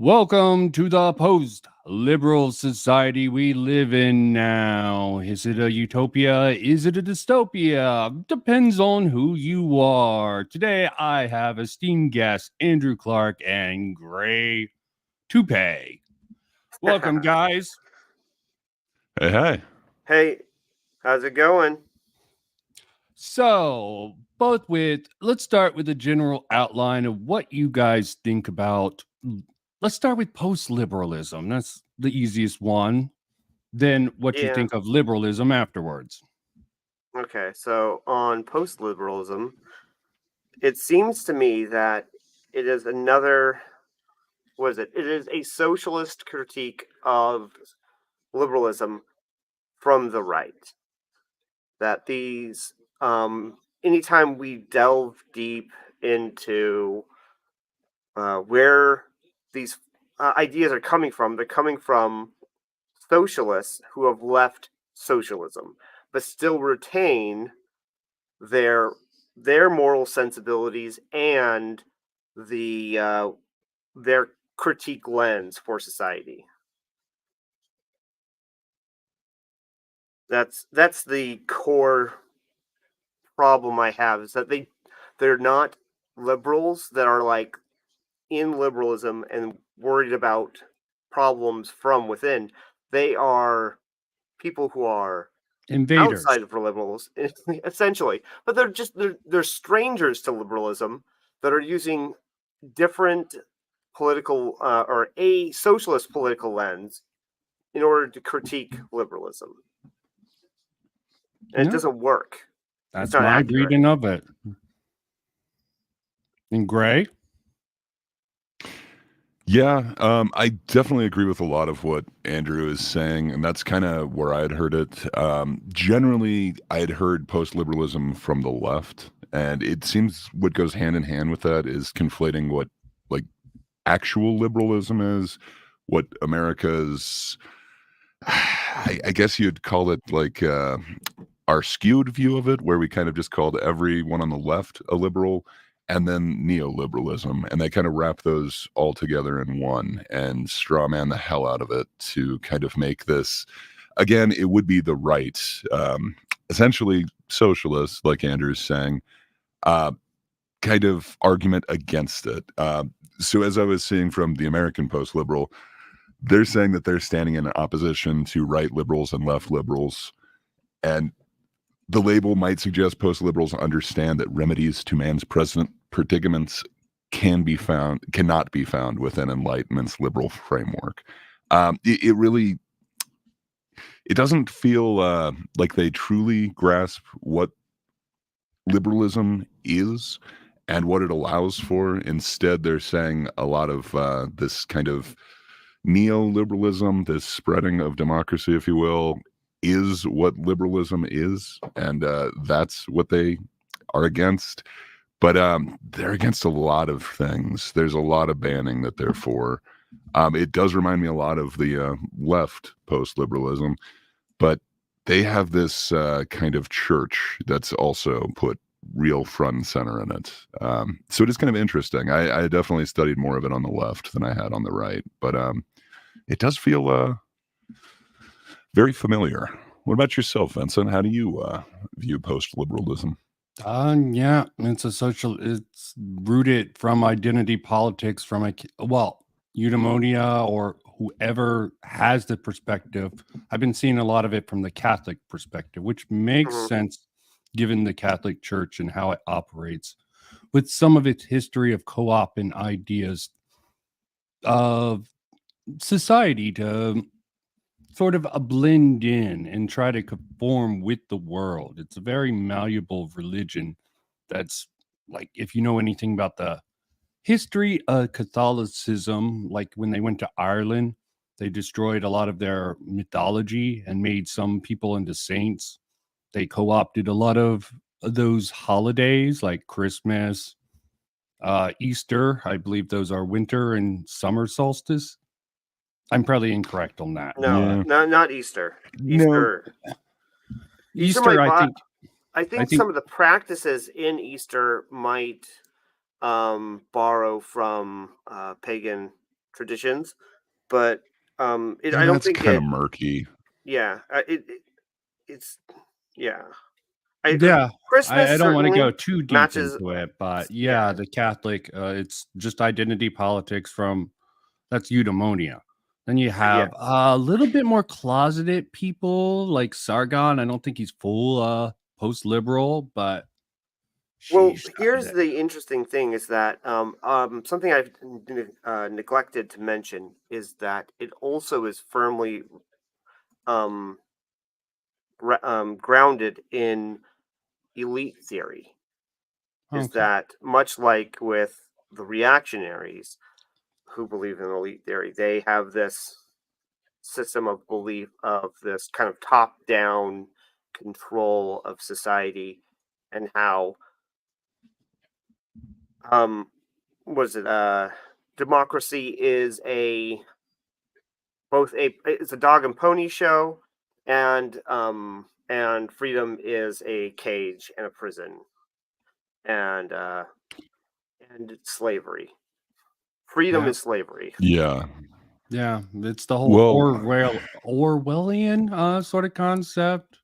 Welcome to the post-liberal society we live in now. Is it a utopia? Is it a dystopia? Depends on who you are. Today, I have esteemed guests Andrew Clark and Gray Toupee. Welcome, guys. Hey. Hey, how's it going? So, let's start with a general outline of what you guys think about. Let's start with post-liberalism. That's the easiest one. Then what you Yeah. think of liberalism afterwards. Okay, so on post-liberalism, it seems to me that it is another, what is it? It is a socialist critique of liberalism from the right. That anytime we delve deep into where these ideas are coming from, they're coming from socialists who have left socialism, but still retain their moral sensibilities and their critique lens for society. That's the core problem I have, is that they're not liberals that are like in liberalism and worried about problems from within. They are people who are Invaders. outside of liberals, essentially, but they're strangers to liberalism that are using different political or a socialist political lens in order to critique liberalism, and it doesn't work. That's not my accurate. reading of it. And Gray? Yeah, I definitely agree with a lot of what Andrew is saying, and that's kind of where I had heard it. Generally, I had heard post-liberalism from the left, and it seems what goes hand in hand with that is conflating what like actual liberalism is, what America's, I guess you'd call it like our skewed view of it, where we kind of just called everyone on the left a liberal, and then neoliberalism, and they kind of wrap those all together in one and strawman the hell out of it to kind of make this, again, it would be the right, essentially socialist, like Andrew's saying, kind of argument against it. So as I was seeing from the American post-liberal, they're saying that they're standing in opposition to right liberals and left liberals, and the label might suggest post-liberals understand that remedies to man's present predicaments cannot be found within Enlightenment's liberal framework. It really, it doesn't feel like they truly grasp what liberalism is and what it allows for. Instead, they're saying a lot of this kind of neoliberalism, this spreading of democracy, if you will, is what liberalism is, and that's what they are against. But they're against a lot of things. There's a lot of banning that they're for. It does remind me a lot of the left post-liberalism, but they have this kind of church that's also put real front and center in it. So it is kind of interesting. I definitely studied more of it on the left than I had on the right, but it does feel very familiar. What about yourself, Vincent? How do you view post-liberalism? Yeah, it's rooted from identity politics, from eudaimonia or whoever has the perspective. I've been seeing a lot of it from the Catholic perspective, which makes sense given the Catholic Church and how it operates, with some of its history of co-opting ideas of society to sort of a blend in and try to conform with the world. It's a very malleable religion that's like, if you know anything about the history of Catholicism, like when they went to Ireland, they destroyed a lot of their mythology and made some people into saints. They co-opted a lot of those holidays like Christmas, Easter. I believe those are winter and summer solstice. I'm probably incorrect on that. No, not Easter. No. Easter, I think some of the practices in Easter might borrow from pagan traditions, but I Yeah, don't it's think kind it. of murky. Yeah, it's yeah. Yeah, Christmas I don't want to go certainly too deep matches. into it, but yeah, Yeah, the Catholic, it's just identity politics from that's eudaimonia. Then you yeah. have a little bit more closeted people like Sargon. I don't think he's full post-liberal, but Well, sheesh. here's the interesting thing: is that something I've neglected to mention is that it also is firmly um, grounded in elite theory. Is Okay. that much like with the reactionaries who believe in elite theory? They have this system of belief of this kind of top-down control of society, and how um was it democracy is a both a it's a dog and pony show, and freedom is a cage and a prison, and slavery. Freedom Yeah. is slavery. Yeah. Yeah, it's the whole Well, Orwellian sort of concept.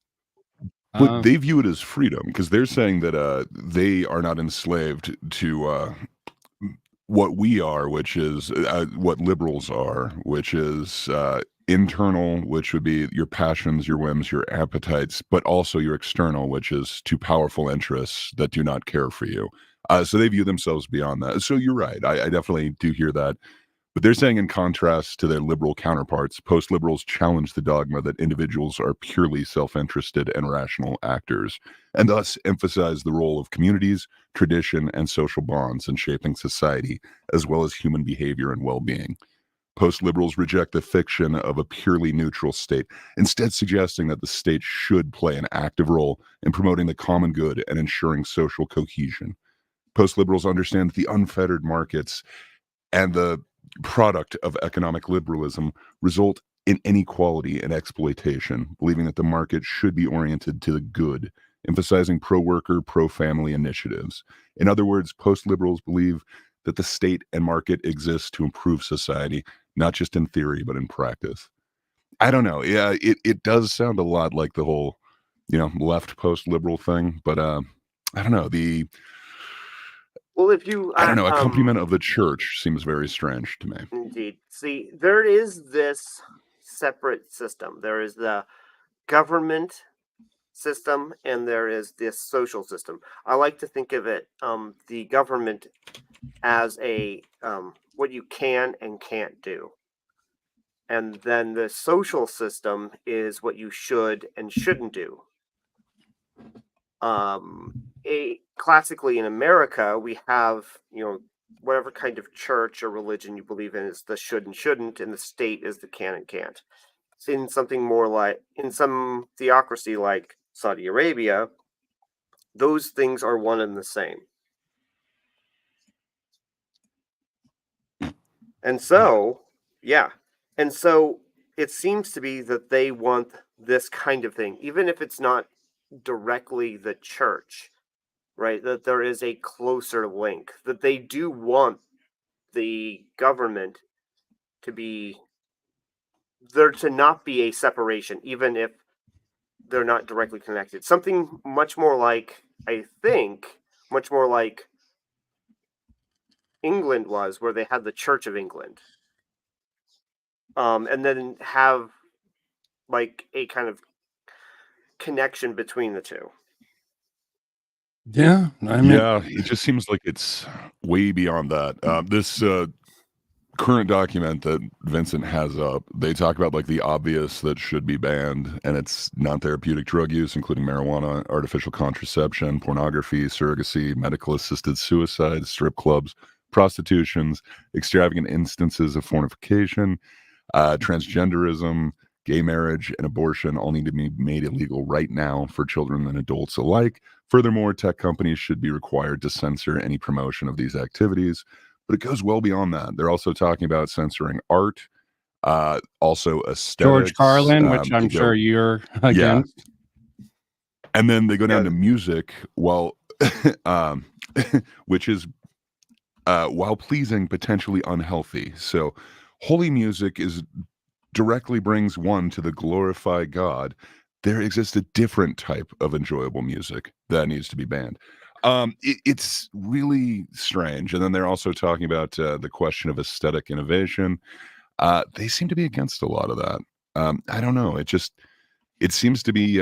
but Uh, they view it as freedom because they're saying that they are not enslaved to what we are, which is what liberals are, which is internal, which would be your passions, your whims, your appetites, but also your external, which is to powerful interests that do not care for you. So they view themselves beyond that. So you're right. I definitely do hear that. But they're saying, in contrast to their liberal counterparts, post liberals challenge the dogma that individuals are purely self interested and rational actors, and thus emphasize the role of communities, tradition, and social bonds in shaping society, as well as human behavior and well being. Post liberals reject the fiction of a purely neutral state, instead, suggesting that the state should play an active role in promoting the common good and ensuring social cohesion. Post liberals understand that the unfettered markets and the product of economic liberalism result in inequality and exploitation, believing that the market should be oriented to the good, emphasizing pro worker, pro family initiatives. In other words, post liberals believe that the state and market exist to improve society, not just in theory, but in practice. I don't know. Yeah, it does sound a lot like the whole, left post liberal thing, but I don't know. Well, if you I don't know. Accompaniment of the church seems very strange to me. indeed see, there is this separate system. There is the government system, and there is this social system. I like to think of it, the government as a what you can and can't do, and then the social system is what you should and shouldn't do. Classically in America, we have, whatever kind of church or religion you believe in is the should and shouldn't, and the state is the can and can't. In something more like in some theocracy like Saudi Arabia, those things are one and the same. And so, yeah. And so it seems to be that they want this kind of thing, even if it's not directly the church, right? That there is a closer link, that they do want the government to be there, to not be a separation, even if they're not directly connected. Something much more like, I think, much more like England was, where they had the Church of England, and then have like a kind of connection between the two. yeah, I mean, Yeah, it just seems like it's way beyond that. This current document that Vincent has up, they talk about like the obvious that should be banned, and it's non-therapeutic drug use, including marijuana, artificial contraception, pornography, surrogacy, medical assisted suicide, strip clubs, prostitutions, extravagant instances of fornication, transgenderism, gay marriage, and abortion all need to be made illegal right now for children and adults alike. Furthermore, tech companies should be required to censor any promotion of these activities. But it goes well beyond that. They're also talking about censoring art, also George aesthetics. Carlin, which I'm they sure go, you're yeah, against. and then they go down Yeah. to music. Well, which is while pleasing, potentially unhealthy. So, holy music directly brings one to the glorify God. There exists a different type of enjoyable music that needs to be banned. It's really strange. And then they're also talking about the question of aesthetic innovation. They seem to be against a lot of that. I don't know. It seems to be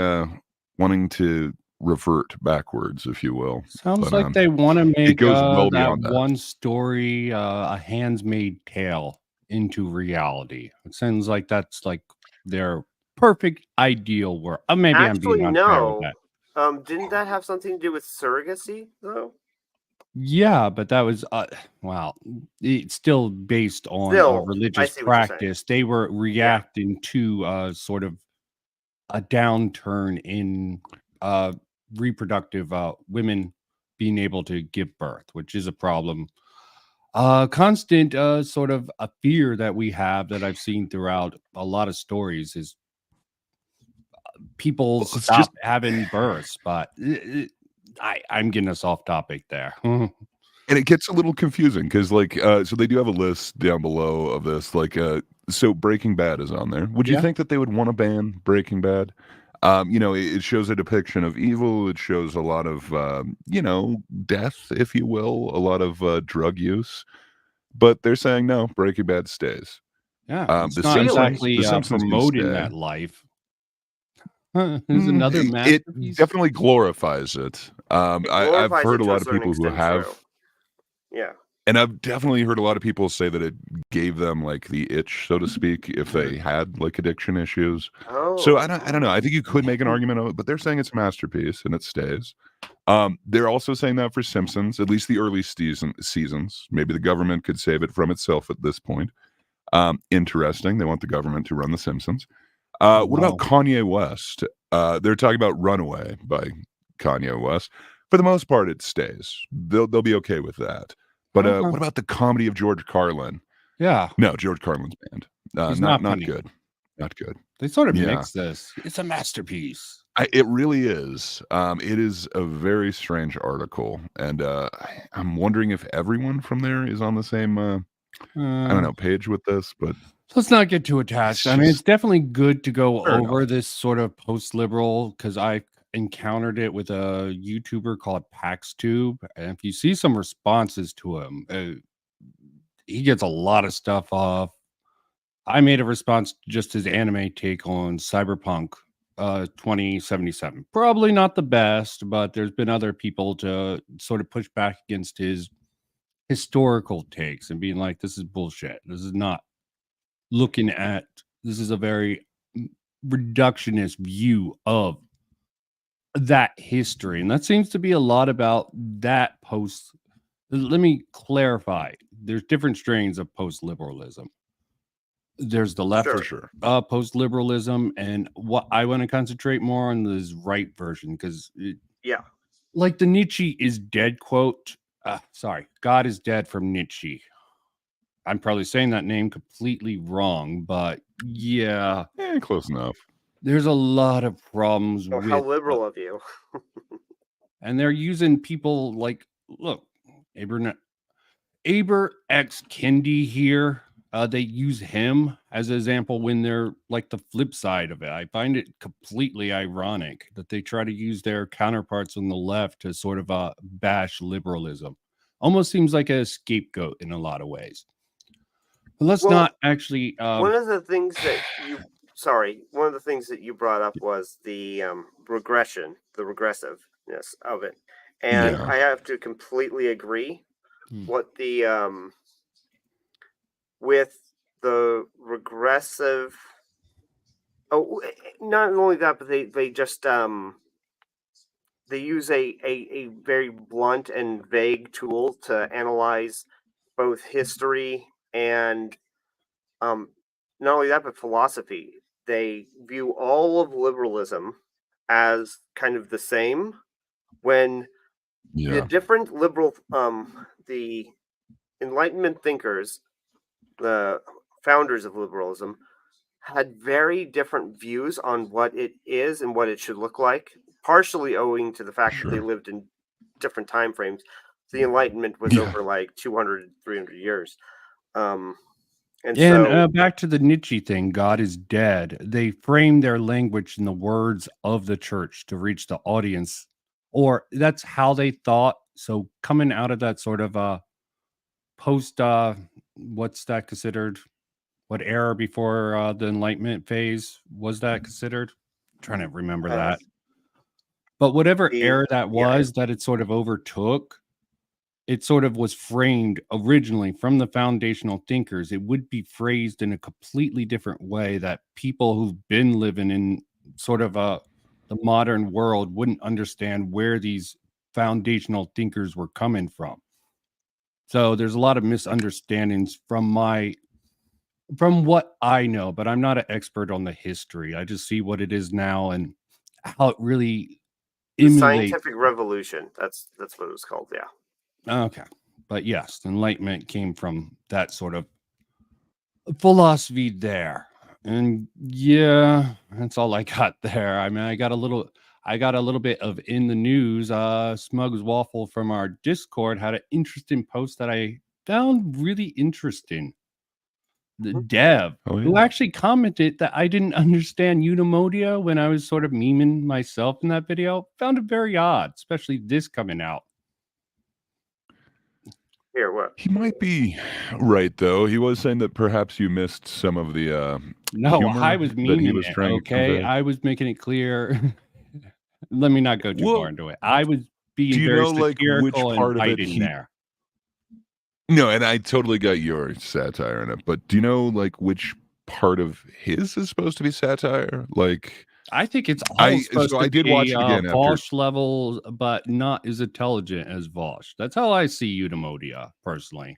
wanting to revert backwards, if you will. Sounds But like they want to it make goes well that beyond that. one story, A Handmaid's Tale, into reality. It sounds like that's like their perfect ideal world. Maybe I'm being Actually, unfair with no. that. Didn't that have something to do with surrogacy, though? Yeah, but that was well, it's still based on Still, I religious see what you're saying. practice. They were reacting to sort of a downturn in reproductive women being able to give birth, which is a problem. Constant sort of a fear that we have that I've seen throughout a lot of stories is people Well, it's just stop having births, but I'm getting us off topic there. and it gets a little confusing because, like, so they do have a list down below of this. Like, so Breaking Bad is on there. Would you Yeah. think that they would want to ban Breaking Bad? It shows a depiction of evil. It shows a lot of, death, if you will, a lot of drug use. But they're saying no, Breaking Bad stays. Yeah, it's The not Simpsons, exactly the Simpsons can promoting stay. that life. There's another It masterpiece. definitely glorifies it. It I've glorifies heard it a to a lot of certain people who extent, have. true. Yeah. And I've definitely heard a lot of people say that it gave them, like, the itch, so to speak, if they had, like, addiction issues. So Oh. I don't know. I think you could make an argument of it, but they're saying it's a masterpiece and it stays. They're also saying that for Simpsons, at least the early seasons. Maybe the government could save it from itself at this point. Interesting. They want the government to run the Simpsons. What about Wow. Kanye West? They're talking about Runaway by Kanye West. For the most part, it stays. They'll be okay with that. But Okay. what about the comedy of George Carlin? Yeah, No, George Carlin's banned. he's Not not funny. good. Not good. They sort of Yeah, mix this. It's a masterpiece. it really is. It is a very strange article, and I'm wondering if everyone from there is on the same I don't Uh, know page with this, but let's not get too it's attached. I mean, it's just definitely good to go fair enough. over this sort of post-liberal because I encountered it with a YouTuber called PaxTube, and if you see some responses to him, he gets a lot of stuff off. I made a response to just his anime take on Cyberpunk 2077. Probably not the best, but there's been other people to sort of push back against his historical takes and being like, this is bullshit. This is not looking at, this is a very reductionist view of that history. And that seems to be a lot about that post. Let me clarify. There's different strains of post-liberalism. There's the left For Sure. sure. post-liberalism, and what I want to concentrate more on is right version because Yeah. like the Nietzsche is dead quote. Sorry, God is dead from Nietzsche. I'm probably saying that name completely wrong, but yeah, Close enough. there's a lot of problems Oh, how with liberal of you. and they're using people like look, Aber X Kendi here. They use him as an example when they're like the flip side of it. I find it completely ironic that they try to use their counterparts on the left to sort of bash liberalism. Almost seems like a scapegoat in a lot of ways. But let's Well, not actually. one of the things that one of the things that you brought up was the regression, the regressiveness of it. And Yeah. I have to completely agree what the with the regressive not only that, but they just they use a very blunt and vague tool to analyze both history and not only that, but philosophy. They view all of liberalism as kind of the same when the Yeah. different liberal the Enlightenment thinkers, the founders of liberalism, had very different views on what it is and what it should look like, partially owing to the fact that they Sure. lived in different time frames. the Enlightenment was over like 200, 300 years. And And so back to the Nietzsche thing, God is dead. They frame their language in the words of the church to reach the audience, or that's how they thought. So coming out of that sort of post, what's that considered? What era before the Enlightenment phase was that considered? I'm trying to remember uh, that. But whatever the era that was that it sort of overtook, it sort of was framed originally from the foundational thinkers. It would be phrased in a completely different way that people who've been living in sort of the modern world wouldn't understand where these foundational thinkers were coming from. So there's a lot of misunderstandings from what I know, but I'm not an expert on the history. I just see what it is now and how it really the emulates. scientific revolution. That's what it was called. Yeah. Okay. But yes, Enlightenment came from that sort of philosophy there. And yeah, that's all I got there. I mean, I got a little bit of in the news. Smugs Waffle from our Discord had an interesting post that I found really interesting. The dev who actually commented that I didn't understand eudaimonia when I was sort of memeing myself in that video. Found it very odd, especially this coming out. Here, what? He might be right, though. He was saying that perhaps you missed some of the No, humor I was that he memeing was it, trying to okay? convey. I was making it clear. Let me not go too far into it. I was do being you very know, like, which satirical and part of it biting there. No, and I totally got your satire in it, but do you know, like, which part of his is supposed to be satire? Like, I think it's all supposed so to I did be watch it again after. Vosh level, but not as intelligent as Vosh. That's how I see eudaimonia personally,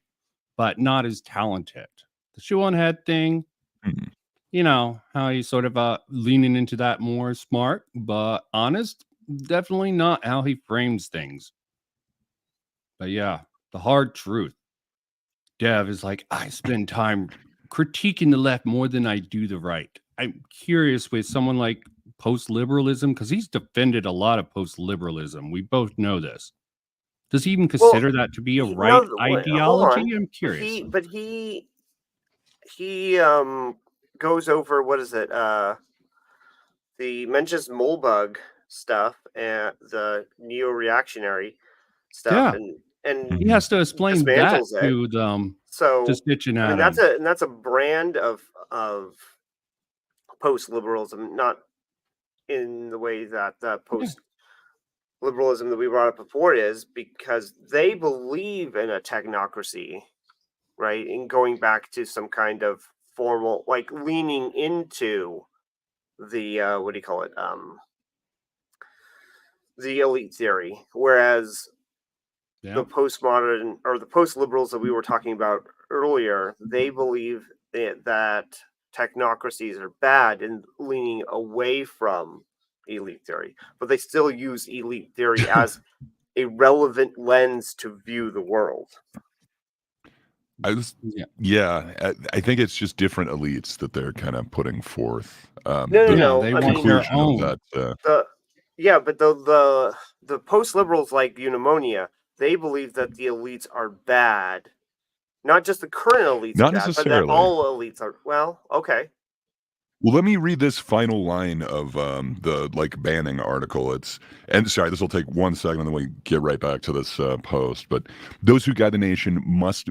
but not as talented. The ShoeOnHead thing, Mhm. you know, how he's sort of leaning into that more smart, but honest. Definitely not how he frames things. But yeah, the hard truth. Dev is like, I spend time critiquing the left more than I do the right. I'm curious with someone like post-liberalism, because he's defended a lot of post-liberalism. We both know this. Does he even consider that to be a right ideology? I'm curious. He goes over, what is it? The Mencius Moldbug stuff and the neo-reactionary stuff, Yeah. and He has to explain that dismantles it. to them So to stitching I mean, at him. that's a brand of post-liberalism, not in the way that the post-liberalism that we brought up before is, because they believe in a technocracy, right? And going back to some kind of formal, like leaning into the what do you call it? The elite theory, whereas the postmodern or the post-liberals that we were talking about earlier, they believe that technocracies are bad and leaning away from elite theory, but they still use elite theory as a relevant lens to view the world. I think it's just different elites that they're kind of putting forth. No, they I want mean, their own. That, but the post-liberals like eudaimonia, they believe that the elites are bad. Not just the current elites Not are bad, but that necessarily. all elites are. Well, okay. Well, let me read this final line of the banning article. Sorry, this will take 1 second, and then we get right back to this post. But those who guide the nation must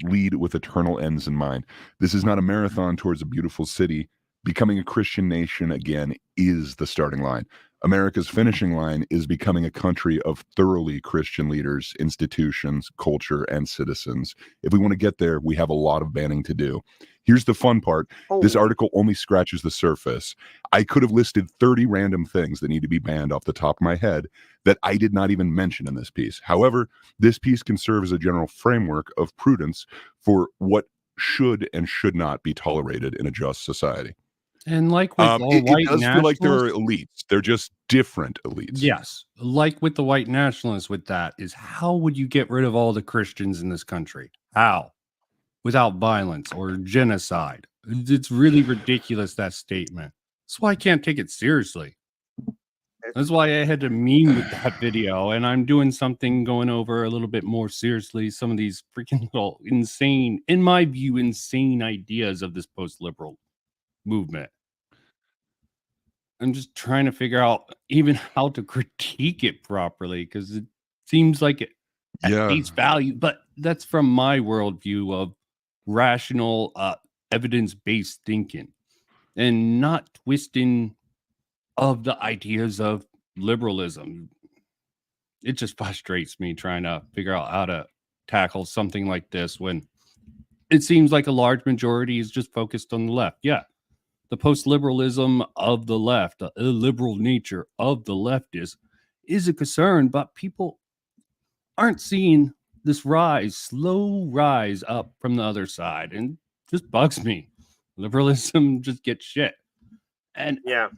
lead with eternal ends in mind. This is not a marathon towards a beautiful city. Becoming a Christian nation again is the starting line. America's finishing line is becoming a country of thoroughly Christian leaders, institutions, culture, and citizens. If we want to get there, we have a lot of banning to do. Here's the fun part. This article only scratches the surface. I could have listed 30 random things that need to be banned off the top of my head that I did not even mention in this piece. However, this piece can serve as a general framework of prudence for what should and should not be tolerated in a just society. And like with all white it does feel like there are nationalists, elites. They're just different elites. yes, like with the white nationalists, with that is how would you get rid of all the Christians in this country? How? Without violence or genocide. It's really ridiculous, that statement. That's why I can't take it seriously. That's why I had to meme with that video, and I'm doing something going over a little bit more seriously some of these freaking little insane, in my view, insane ideas of this post-liberal movement. I'm just trying to figure out even how to critique it properly because it seems like it at Yeah. face value, but that's from my worldview of rational, evidence-based thinking and not twisting of the ideas of liberalism. It just frustrates me trying to figure out how to tackle something like this when it seems like a large majority is just focused on the left. Yeah, the post-liberalism of the left, the illiberal nature of the leftists is a concern, but people aren't seeing this rise, slow rise up from the other side, and just bugs me. Liberalism just gets shit. And Yeah.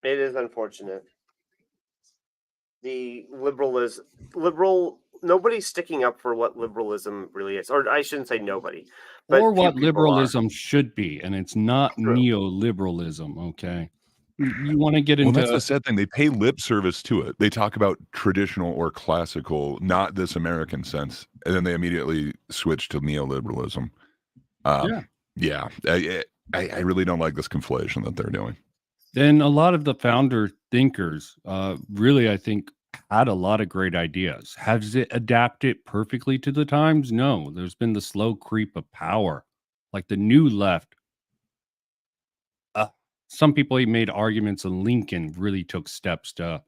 It is unfortunate. The nobody's sticking up for what liberalism really is. Or I shouldn't say nobody. But or few what people are. liberalism should be, and it's not True. neoliberalism, okay? You want to get Well, into that's the sad thing. They pay lip service to it. They talk about traditional or classical, not this American sense, and then they immediately switch to neoliberalism. Yeah, I really don't like this conflation that they're doing. then a lot of the founder thinkers really, I think, had a lot of great ideas. Has it adapted perfectly to the times? No. There's been the slow creep of power, like the new left. Some people even made arguments, and Lincoln really took steps to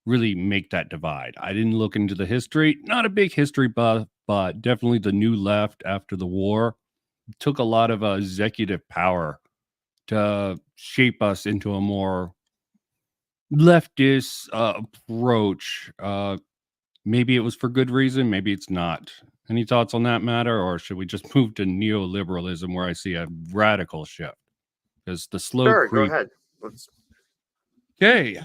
really make that divide. I didn't look into the history, not a big history buff, but definitely the new left after the war took a lot of executive power to shape us into a more leftist approach. Maybe it was for good reason, maybe it's not. Any thoughts on that matter, or should we just move to neoliberalism where I see a radical shift? Because the slow Sure, creep. go ahead. Let's. Okay,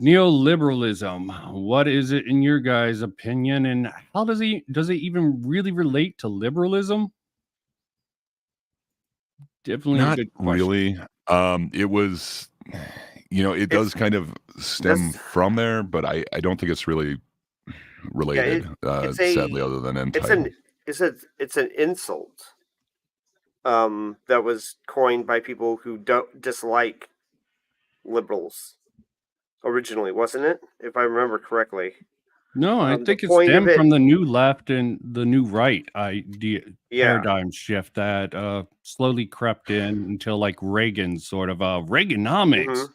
neoliberalism. What is it in your guys' opinion, and how does it even really relate to liberalism? Definitely a Not good question. really. It was, it does kind of stem from there, but I don't think it's really related. Sadly, other than in title. It's an insult. That was coined by people who don't dislike liberals originally, wasn't it? If I remember correctly. No, I think it stemmed from the new left and the new right idea paradigm shift that slowly crept in until like Reagan's sort of Reaganomics,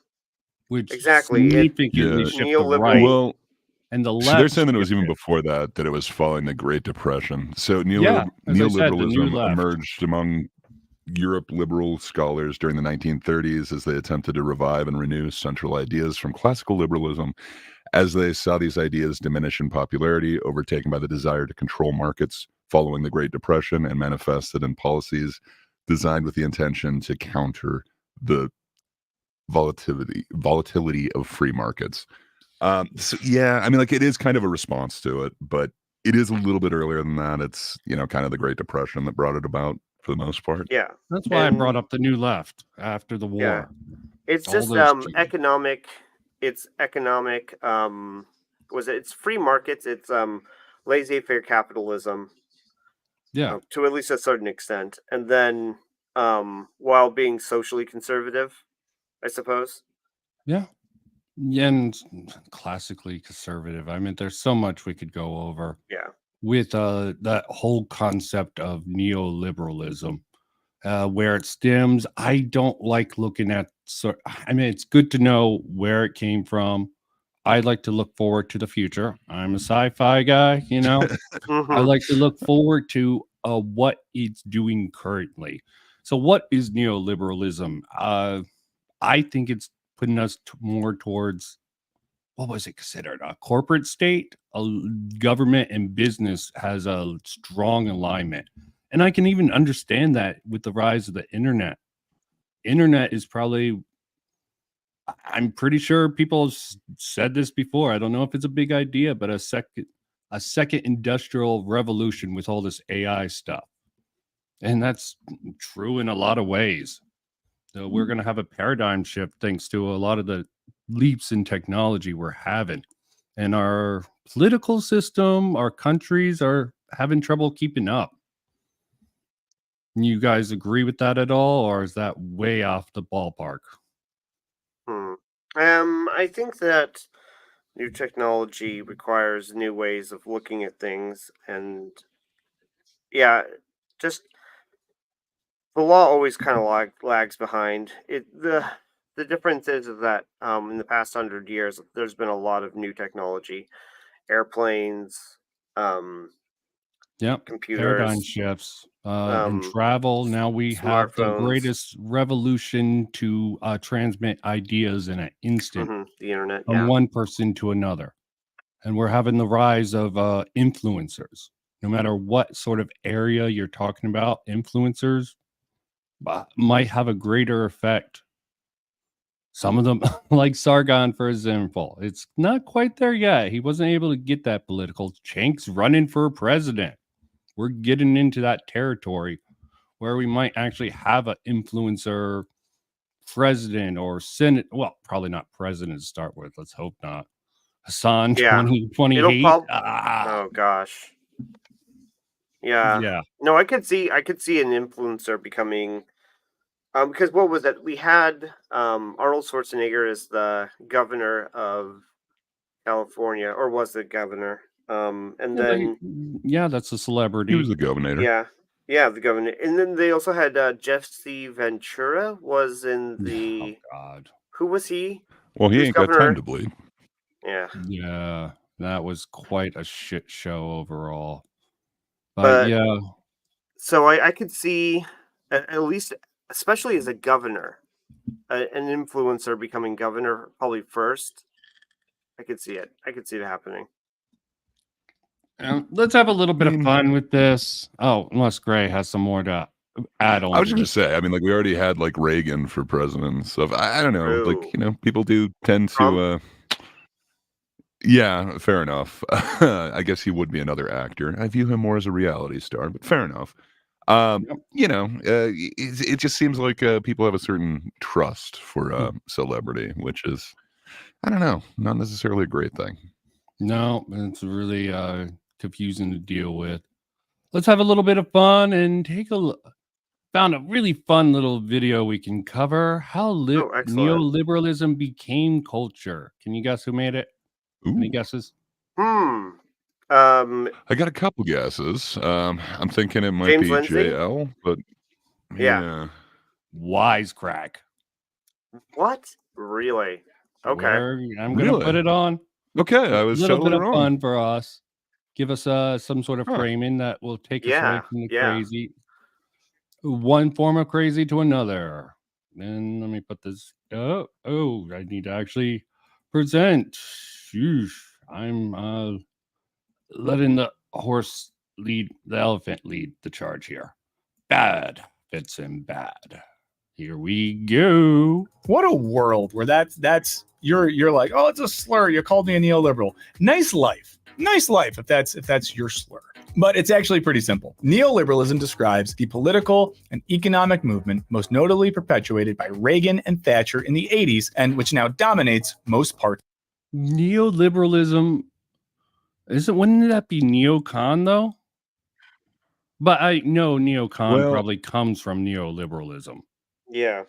which significantly shifted the right. Well, and the left. So they're saying that it was even before that it was following the Great Depression. So neoliberalism emerged among Europe liberal scholars during the 1930s as they attempted to revive and renew central ideas from classical liberalism, as they saw these ideas diminish in popularity, overtaken by the desire to control markets following the Great Depression, and manifested in policies designed with the intention to counter the volatility of free markets. So yeah, I mean, like, it is kind of a response to it, but it is a little bit earlier than that. It's, kind of the Great Depression that brought it about for the most part. Yeah. That's why I brought up the new left after the war. Yeah. It's just economic. It's economic. It's free markets. It's laissez-faire capitalism. Yeah. To at least a certain extent. And then while being socially conservative, I suppose. Yeah. And classically conservative. I mean, there's so much we could go over. Yeah. With that whole concept of neoliberalism, where it stems. I don't like looking at. I mean, it's good to know where it came from. I like to look forward to the future. I'm a sci-fi guy, I like to look forward to what it's doing currently. So, what is neoliberalism? I think it's putting us more towards, what was it considered? A corporate state? Government and business has a strong alignment. And I can even understand that with the rise of the internet. Internet is probably, I'm pretty sure people have said this before. I don't know if it's a big idea, but a second industrial revolution with all this AI stuff. And that's true in a lot of ways. So we're going to have a paradigm shift thanks to a lot of the leaps in technology we're having. And our political system, our countries are having trouble keeping up. You guys agree with that at all, or is that way off the ballpark? I think that new technology requires new ways of looking at things, and yeah, just the law always kind of lags behind. The difference is that in the past 100 years, there's been a lot of new technology, airplanes, Yep. Paradigm computers, shifts in um, travel. Now we have the smartphones, greatest revolution to transmit ideas in an instant the internet. from Yeah, one person to another. And we're having the rise of influencers. No matter what sort of area you're talking about, influencers might have a greater effect. Some of them, like Sargon, for example, it's not quite there yet. He wasn't able to get that political. Chank's running for president. We're getting into that territory where we might actually have an influencer president or senate. Well, probably not president to start with. Let's hope not. Hassan yeah. 2028. It'll Oh gosh. Yeah. Yeah. No, I could see an influencer becoming because what was it? We had Arnold Schwarzenegger as the governor of California, or was the governor. And Yeah, then that's a He celebrity. was the governor. yeah, the governor. And then they also had Jesse Ventura was in Oh the God. who was he? Well, he Who's ain't got governor? time to bleed. Yeah. Yeah, that was quite a shit show overall. But But yeah, so I could see at least, especially as a governor, an influencer becoming governor probably first. I could see it. I could see it happening. let's have a little bit I of mean- fun with this. Oh, unless Gray has some more to add on. I was to just this. gonna say, I mean, like we already had like Reagan for president and stuff. I don't know, True. like, you know, people do tend Trump? to yeah, fair enough. I guess he would be another actor. I view him more as a reality star, but fair enough. Yep. You know, it just seems like people have a certain trust for celebrity, which is, I don't know, not necessarily a great thing. No, it's really confusing to deal with. Let's have a little bit of fun and take a look. Found a really fun little video we can cover how Excellent. neoliberalism became culture. Can you guess who made it? Any Ooh. guesses? I I got a couple guesses. I'm thinking it might James be Lindsay? JL, but yeah. Wisecrack. What? Really? Okay. I'm going to put Really? it on. Okay, I A was little totally bit of wrong. fun for us. Give us some sort of Huh. framing that will take us away Yeah. from the Yeah. crazy. One form of crazy to another. Then let me put this. I need to actually present. Sheesh. I'm letting the elephant lead the charge here. Bad fits in bad. Here we go. What a world where that's you're like, oh, it's a slur. You called me a neoliberal. Nice life if that's your slur. But it's actually pretty simple. Neoliberalism describes the political and economic movement most notably perpetuated by Reagan and Thatcher in the 80s, and which now dominates most parts. Neoliberalism wouldn't that be neocon though? But I know neocon probably comes from neoliberalism. Yeah.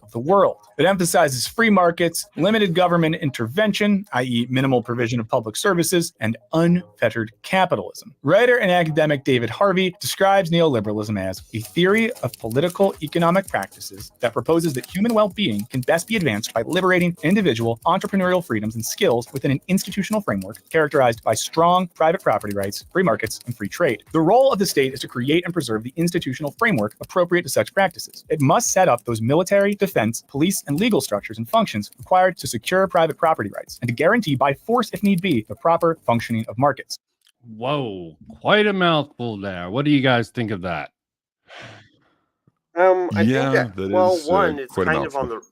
Of the world. It emphasizes free markets, limited government intervention, i.e., minimal provision of public services, and unfettered capitalism. Writer and academic David Harvey describes neoliberalism as a theory of political economic practices that proposes that human well-being can best be advanced by liberating individual entrepreneurial freedoms and skills within an institutional framework characterized by strong private property rights, free markets, and free trade. The role of the state is to create and preserve the institutional framework appropriate to such practices. It must set up those military, defense, police, and legal structures and functions required to secure private property rights and to guarantee by force, if need be, the proper functioning of markets. Whoa, quite a mouthful there. What do you guys think of that? I think that is one, it's quite a kind of on mouthful.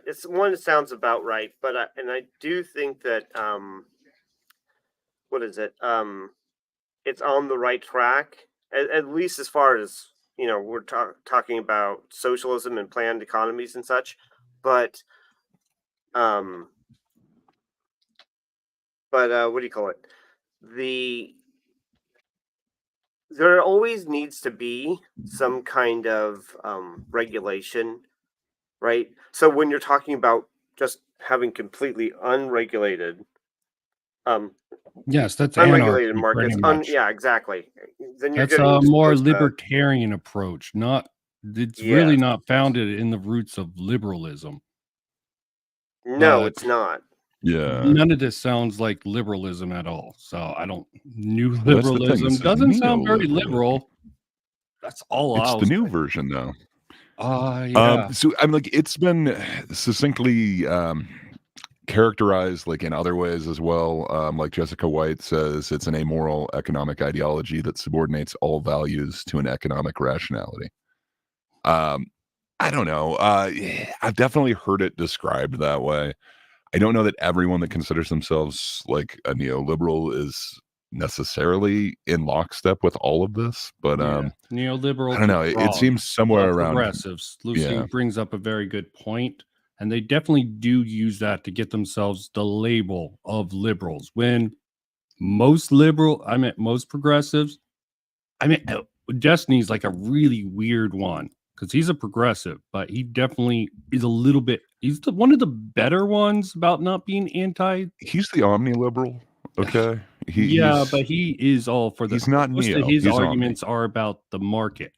it's one. It sounds about right, but I do think that what is it? It's on the right track, at least as far as we're talking about socialism and planned economies and such, but what do you call it? There always needs to be some kind of regulation, right? So when you're talking about just having completely unregulated, Yes, that's unregulated anarchy markets, pretty much. yeah, exactly. Then you're That's getting a more exposed to, libertarian approach. It's really yes. not founded in the roots of liberalism. No, But it's not. Yeah. none of this sounds like liberalism at all. So I don't. New Well, that's the thing. liberalism This is doesn't sound very neoliberalism. liberal. That's all It's I'll the new say. version, though. Yeah. So I'm like, it's been succinctly characterized like in other ways as well. Like Jessica White says, it's an amoral economic ideology that subordinates all values to an economic rationality. I don't know. I've definitely heard it described that way. I don't know that everyone that considers themselves like a neoliberal is necessarily in lockstep with all of this, but Neoliberal. I don't know. It seems somewhere around. Progressives. Lucy Yeah. brings up a very good point, and they definitely do use that to get themselves the label of liberals. When most progressives, Destiny's like a really weird one because he's a progressive, but he definitely is a little bit. He's one of the better ones about not being anti. He's the omni-liberal. Okay. But he is all for the. He's not Most neo. of his He's arguments are about the market,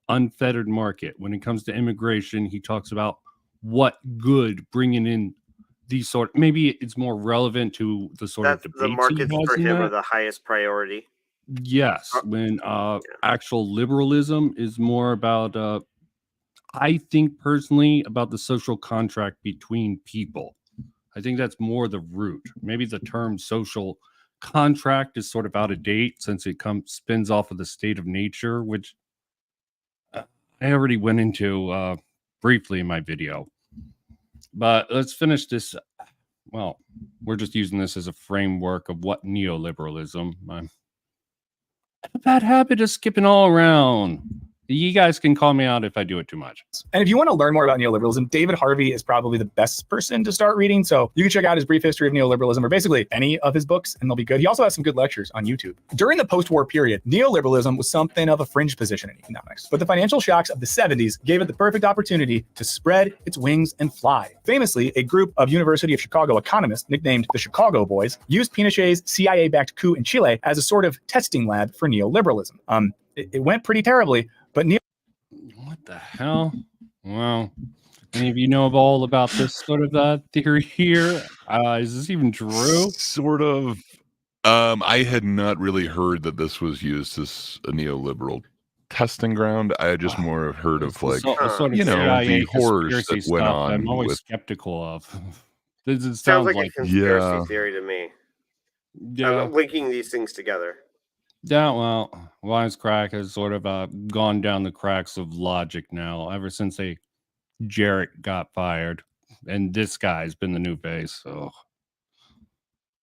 unfettered market. When it comes to immigration, he talks about what good bringing in these sort. Maybe it's more relevant to the sort of debates The markets he has for in him that. are the highest priority. Yes, when actual liberalism is more about I think personally about the social contract between people. I think that's more the root. Maybe the term social contract is sort of out of date since it spins off of the state of nature, which I already went into briefly in my video. But let's finish this. Well, we're just using this as a framework of what neoliberalism. I have a bad habit of skipping all around. You guys can call me out if I do it too much. And if you want to learn more about neoliberalism, David Harvey is probably the best person to start reading. So you can check out his brief history of neoliberalism or basically any of his books and they'll be good. He also has some good lectures on YouTube. During the post-war period, neoliberalism was something of a fringe position in economics, but the financial shocks of the 70s gave it the perfect opportunity to spread its wings and fly. Famously, a group of University of Chicago economists nicknamed the Chicago Boys used Pinochet's CIA-backed coup in Chile as a sort of testing lab for neoliberalism. It went pretty terribly, but what the hell? Well, any of you know all about this sort of theory here? Is this even true? Sort of. I had not really heard that this was used as a neoliberal testing ground. I had just more heard of like, sort of the CIA horrors that went on. I'm always skeptical of. This sounds like a conspiracy theory to me. Yeah, linking these things together. Yeah, well, Wisecrack has sort of gone down the cracks of logic now ever since Jarrett got fired, and this guy's been the new face. So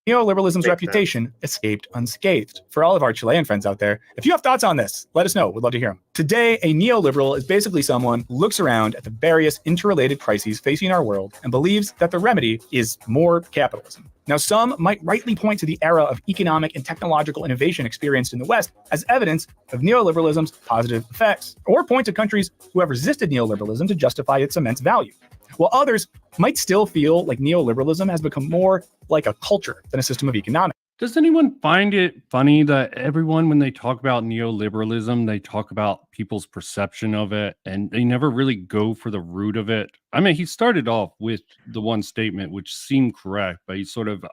neoliberalism's reputation escaped unscathed. For all of our Chilean friends out there, if you have thoughts on this, let us know. We'd love to hear them. Today, a neoliberal is basically someone who looks around at the various interrelated crises facing our world and believes that the remedy is more capitalism. Now, some might rightly point to the era of economic and technological innovation experienced in the West as evidence of neoliberalism's positive effects, or point to countries who have resisted neoliberalism to justify its immense value. While others might still feel like neoliberalism has become more like a culture than a system of economics. Does anyone find it funny that everyone, when they talk about neoliberalism, they talk about people's perception of it and they never really go for the root of it? I mean, he started off with the one statement which seemed correct, but he's sort of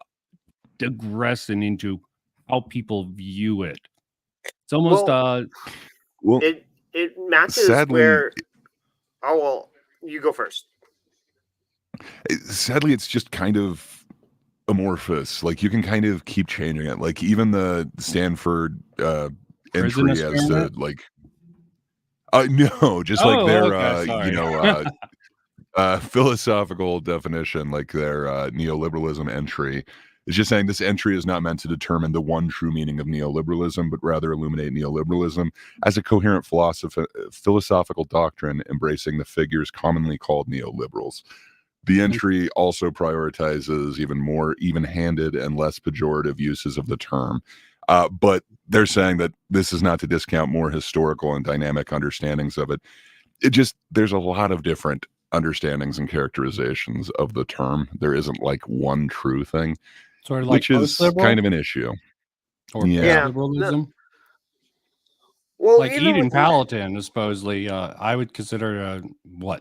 digressing into how people view it. It's almost it matches sadly, where. Oh well, you go first. Sadly, it's just kind of amorphous. Like you can kind of keep changing it. Like even the Stanford entry as the like no, just like their philosophical definition, like their neoliberalism entry It's just saying this entry is not meant to determine the one true meaning of neoliberalism, but rather illuminate neoliberalism as a coherent philosophical doctrine embracing the figures commonly called neoliberals. The entry also prioritizes even more even-handed and less pejorative uses of the term. But they're saying that this is not to discount more historical and dynamic understandings of it. There's a lot of different understandings and characterizations of the term. There isn't like one true thing, Sort of like which is post-liberal kind of an issue. or Yeah. post-liberalism. Well, Like even Eden with Palatine is supposedly, I would consider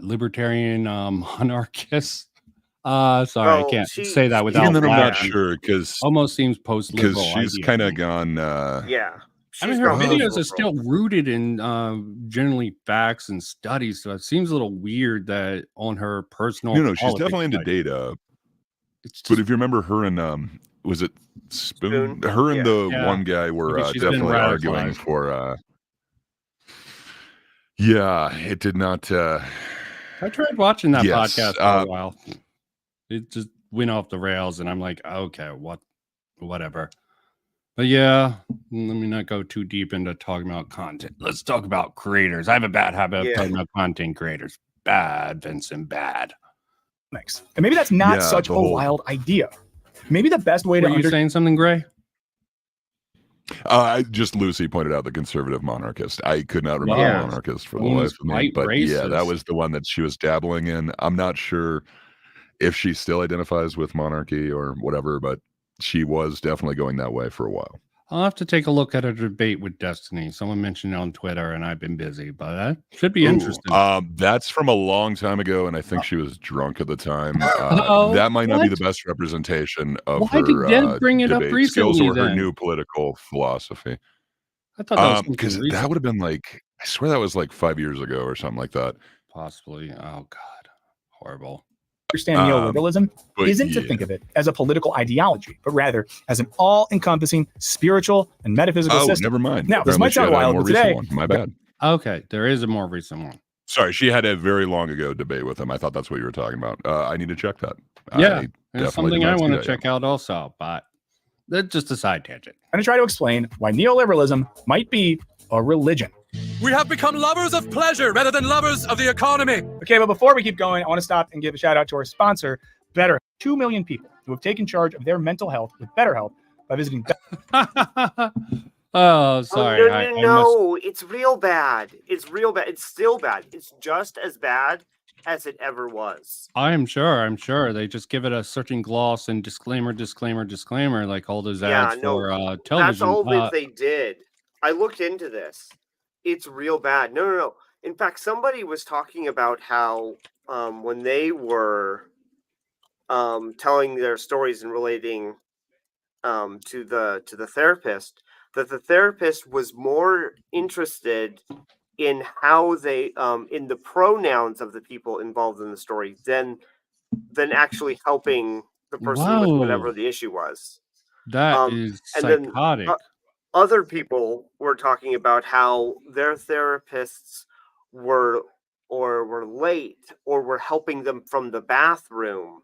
libertarian monarchist. Sorry, I Oh, can't she- say that she- without Even then, I'm not laughing. sure because Almost seems post-liberal. she's idea kind to of me. gone. yeah. I mean, she's her gone videos post-liberal. are still rooted in generally facts and studies, so it seems a little weird that on her personal. No, she's politics definitely into side, data. it's But just, if you remember her and was it Spoon? Spoon? Her and the Yeah. one guy were Maybe she's been definitely arguing radicalized. for. Yeah, it did not. I tried watching that Yes, podcast for a while. It just went off the rails, and I'm like, okay, whatever. But yeah, let me not go too deep into talking about content. Let's talk about creators. I have a bad habit of Yeah. talking about content creators. Bad, Vincent, bad. Thanks. And maybe that's not Yeah, such the a whole- wild idea. Maybe the best way Were to you understand. saying something, Gray? Just Lucy pointed out the conservative monarchist. I could not remember Yeah. monarchist for the One life was of me, quite but yeah, that racist. was the one that she was dabbling in. I'm not sure if she still identifies with monarchy or whatever, but she was definitely going that way for a while. I'll have to take a look at a debate with Destiny. Someone mentioned it on Twitter, and I've been busy, but that should be interesting. That's from a long time ago, and I think she was drunk at the time. Oh, That might not be what? the best representation of Why did her Deb bring it up debate skills recently or her then? new political philosophy. I thought that was Because something that recent. would have been like, I swear that was like 5 years ago or something like that. Possibly. Oh God, horrible. Neoliberalism But isn't to yeah. think of it as a political ideology, but rather as an all-encompassing spiritual and metaphysical Oh, system. never mind. Now, this Apparently might she sound had a wild, more but recent today- one. My bad. Okay, there is a more recent one. Sorry, she had a very long ago debate with him. I thought that's what you were talking about. I need to check that. Yeah, I It's definitely something did not I see want to that check out also, but that's just a side tangent. I'm going to try to explain why neoliberalism might be a religion. We have become lovers of pleasure rather than lovers of the economy. Okay, but before we keep going, I want to stop and give a shout out to our sponsor, BetterHelp. 2 million people who have taken charge of their mental health with BetterHelp by visiting Oh, sorry. Oh, no, I must- no, it's real bad. It's real bad. It's still bad. It's just as bad as it ever was. I'm sure. They just give it a certain gloss and disclaimer, like all those Yeah, ads no, for That's television. all that they did. I looked into this. It's real bad. No. In fact, somebody was talking about how when they were telling their stories and relating to the therapist, that the therapist was more interested in how they in the pronouns of the people involved in the story than actually helping the person with whatever Whoa. the issue was. That is and then, psychotic. Other people were talking about how their therapists were late or were helping them from the bathroom,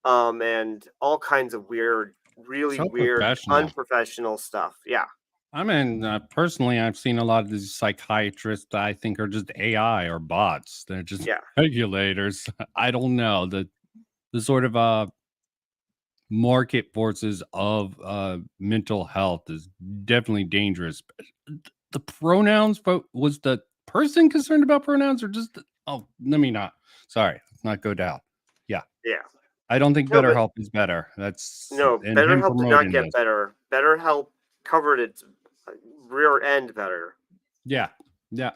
and all kinds of weird, really So weird, professional. unprofessional stuff. Yeah. I mean, personally, I've seen a lot of these psychiatrists that I think are just AI or bots. They're just Yeah. regulators. I don't know. The sort of market forces of mental health is definitely dangerous. The pronouns, but was the person concerned about pronouns or just let me not. Sorry, let's not go down. Yeah. I don't think No, but- BetterHelp is better. That's No, and him BetterHelp did not promoting get this. better. BetterHelp covered its rear end better. Yeah,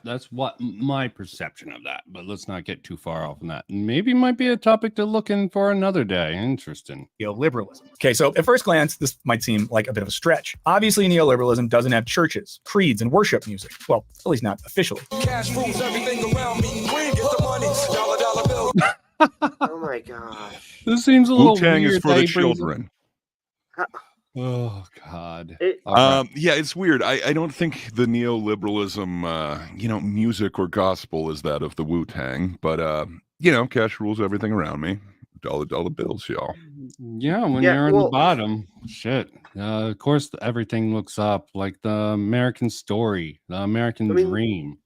that's what my perception of that. But let's not get too far off on that. Maybe might be a topic to look in for another day. Interesting. neoliberalism. Okay, so at first glance, this might seem like a bit of a stretch. Obviously, neoliberalism doesn't have churches, creeds, and worship music. Well, at least not officially. Cash rules everything around me. Green, get the money. Dollar bill. Oh my gosh. This seems a little Wu-Tang weird. is for that the he brings up- children. Oh God. It- All right. Yeah, it's weird. I don't think the neoliberalism, music or gospel is that of the Wu-Tang, but, cash rules everything around me. collect all the bills, y'all. Yeah, when Yeah, you're on the well- bottom, shit. Of course, everything looks up, like the American story, the American I mean, dream.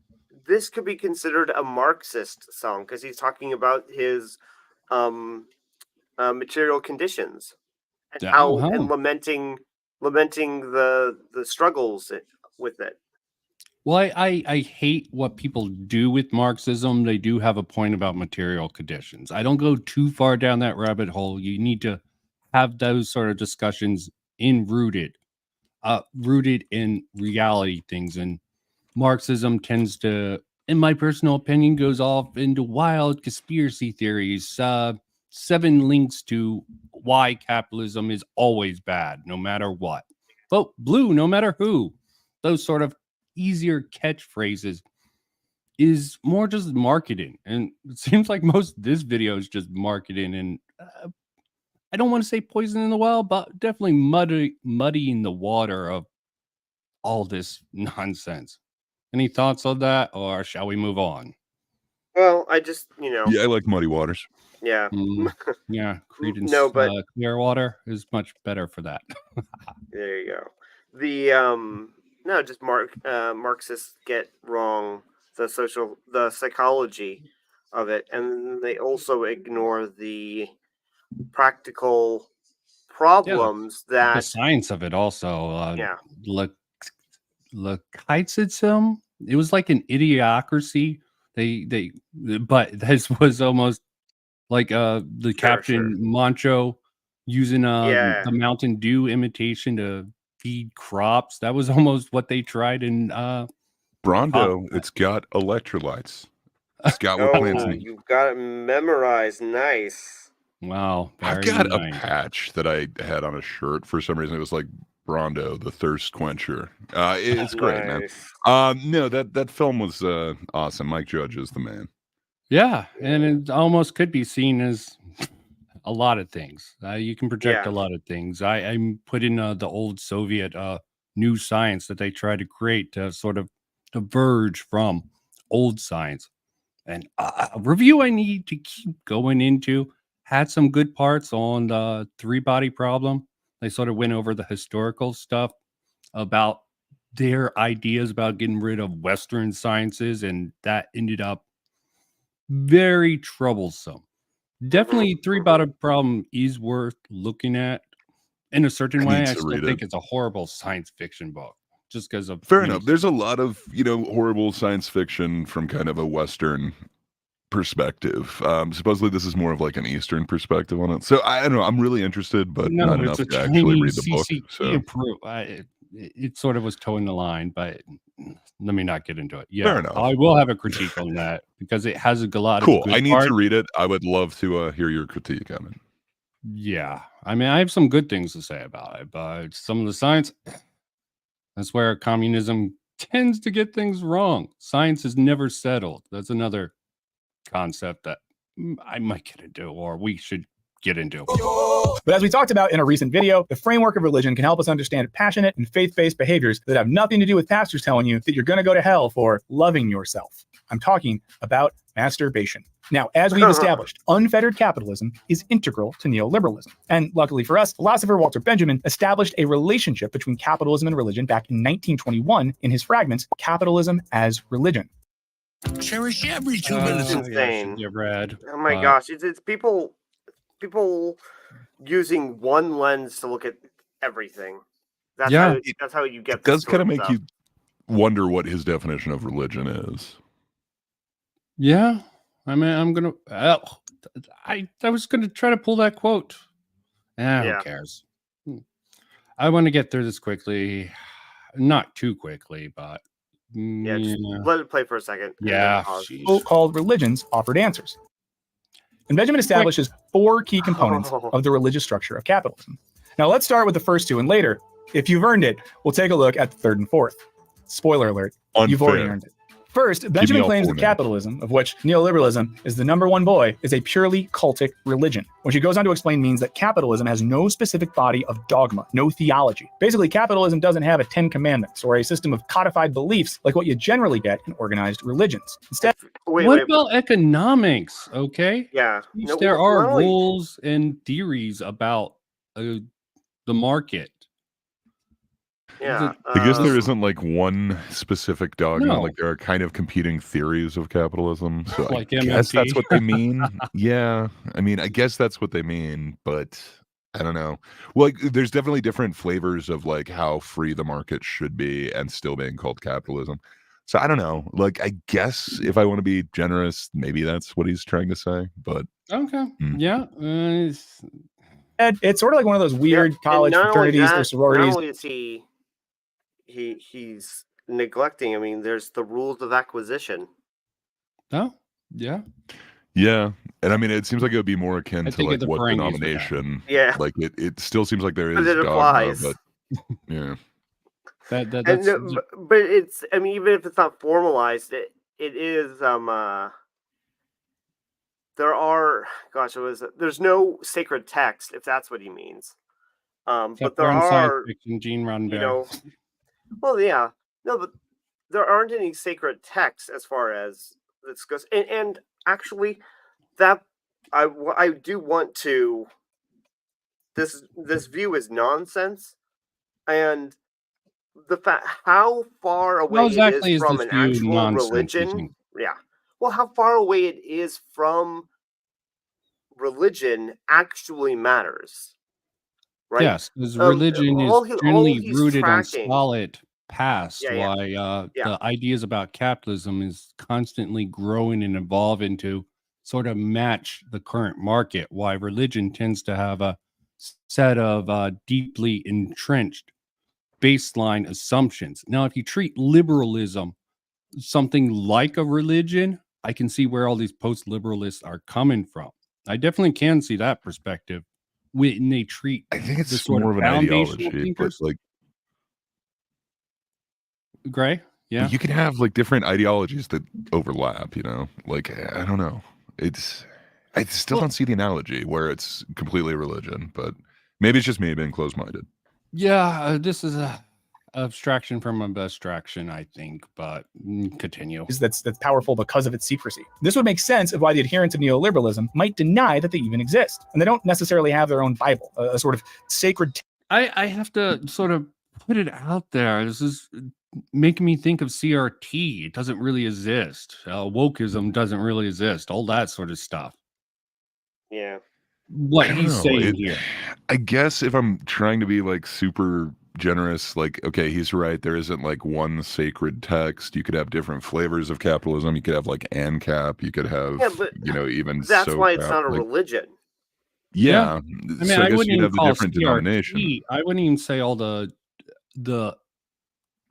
This could be considered a Marxist song because he's talking about his material conditions and Yeah, how wow. and lamenting the struggles with it. Well, I hate what people do with Marxism. They do have a point about material conditions. I don't go too far down that rabbit hole. You need to have those sort of discussions rooted in reality things. And Marxism tends to, in my personal opinion, goes off into wild conspiracy theories. 7 links to why capitalism is always bad, no matter what. Vote blue, no matter who. Those sort of easier catchphrases is more just marketing. And it seems like most of this video is just marketing. And I don't want to say poison in the well, but definitely muddying the water of all this nonsense. Any thoughts on that, or shall we move on? Well, I just Yeah, I like Muddy Waters. yeah. Yeah, Creedence No, but Clearwater is much better for that. there you go. The no, just Marxists get wrong the psychology of it, and they also ignore the practical problems The that science of it also. yeah. Leucitism. It was like an idiocracy. But this was almost like the Captain Mancho using Yeah. the Mountain Dew imitation to feed crops. That was almost what they tried in Brondo, it's got electrolytes. It's got what plants need. You've got it memorized. Nice. Wow. I've very got nice. a patch that I had on a shirt for some reason. It was like Brondo, the thirst quencher. It's great, Nice. man. No, that film was awesome. Mike Judge is the man. Yeah, and it almost could be seen as a lot of things. You can project Yeah. a lot of things. I'm put in the old Soviet new science that they try to create to sort of diverge from old science. And a review I need to keep going into had some good parts on the 3-body problem. They sort of went over the historical stuff about their ideas about getting rid of Western sciences, and that ended up very troublesome. Definitely 3-body problem is worth looking at in a certain way. I still think it's a horrible science fiction book just because of Fair enough. There's a lot of, horrible science fiction from kind of a Western perspective. Supposedly this is more of like an Eastern perspective on it. So I don't know. I'm really interested, but not enough to actually read the book. So. It sort of was towing the line, but let me not get into it. Yeah, fair enough. I will have a critique on that because it has a lot cool. of good I need parts. to read it. I would love to hear your critique on it. Yeah, I mean, I have some good things to say about it, but some of the science, that's where communism tends to get things wrong. Science is never settled. That's another concept that I might get into, or we should get into. But as we talked about in a recent video, the framework of religion can help us understand passionate and faith-based behaviors that have nothing to do with pastors telling you that you're going to go to hell for loving yourself. I'm talking about masturbation. Now, as we've established, unfettered capitalism is integral to neoliberalism. And luckily for us, philosopher Walter Benjamin established a relationship between capitalism and religion back in 1921 in his fragments, Capitalism as Religion. Cherish every 2 minutes. Insane. Yeah, Brad. Oh my gosh, it's people using one lens to look at everything. That's how you get. It does kind of make you wonder what his definition of religion is. Yeah, I mean, I'm gonna. I was gonna try to pull that quote. Who cares? I want to get through this quickly, not too quickly, but just let it play for a second. Yeah, So-called religions offered answers. And Benjamin establishes 4 key components of the religious structure of capitalism. Now let's start with the first 2, and later, if you've earned it, we'll take a look at the 3rd and 4th. Spoiler alert, Unfair. you've already earned it. First, Benjamin all claims four that names. capitalism, of which neoliberalism is the number one boy, is a purely cultic religion, which he goes on to explain means that capitalism has no specific body of dogma, no theology. Basically, capitalism doesn't have a 10 commandments or a system of codified beliefs like what you generally get in organized religions. Instead, What about economics? Okay. Yeah. Each No, there well, are not only- rules and theories about the market. Yeah. I guess there um, isn't like one specific dogma. No. Like there are kind of competing theories of capitalism. So Like I guess that's MMT. what they mean. Yeah. I mean, I guess that's what they mean, but I don't know. Well, like, there's definitely different flavors of like how free the market should be and still being called capitalism. So I don't know. Like, I guess if I want to be generous, maybe that's what he's trying to say. But Okay. Hmm. Yeah. it's sort of like one of those weird and college not only fraternities or that, Not sororities. only is he's neglecting. I mean, there's the rules of acquisition. Oh, yeah. yeah. And I mean, it seems like it would be more akin I to think like of the what Ferengis with that. denomination. Yeah. Like it still seems like there is But it dogma, applies. but yeah. And That's but it's, I mean, even if it's not formalized, it is there are, gosh, there's no sacred text, if that's what he means. But except there for in science are, fiction, Gene Roddenberry. you know, well, yeah, no, but there aren't any sacred texts as far as this goes. And actually, that I do want to. This view is nonsense, and the fact how far away exactly it is is from this an view actual nonsense, you religion. think? Yeah. Well, how far away it is from religion actually matters, right? Yes, because religion is all generally he's rooted on tracking- solid past. Yeah, yeah. Why Yeah. the ideas about capitalism is constantly growing and evolving to sort of match the current market. Why religion tends to have a set of deeply entrenched baseline assumptions. Now, if you treat liberalism something like a religion, I can see where all these post-liberalists are coming from. I definitely can see that perspective when they treat I think the it's sort more of of an foundational ideology, but thinkers. like Gray, yeah. but you can have like different ideologies that overlap, you know? Like I don't know. I still Well- don't see the analogy where it's completely religion, but maybe it's just me being closed-minded. Yeah, this is a abstraction from an abstraction, I think, but continue. That's powerful because of its secrecy. This would make sense of why the adherents of neoliberalism might deny that they even exist, and they don't necessarily have their own Bible, a sort of sacred I have to sort of put it out there. This is making me think of CRT. It doesn't really exist. Wokeism doesn't really exist. All that sort of stuff. Yeah. What I don't he's know, saying here. I guess if I'm trying to be like super generous, like, okay, he's right. There isn't like one sacred text. You could have different flavors of capitalism. You could have like ANCAP. You could have, Yeah, but you know, even That's why it's SOCAP, not a like, religion. yeah. I mean, So I I guess wouldn't you'd even have the call different denomination. CRT. I wouldn't even say all the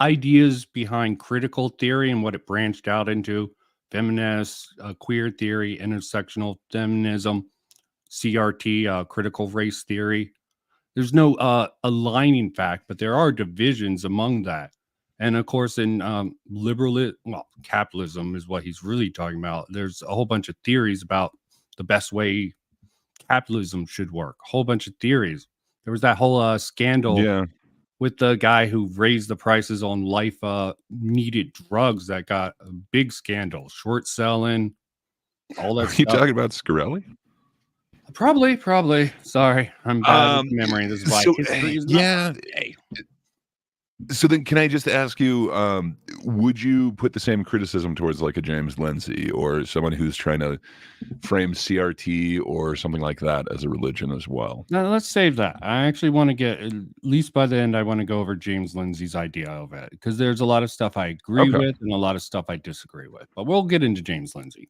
ideas behind critical theory and what it branched out into: feminist, queer theory, intersectional feminism, CRT, critical race theory. There's no aligning fact, but there are divisions among that. And of course, in capitalism is what he's really talking about. There's a whole bunch of theories about the best way capitalism should work. A whole bunch of theories. There was that whole scandal Yeah. with the guy who raised the prices on life needed drugs that got a big scandal, short selling, all that Are you stuff. talking about Scarelli? Probably. Sorry, I'm bad with memory. This is why so, history is not yeah. my day. So then, can I just ask you, would you put the same criticism towards like a James Lindsay or someone who's trying to frame CRT or something like that as a religion as well? Now, let's save that. I actually want to get, at least by the end, I want to go over James Lindsay's idea of it, because there's a lot of stuff I agree Okay. with and a lot of stuff I disagree with. But we'll get into James Lindsay.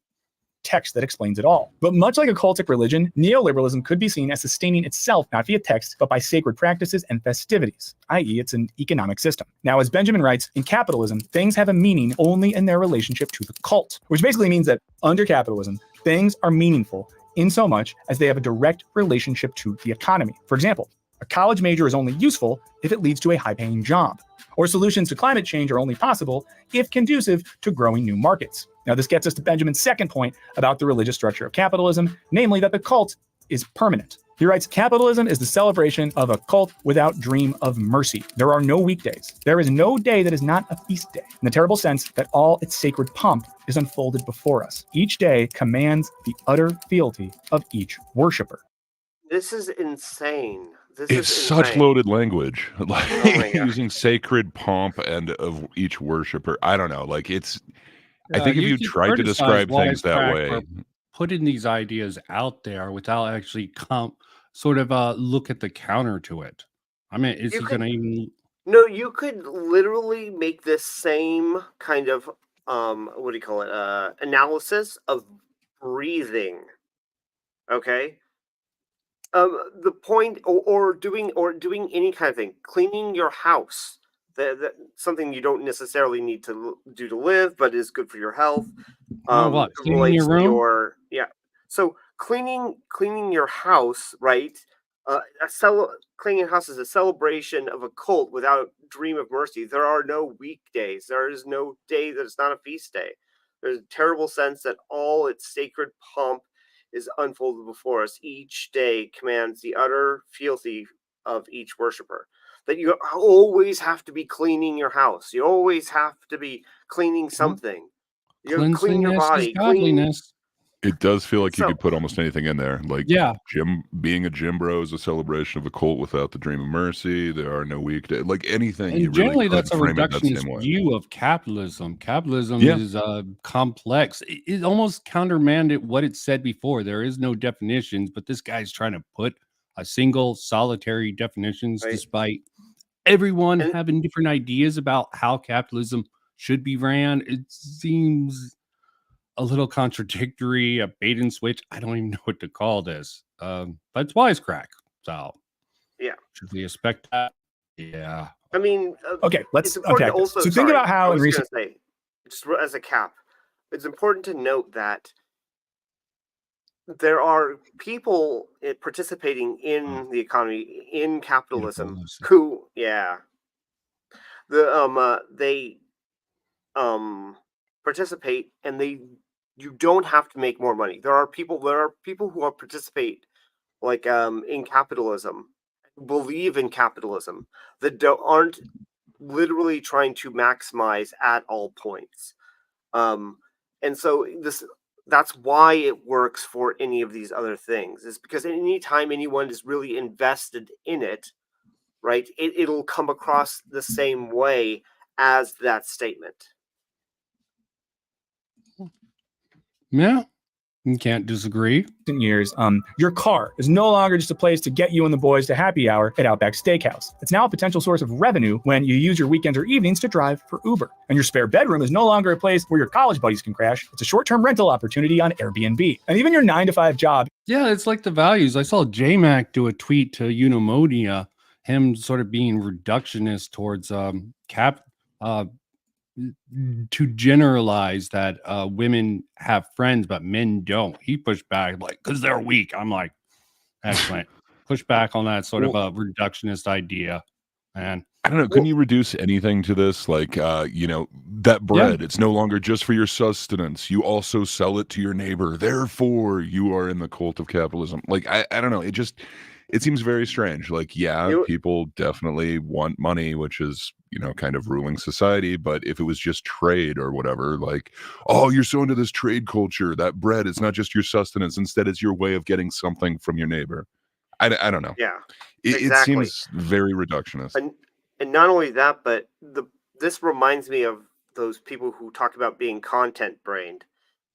text that explains it all. But much like a cultic religion, neoliberalism could be seen as sustaining itself not via text, but by sacred practices and festivities, i.e. it's an economic system. Now, as Benjamin writes, in capitalism, things have a meaning only in their relationship to the cult, which basically means that under capitalism, things are meaningful in so much as they have a direct relationship to the economy. For example, A college major is only useful if it leads to a high-paying job. Or solutions to climate change are only possible if conducive to growing new markets. Now, this gets us to Benjamin's second point about the religious structure of capitalism, namely that the cult is permanent. He writes, capitalism is the celebration of a cult without dream of mercy. There are no weekdays. There is no day that is not a feast day, in the terrible sense that all its sacred pomp is unfolded before us. Each day commands the utter fealty of each worshiper. This is insane. This It's is such insane. loaded language, Oh like my God. using sacred pomp and of each worshiper. I don't know. Like I think if You you can tried to criticize describe things that Wisecrack way, for putting these ideas out there without actually sort of look at the counter to it. I mean, is You he could going to even? no, you could literally make this same kind of what do you call it? Analysis of breathing. Okay? The point or doing any kind of thing, cleaning your house. That something you don't necessarily need to do to live, but is good for your health. What, It cleaning relates your to room? your So cleaning your house, right? Cleaning your house is a celebration of a cult without dream of mercy. There are no weekdays. There is no day that is not a feast day. There's a terrible sense that all its sacred pomp is unfolded before us. Each day commands the utter fealty of each worshiper. That you always have to be cleaning your house. You always have to be cleaning something. You clean your Cleanliness is body, clean. godliness. it does feel like you So could put almost anything in there. Like Yeah. being a gym bro is a celebration of a cult without the dream of mercy. There are no weekdays. Like anything, you And really generally, could that's a frame it that reductionist same way. view of capitalism. Capitalism Yeah. is complex. It almost countermanded what it said before. There is no definitions, but this guy's trying to put a single solitary definitions, right. despite everyone And having different ideas about how capitalism should be ran. It seems a little contradictory, a bait and switch. I don't even know what to call this. But it's wisecrack. So yeah, should we expect that? Yeah. I mean, Okay, let's it's important to unpack this. also. So think Sorry, about I how in was going recent to say, just as a cap, it's important to note that there are people participating in the economy in Beautiful, capitalism Lucy. who, they participate, and you don't have to make more money. There are people who are participate like in capitalism, believe in capitalism, that aren't literally trying to maximize at all points. And so that's why it works for any of these other things, is because anytime anyone is really invested in it, right, it'll come across the same way as that statement. Yeah. You can't disagree. years, your car is no longer just a place to get you and the boys to happy hour at Outback Steakhouse. It's now a potential source of revenue when you use your weekends or evenings to drive for Uber. And your spare bedroom is no longer a place where your college buddies can crash. It's a short-term rental opportunity on Airbnb. And even your 9-to-5 job. Yeah, it's like the values. I saw J-Mac do a tweet to Unimodia, him sort of being reductionist towards to generalize that women have friends but men don't. He pushed back like because they're weak. I'm like, excellent. Push back on that sort of a reductionist idea. And I don't know. Couldn't you reduce anything to this? Like, that bread, it's no longer just for your sustenance. You also sell it to your neighbor. Therefore, you are in the cult of capitalism. Like, I don't know. It seems very strange. Like, yeah, You- people definitely want money, which is, kind of ruling society. But if it was just trade or whatever, like, oh, you're so into this trade culture, that bread, it's not just your sustenance. Instead, it's your way of getting something from your neighbor. I don't know. Yeah, It exactly. seems very reductionist. And not only that, but this reminds me of those people who talk about being content brained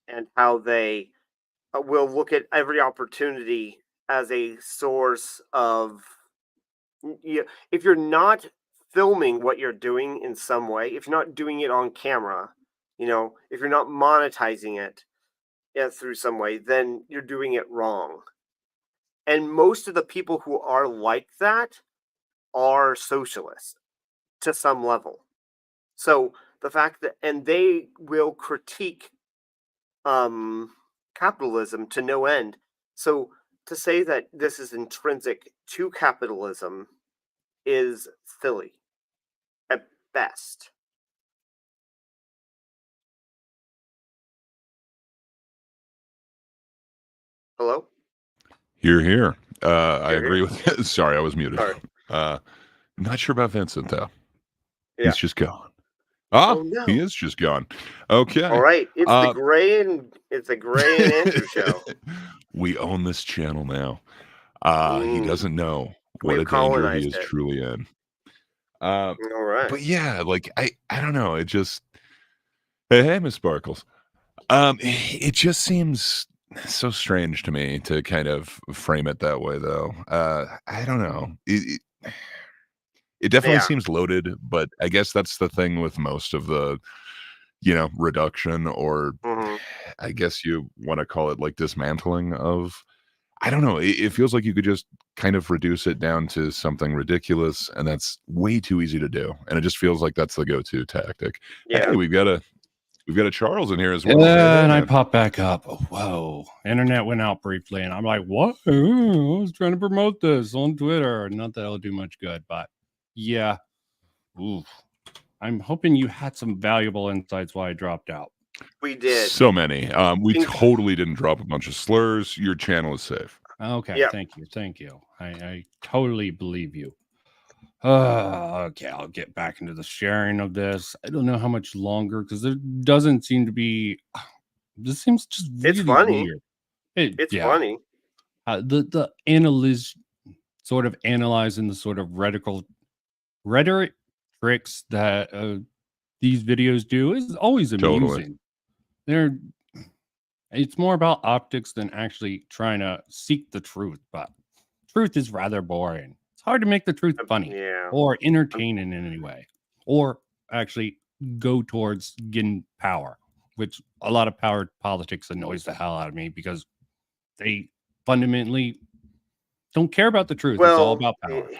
and how they will look at every opportunity as a source of. If you're not filming what you're doing in some way, if you're not doing it on camera, if you're not monetizing it through some way, then you're doing it wrong. And most of the people who are like that are socialists to some level. So the fact that, and they will critique capitalism to no end. So to say that this is intrinsic to capitalism is silly at best. Hello? Here, here. I Here, agree here. with. Sorry, I was muted. Sorry. Not sure about Vincent though. Yeah. He's just gone. Ah, Oh no. he is just gone. Okay. All right. It's the Uh, Gray and Andrew show. We own this channel now. He Mm, doesn't know what we've a danger he colonized is it. truly in. Uh, All right. but yeah, like I don't know. It just hey, Miss Sparkles. It just seems so strange to me to kind of frame it that way, though. I don't know. It definitely Yeah. seems loaded, but I guess that's the thing with most of the, reduction or hmm I guess you want to call it like dismantling of. I don't know. It feels like you could just kind of reduce it down to something ridiculous, and that's way too easy to do. And it just feels like that's the go-to tactic. Yeah. Hey, we've got a Charles in here as well. Yeah, Hey, and I man. pop back up. Whoa, internet went out briefly, and I'm like, what? I was trying to promote this on Twitter. Not that it'll do much good, but yeah. Oof. I'm hoping you had some valuable insights while I dropped out. We did. So many. We Think- totally didn't drop a bunch of slurs. Your channel is safe. Okay, Yeah. thank you. I totally believe you. Okay, I'll get back into the sharing of this. I don't know how much longer because there doesn't seem to be. This seems just really It's funny. weird. It's Yeah. funny. The analyst sort of analyzing the sort of rhetoric tricks that these videos do is always amusing. Totally. It's more about optics than actually trying to seek the truth, but truth is rather boring. It's hard to make the truth funny Yeah. or entertaining in any way, or actually go towards getting power, which a lot of power politics annoys the hell out of me because they fundamentally don't care about the truth. It's all about power.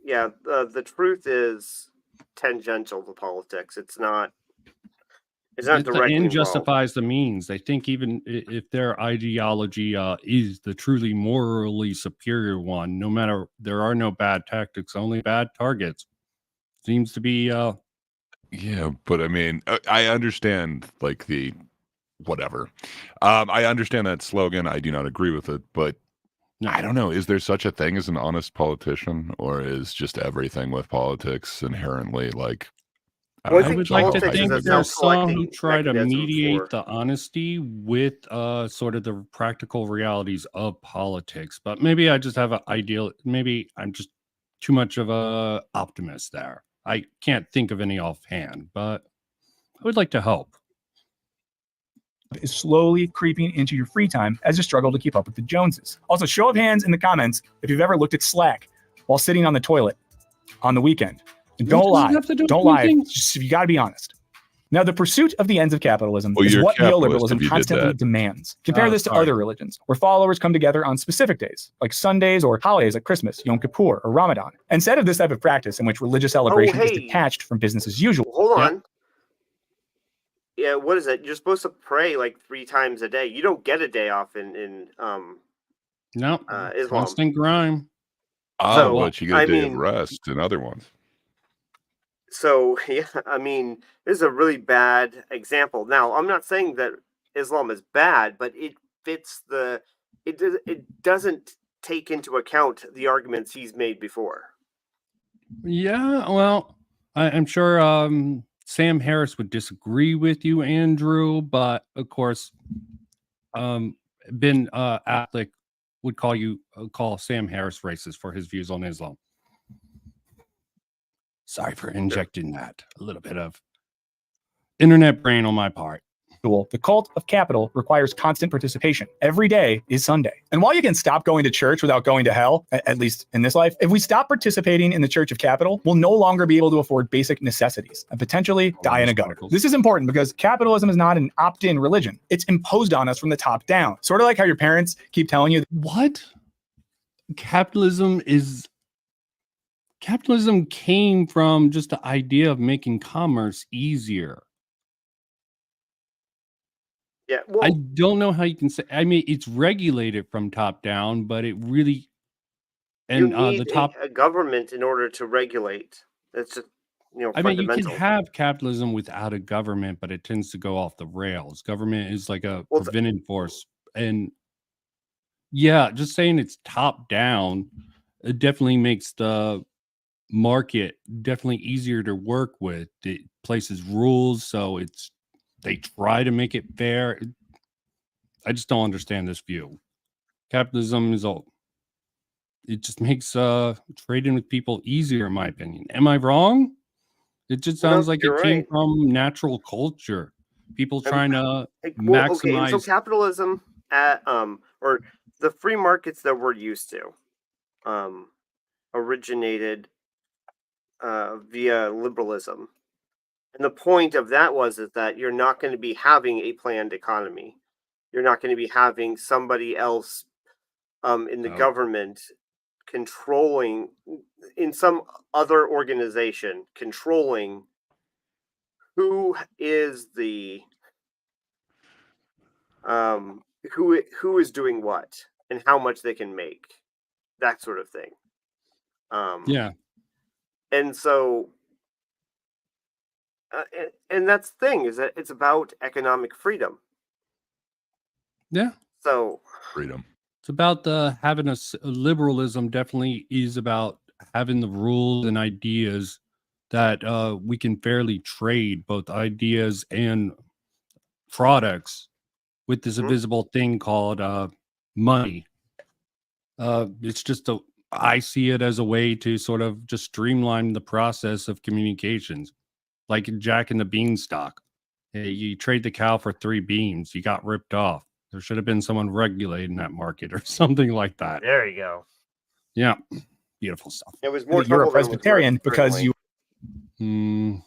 Yeah. The truth is tangential to politics. It's not The directly end involved. justifies the means. They think even if their ideology is the truly morally superior one, no matter there are no bad tactics, only bad targets. Seems to be Yeah, but I mean, I understand like the whatever. I understand that slogan. I do not agree with it, but no. I don't know. Is there such a thing as an honest politician, or is just everything with politics inherently like? I Well, don't I know. I would think like to politics is think a there's some who self-selecting try to mechanism mediate for- the honesty with sort of the practical realities of politics. But maybe I just have an ideal. Maybe I'm just too much of a optimist there. I can't think of any offhand, but I would like to hope. Is slowly creeping into your free time as you struggle to keep up with the Joneses. Also, show of hands in the comments if you've ever looked at Slack while sitting on the toilet on the weekend. And don't What does it lie. have to do with Don't lie. anything? Just, you got to be honest. Now, the pursuit of the ends of capitalism Well, is you're a what capitalist if neoliberalism you did constantly that. demands. Compare Oh, this to sorry. other religions, where followers come together on specific days, like Sundays or holidays like Christmas, Yom Kippur, or Ramadan. Instead of this type of practice in which religious celebration is hey. detached from business as usual. Hold Yeah. on. Yeah, what is it? You're supposed to pray like 3 times a day. You don't get a day off in No, Islam. constant grime. So, But you get a I day of mean- rest and other ones. So, yeah, I mean, this is a really bad example. Now, I'm not saying that Islam is bad, but it fits it doesn't take into account the arguments he's made before. Yeah, well, I'm sure Sam Harris would disagree with you, Andrew, but of course, Ben Affleck would call Sam Harris racist for his views on Islam. Sorry for injecting that. A little bit of internet brain on my part. The cult of capital requires constant participation. Every day is Sunday. And while you can stop going to church without going to hell, at least in this life, if we stop participating in the Church of Capital, we'll no longer be able to afford basic necessities and potentially die in a gutter. This is important because capitalism is not an opt-in religion. It's imposed on us from the top down. Sort of like how your parents keep telling you, What? Capitalism came from just the idea of making commerce easier. Yeah, well, I don't know how you can say. I mean, it's regulated from top down, but it really you and need the top. a government in order to regulate. That's just I mean, you can fundamental. have capitalism without a government, but it tends to go off the rails. Government is like a Well, preventive force, and yeah, just saying it's top down, it definitely makes the market definitely easier to work with. It places rules, so they try to make it fair. I just don't understand this view. Capitalism is all it just makes trading with people easier, in my opinion. Am I wrong? It just no, sounds like you're it came right. from natural culture. People And trying to well, okay, and so maximize. capitalism or the free markets that we're used to originated via liberalism. And the point of that is that you're not going to be having a planned economy. You're not going to be having somebody else in the Oh, government controlling, in some other organization, controlling who is the who is doing what and how much they can make, that sort of thing. yeah, And so and that's the thing, is that it's about economic freedom. yeah. So Freedom. It's about having liberalism. Definitely is about having the rules and ideas that we can fairly trade both ideas and products with this invisible thing called money. It's just I see it as a way to sort of just streamline the process of communications, like in Jack and the Beanstalk. Hey, you trade the cow for 3 beans, you got ripped off. There should have been someone regulating that market or something like that. there you go. Yeah, beautiful stuff. It was more You're a trouble than it was Presbyterian worth, because certainly. you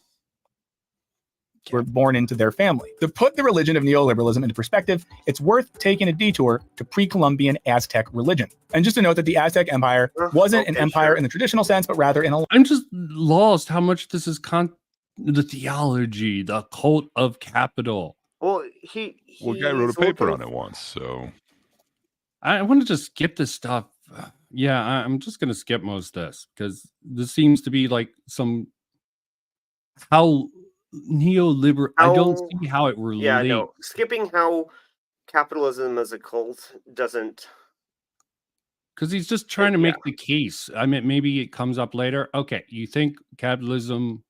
were born into their family. To put the religion of neoliberalism into perspective, it's worth taking a detour to pre-Columbian Aztec religion. And just to note that the Aztec Empire wasn't an empire in the traditional sense, but rather in a... I'm just lost how much this is the theology, the cult of capital. Well, Well, a guy wrote a paper on it once, so I want to just skip this stuff. Yeah, I'm just going to skip most of this because this seems to be like some how neoliberal. I don't see how it relates. Yeah, no, skipping how capitalism as a cult doesn't. Because he's just trying to make the case. I mean, maybe it comes up later. Okay, you think capitalism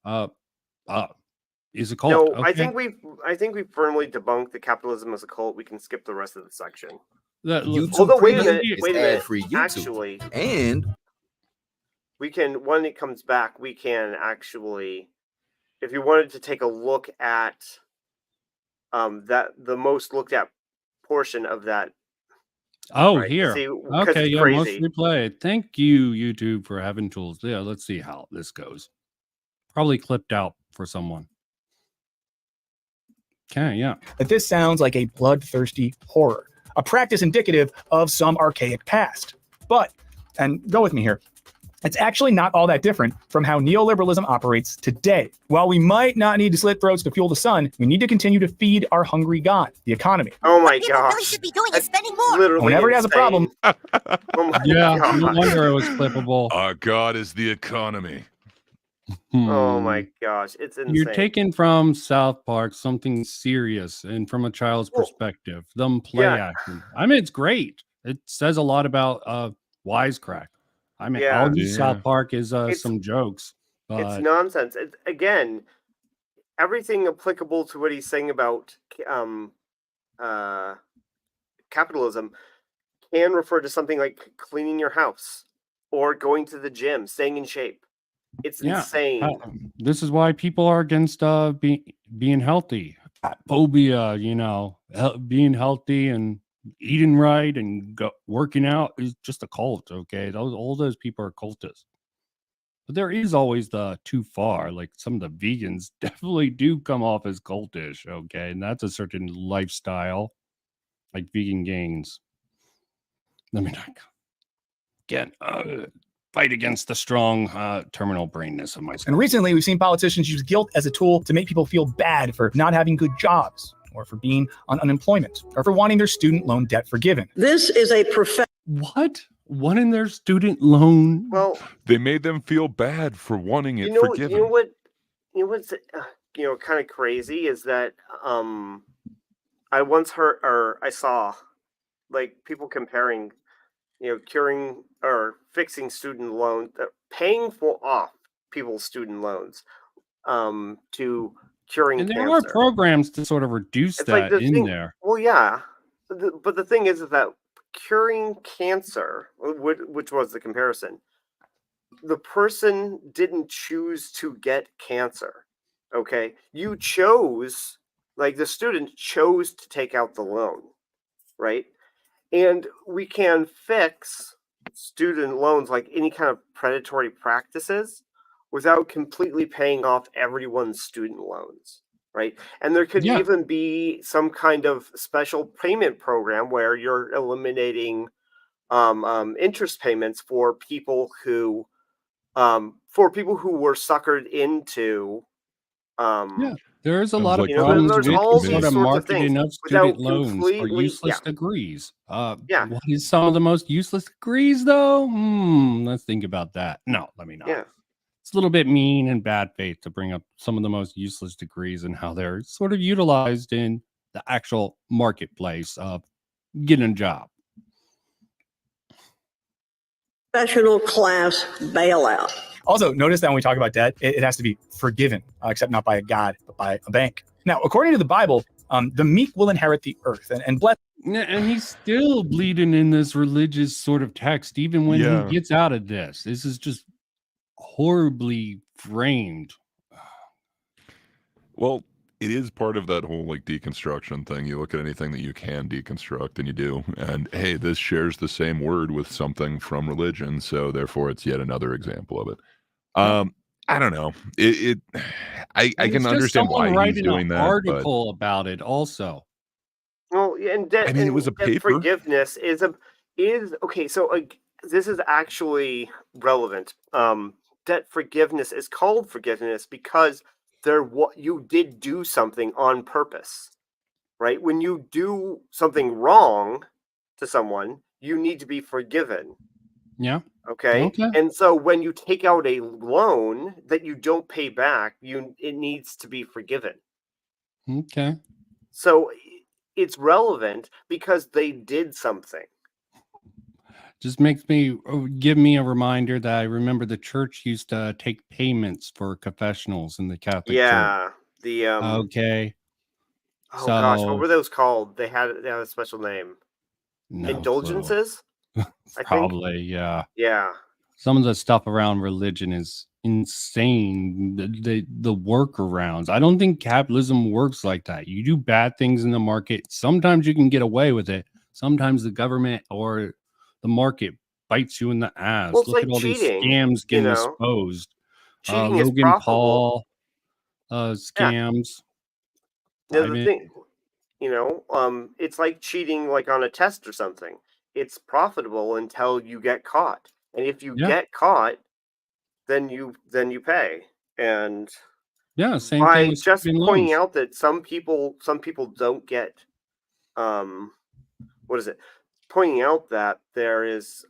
is a cult? No, okay. I think we firmly debunked the capitalism as a cult. We can skip the rest of the section. YouTube wait a Premium minute. is Wait a minute. ad-free YouTube. Actually, And we can, when it comes back, we can actually, if you wanted to take a look at that, the most looked at portion of that. Oh, right, here. see, Okay, it's yeah, crazy. most replayed. Thank you, YouTube, for having tools. Yeah, let's see how this goes. Probably clipped out for someone. Okay, yeah. That this sounds like a bloodthirsty horror, a practice indicative of some archaic past. But, and go with me here, it's actually not all that different from how neoliberalism operates today. While we might not need to slit throats to fuel the sun, we need to continue to feed our hungry god, the economy. Oh my What people really gosh. should be doing is spending more. Literally Whenever it has a insane. problem. Oh my Yeah, gosh. no wonder it was clippable. our God is the economy. Oh my gosh, it's insane. You're taking from South Park something serious and from a child's perspective, them play acting. I mean, it's great. It says a lot about wisecrack. I mean, I'll use South Park as some jokes. But It's nonsense. Again, everything applicable to what he's saying about capitalism can refer to something like cleaning your house or going to the gym, staying in shape. It's insane. This is why people are against being healthy. Phobia, being healthy and eating right and working out is just a cult. Okay, all those people are cultists. But there is always the too far. Like some of the vegans definitely do come off as cultish. Okay, and that's a certain lifestyle, like vegan gains. Let me not again. Fight against the strong terminal brainness of myself. And recently, we've seen politicians use guilt as a tool to make people feel bad for not having good jobs. or for being on unemployment, or for wanting their student loan debt forgiven. This is a What? Wanting their student loan? Well, They made them feel bad for wanting it you know forgiven. what's kind of crazy is that I once heard or I saw like people comparing curing or fixing student loans, paying off people's student loans to curing And there cancer. are programs to sort of reduce It's like that the in thing. there. Well, yeah, but the thing is that curing cancer, which was the comparison, the person didn't choose to get cancer. Okay, you chose, like the student chose to take out the loan, right? And we can fix student loans like any kind of predatory practices without completely paying off everyone's student loans, right? And there could Yeah. even be some kind of special payment program where you're eliminating interest payments for people who were suckered into Yeah. There's a Sounds lot of like problems there's with all the these sort of sorts of things marketing of without student loans or completely- useless yeah. degrees. Yeah. What is some of the most useless degrees, though? Let's think about that. No, let me not. Yeah. It's a little bit mean and bad faith to bring up some of the most useless degrees and how they're sort of utilized in the actual marketplace of getting a job. professional class bailout. Also, notice that when we talk about debt, it has to be forgiven, except not by a god, but by a bank. Now, according to the Bible, the meek will inherit the earth and bless. Yeah, and he's still bleeding in this religious sort of text, even when Yeah. he gets out of this. This is just horribly framed. Well, it is part of that whole like deconstruction thing. You look at anything that you can deconstruct, and you do. And hey, this shares the same word with something from religion, so therefore it's yet another example of it. I don't know. I And can it's just understand why someone he's writing doing an that, but article about it also. Well, yeah, and debt, I mean, it and was a debt paper. forgiveness is okay. So this is actually relevant. Debt forgiveness is called forgiveness because you did do something on purpose, right? When you do something wrong to someone, you need to be forgiven. Yeah. Okay. Okay. And so when you take out a loan that you don't pay back, it needs to be forgiven. Okay. So it's relevant because they did something. Just makes me give me a reminder that I remember the church used to take payments for confessionals in the Catholic Church. Yeah. The Okay. oh gosh, what So were those called? They had a special name. no clue. Indulgences? I think. Probably, yeah. Yeah. Some of the stuff around religion is insane. The workarounds. I don't think capitalism works like that. You do bad things in the market. Sometimes you can get away with it. Sometimes the government or the market bites you in the ass. Well, it's Look like at all cheating, these scams getting you know? exposed. Cheating is Logan profitable. Paul scams. The Diamond. thing, it's like cheating like on a test or something. It's profitable until you get caught. And if you Yeah. get caught, then you pay. And Yeah, same by thing with just student pointing loans. out that some people don't get pointing out that there is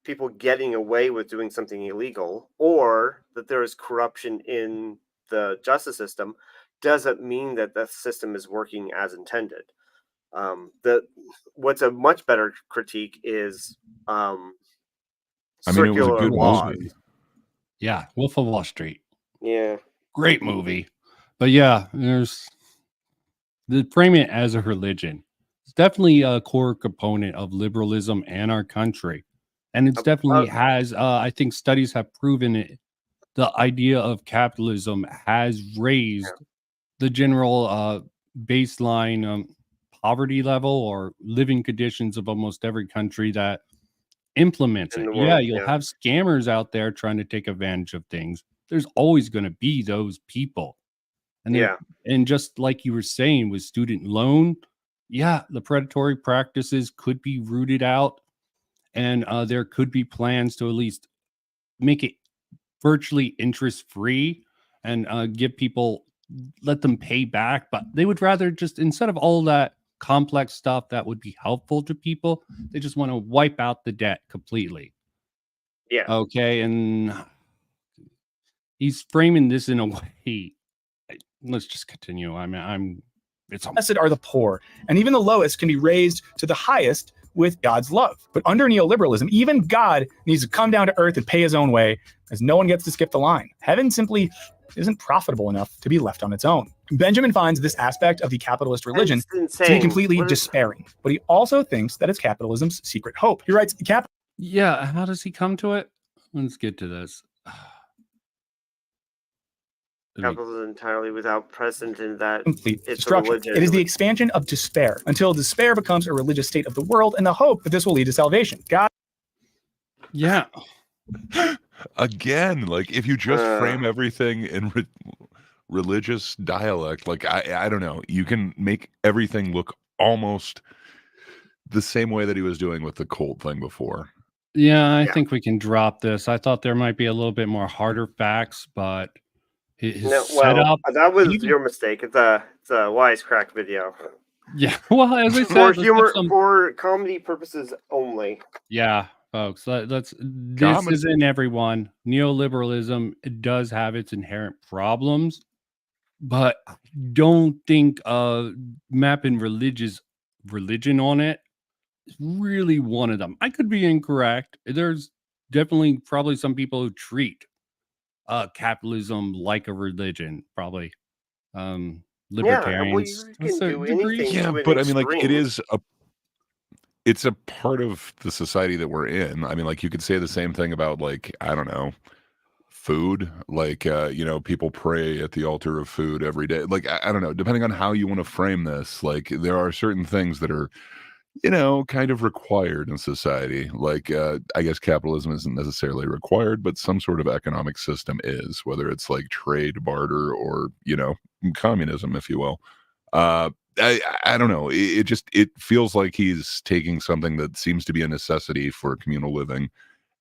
people getting away with doing something illegal, or that there is corruption in the justice system, doesn't mean that the system is working as intended. What's a much better critique is I mean, it was a circular good laws. movie. Yeah, Wolf of Wall Street. Yeah. Great movie. But yeah, there's the frame it as a religion. It's definitely a core component of liberalism and our country. And it's definitely has I think studies have proven it. The idea of capitalism has raised the general baseline poverty level or living conditions of almost every country that implements In it. the Yeah, world, you'll yeah. have scammers out there trying to take advantage of things. There's always going to be those people. And Yeah. and just like you were saying with student loan, yeah, the predatory practices could be rooted out, and there could be plans to at least make it virtually interest free and give people let them pay back, but they would rather just, instead of all that complex stuff that would be helpful to people, they just want to wipe out the debt completely. Yeah. Okay, and he's framing this in a way. Let's just continue. It's Blessed are the poor, and even the lowest can be raised to the highest with God's love. But under neoliberalism, even God needs to come down to earth and pay his own way, as no one gets to skip the line. Heaven simply isn't profitable enough to be left on its own. Benjamin finds this aspect of the capitalist religion to be completely despairing, but he also thinks that it's capitalism's secret hope. He writes, yeah, how does he come to it? Let's get to this. Capitalism is entirely without precedent in that complete it's destruction. a religion. It is the expansion of despair until despair becomes a religious state of the world and the hope that this will lead to salvation. God. Yeah. Again, like if you just frame everything in religious dialect, like I don't know, you can make everything look almost the same way that he was doing with the cult thing before. Yeah, I think we can drop this. I thought there might be a little bit more harder facts, but his setup. That was your mistake. It's a wisecrack video. Yeah, well, as I said, for humor, for comedy purposes only. Yeah, folks, this isn't everyone. Neoliberalism, it does have its inherent problems, but I don't think mapping religion on it is really one of them. I could be incorrect. There's definitely probably some people who treat capitalism like a religion, probably libertarians. Yeah, well, you can do anything. Yeah, but I mean, like it's a part of the society that we're in. I mean, like you could say the same thing about, like, I don't know, food. Like people pray at the altar of food every day. Like I don't know, depending on how you want to frame this, like there are certain things that are kind of required in society. Like, I guess capitalism isn't necessarily required, but some sort of economic system is, whether it's like trade, barter, or, communism, if you will. I don't know. It feels like he's taking something that seems to be a necessity for communal living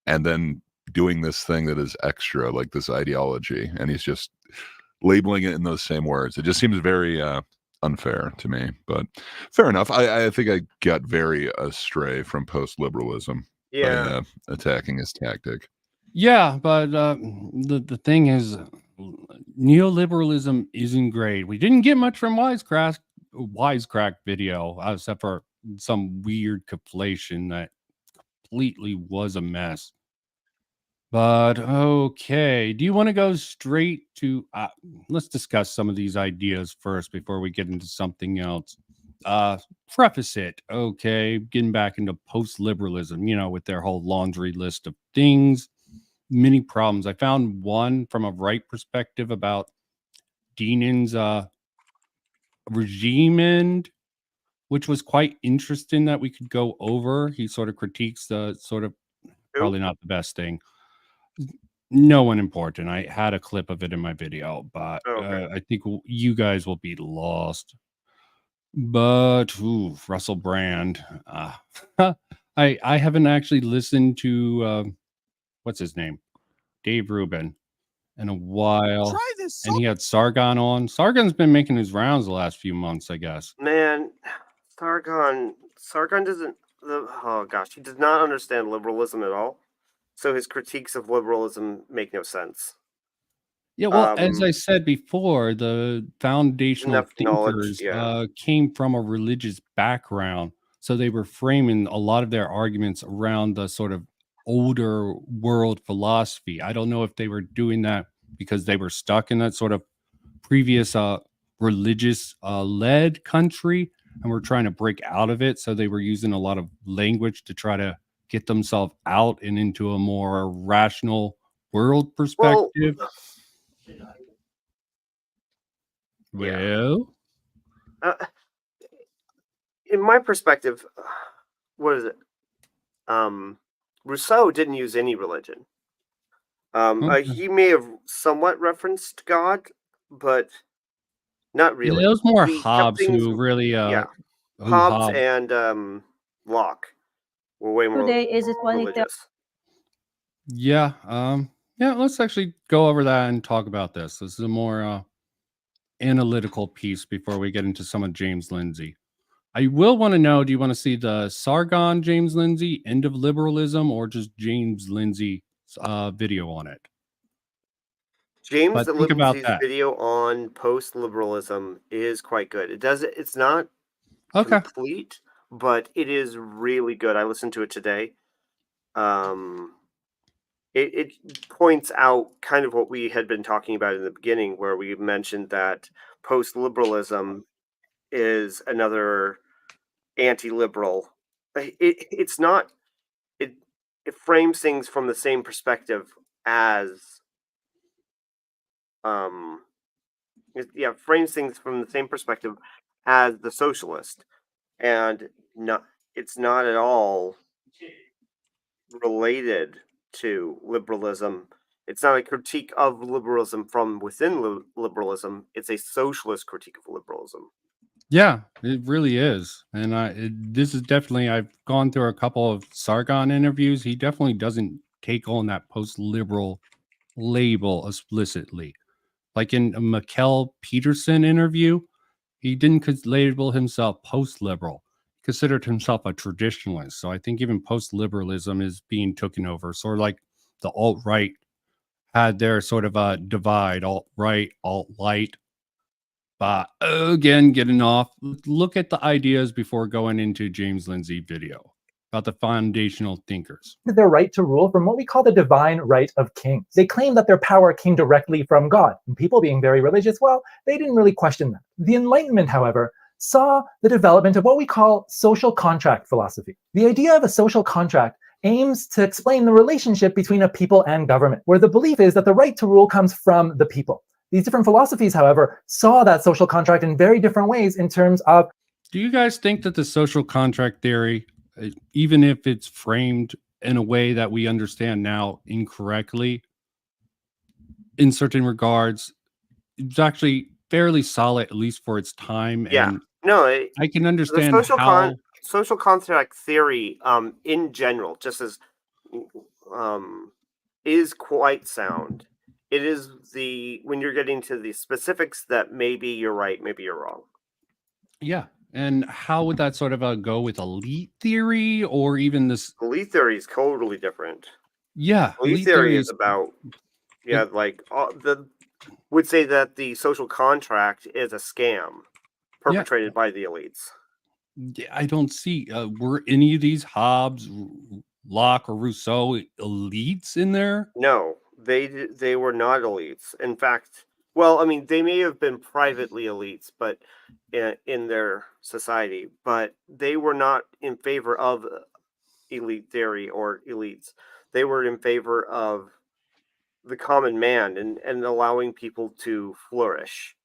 and then doing this thing that is extra, like this ideology. And he's just labeling it in those same words. It just seems very, unfair to me, but fair enough. I think I got very astray from post-liberalism by attacking his tactic. Yeah, but the thing is, neoliberalism isn't great. We didn't get much from wisecrack video, except for some weird conflation that completely was a mess. But okay, do you want to go straight to let's discuss some of these ideas first before we get into something else. Preface it, okay, getting back into post-liberalism, with their whole laundry list of things, many problems. I found one from a right perspective about Denon's regime end, which was quite interesting that we could go over. He sort of critiques the probably not the best thing. No one important. I had a clip of it in my video, but I think you guys will be lost. But Russell Brand, I haven't actually listened to what's his name, Dave Rubin, in a while. And he had Sargon on. Sargon's been making his rounds the last few months, I guess. Man, Sargon doesn't. Oh gosh, he does not understand liberalism at all. So his critiques of liberalism make no sense. Yeah, well, as I said before, the foundational thinkers came from a religious background. So they were framing a lot of their arguments around the sort of older world philosophy. I don't know if they were doing that because they were stuck in that sort of previous religious led country and were trying to break out of it. So they were using a lot of language to try to get themselves out and into a more rational world perspective. Well, in my perspective, what is it? Rousseau didn't use any religion. He may have somewhat referenced God, but not really. It was more Hobbes who really, Hobbes and Locke were way more religious. Yeah, let's actually go over that and talk about this. This is a more analytical piece before we get into some of James Lindsay. I will want to know, do you want to see the Sargon James Lindsay, End of Liberalism, or just James Lindsay video on it? James But think about Lindsay's that. video on post-liberalism is quite good. It's not Okay. complete, but it is really good. I listened to it today. It points out kind of what we had been talking about in the beginning, where we mentioned that post-liberalism is another anti-liberal. It's not. It frames things from the same perspective as frames things from the same perspective as the socialist, and it's not at all related to liberalism. It's not a critique of liberalism from within liberalism. It's a socialist critique of liberalism. Yeah, it really is. And this is definitely, I've gone through a couple of Sargon interviews. He definitely doesn't take on that post-liberal label explicitly. Like in a Mikkel Peterson interview, he didn't label himself post-liberal. He considered himself a traditionalist. So I think even post-liberalism is being taken over. Sort of like the alt-right had their sort of a divide, alt-right, alt-light. But again, getting off, look at the ideas before going into James Lindsay video about the foundational thinkers. Their right to rule from what we call the divine right of kings. They claim that their power came directly from God. And people being very religious, well, they didn't really question that. The Enlightenment, however, saw the development of what we call social contract philosophy. The idea of a social contract aims to explain the relationship between a people and government, where the belief is that the right to rule comes from the people. These different philosophies, however, saw that social contract in very different ways in terms of... Do you guys think that the social contract theory, even if it's framed in a way that we understand now incorrectly, in certain regards, it's actually fairly solid, at least for its time? Yeah. And No, I can understand the how... social contract theory, in general, just as is quite sound. It is when you're getting to the specifics that maybe you're right, maybe you're wrong. Yeah. And how would that sort of go with elite theory, or even this? Elite theory is totally different. Yeah. Elite theory is about, would say that the social contract is a scam perpetrated by the elites. I don't see, were any of these Hobbes, Locke, or Rousseau elites in there? No, they were not elites. In fact, well, I mean, they may have been privately elites, but in their society, but they were not in favor of elite theory or elites. They were in favor of the common man and allowing people to flourish.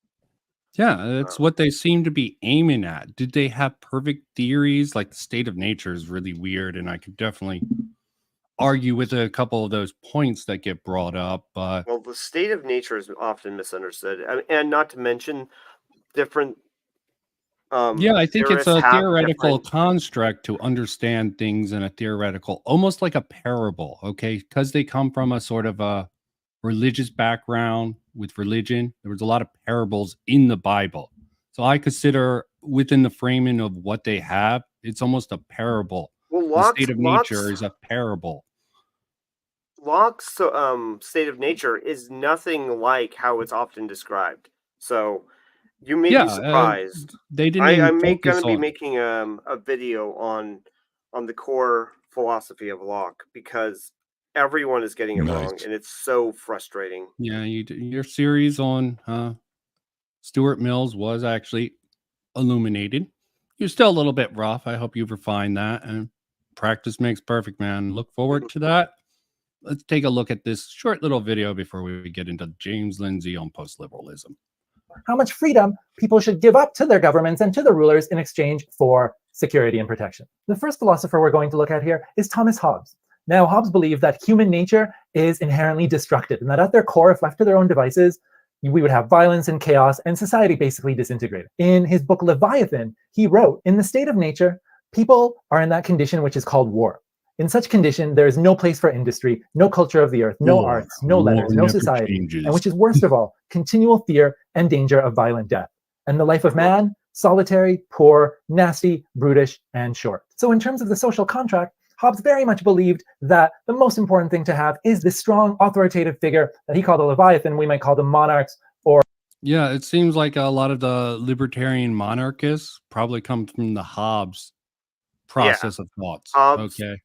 Yeah, that's what they seem to be aiming at. Did they have perfect theories? Like the state of nature is really weird, and I could definitely argue with a couple of those points that get brought up. But well, the state of nature is often misunderstood, and not to mention different. Yeah, I think it's a theoretical different... construct to understand things in a theoretical, almost like a parable. Okay, because they come from a sort of a religious background with religion. There was a lot of parables in the Bible. So I consider within the framing of what they have, it's almost a parable. Well, the state of nature is a parable. Locke's state of nature is nothing like how it's often described. So you may be surprised. They didn't. I'm going to be making a video on the core philosophy of Locke, because everyone is getting it wrong, and it's so frustrating. Yeah, your series on Stuart Mills was actually illuminated. You're still a little bit rough. I hope you've refined that, and practice makes perfect, man. Look forward to that. Let's take a look at this short little video before we get into James Lindsay on post-liberalism. How much freedom people should give up to their governments and to the rulers in exchange for security and protection. The first philosopher we're going to look at here is Thomas Hobbes. Now, Hobbes believed that human nature is inherently destructive, and that at their core, if left to their own devices, we would have violence and chaos, and society basically disintegrated. In his book Leviathan, he wrote, in the state of nature, people are in that condition which is called war. In such condition, there is no place for industry, no culture of the earth, no arts, no letters, no society, and which is worst of all, continual fear and danger of violent death. And the life of man, solitary, poor, nasty, brutish, and short. So in terms of the social contract, Hobbes very much believed that the most important thing to have is this strong authoritative figure that he called a Leviathan. We might call them monarchs. Yeah, it seems like a lot of the libertarian monarchists probably come from the Hobbes process of thoughts. Hobbes, Okay.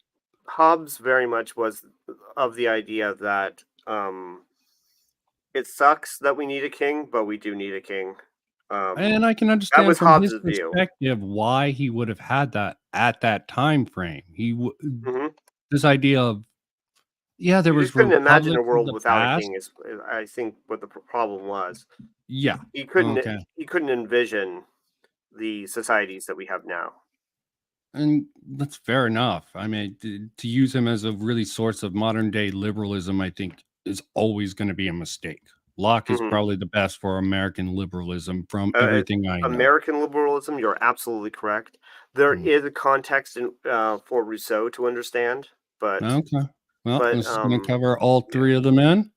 Hobbes very much was of the idea that it sucks that we need a king, but we do need a king. And I can That understand was from his Hobbes' view. perspective why he would have had that at that time frame. hmm This idea of there You was just couldn't imagine a republics of world the without a past. king. Is I think what the problem was. Yeah. He couldn't. Okay. He couldn't envision the societies that we have now. And that's fair enough. I mean, to use him as a really source of modern day liberalism, I think is always going to be a mistake. Locke is Mhm. probably the best for American liberalism from everything I know. American liberalism, you're absolutely correct. There is a context for Rousseau to understand, but Okay. Well, but this is going to cover all three of the men.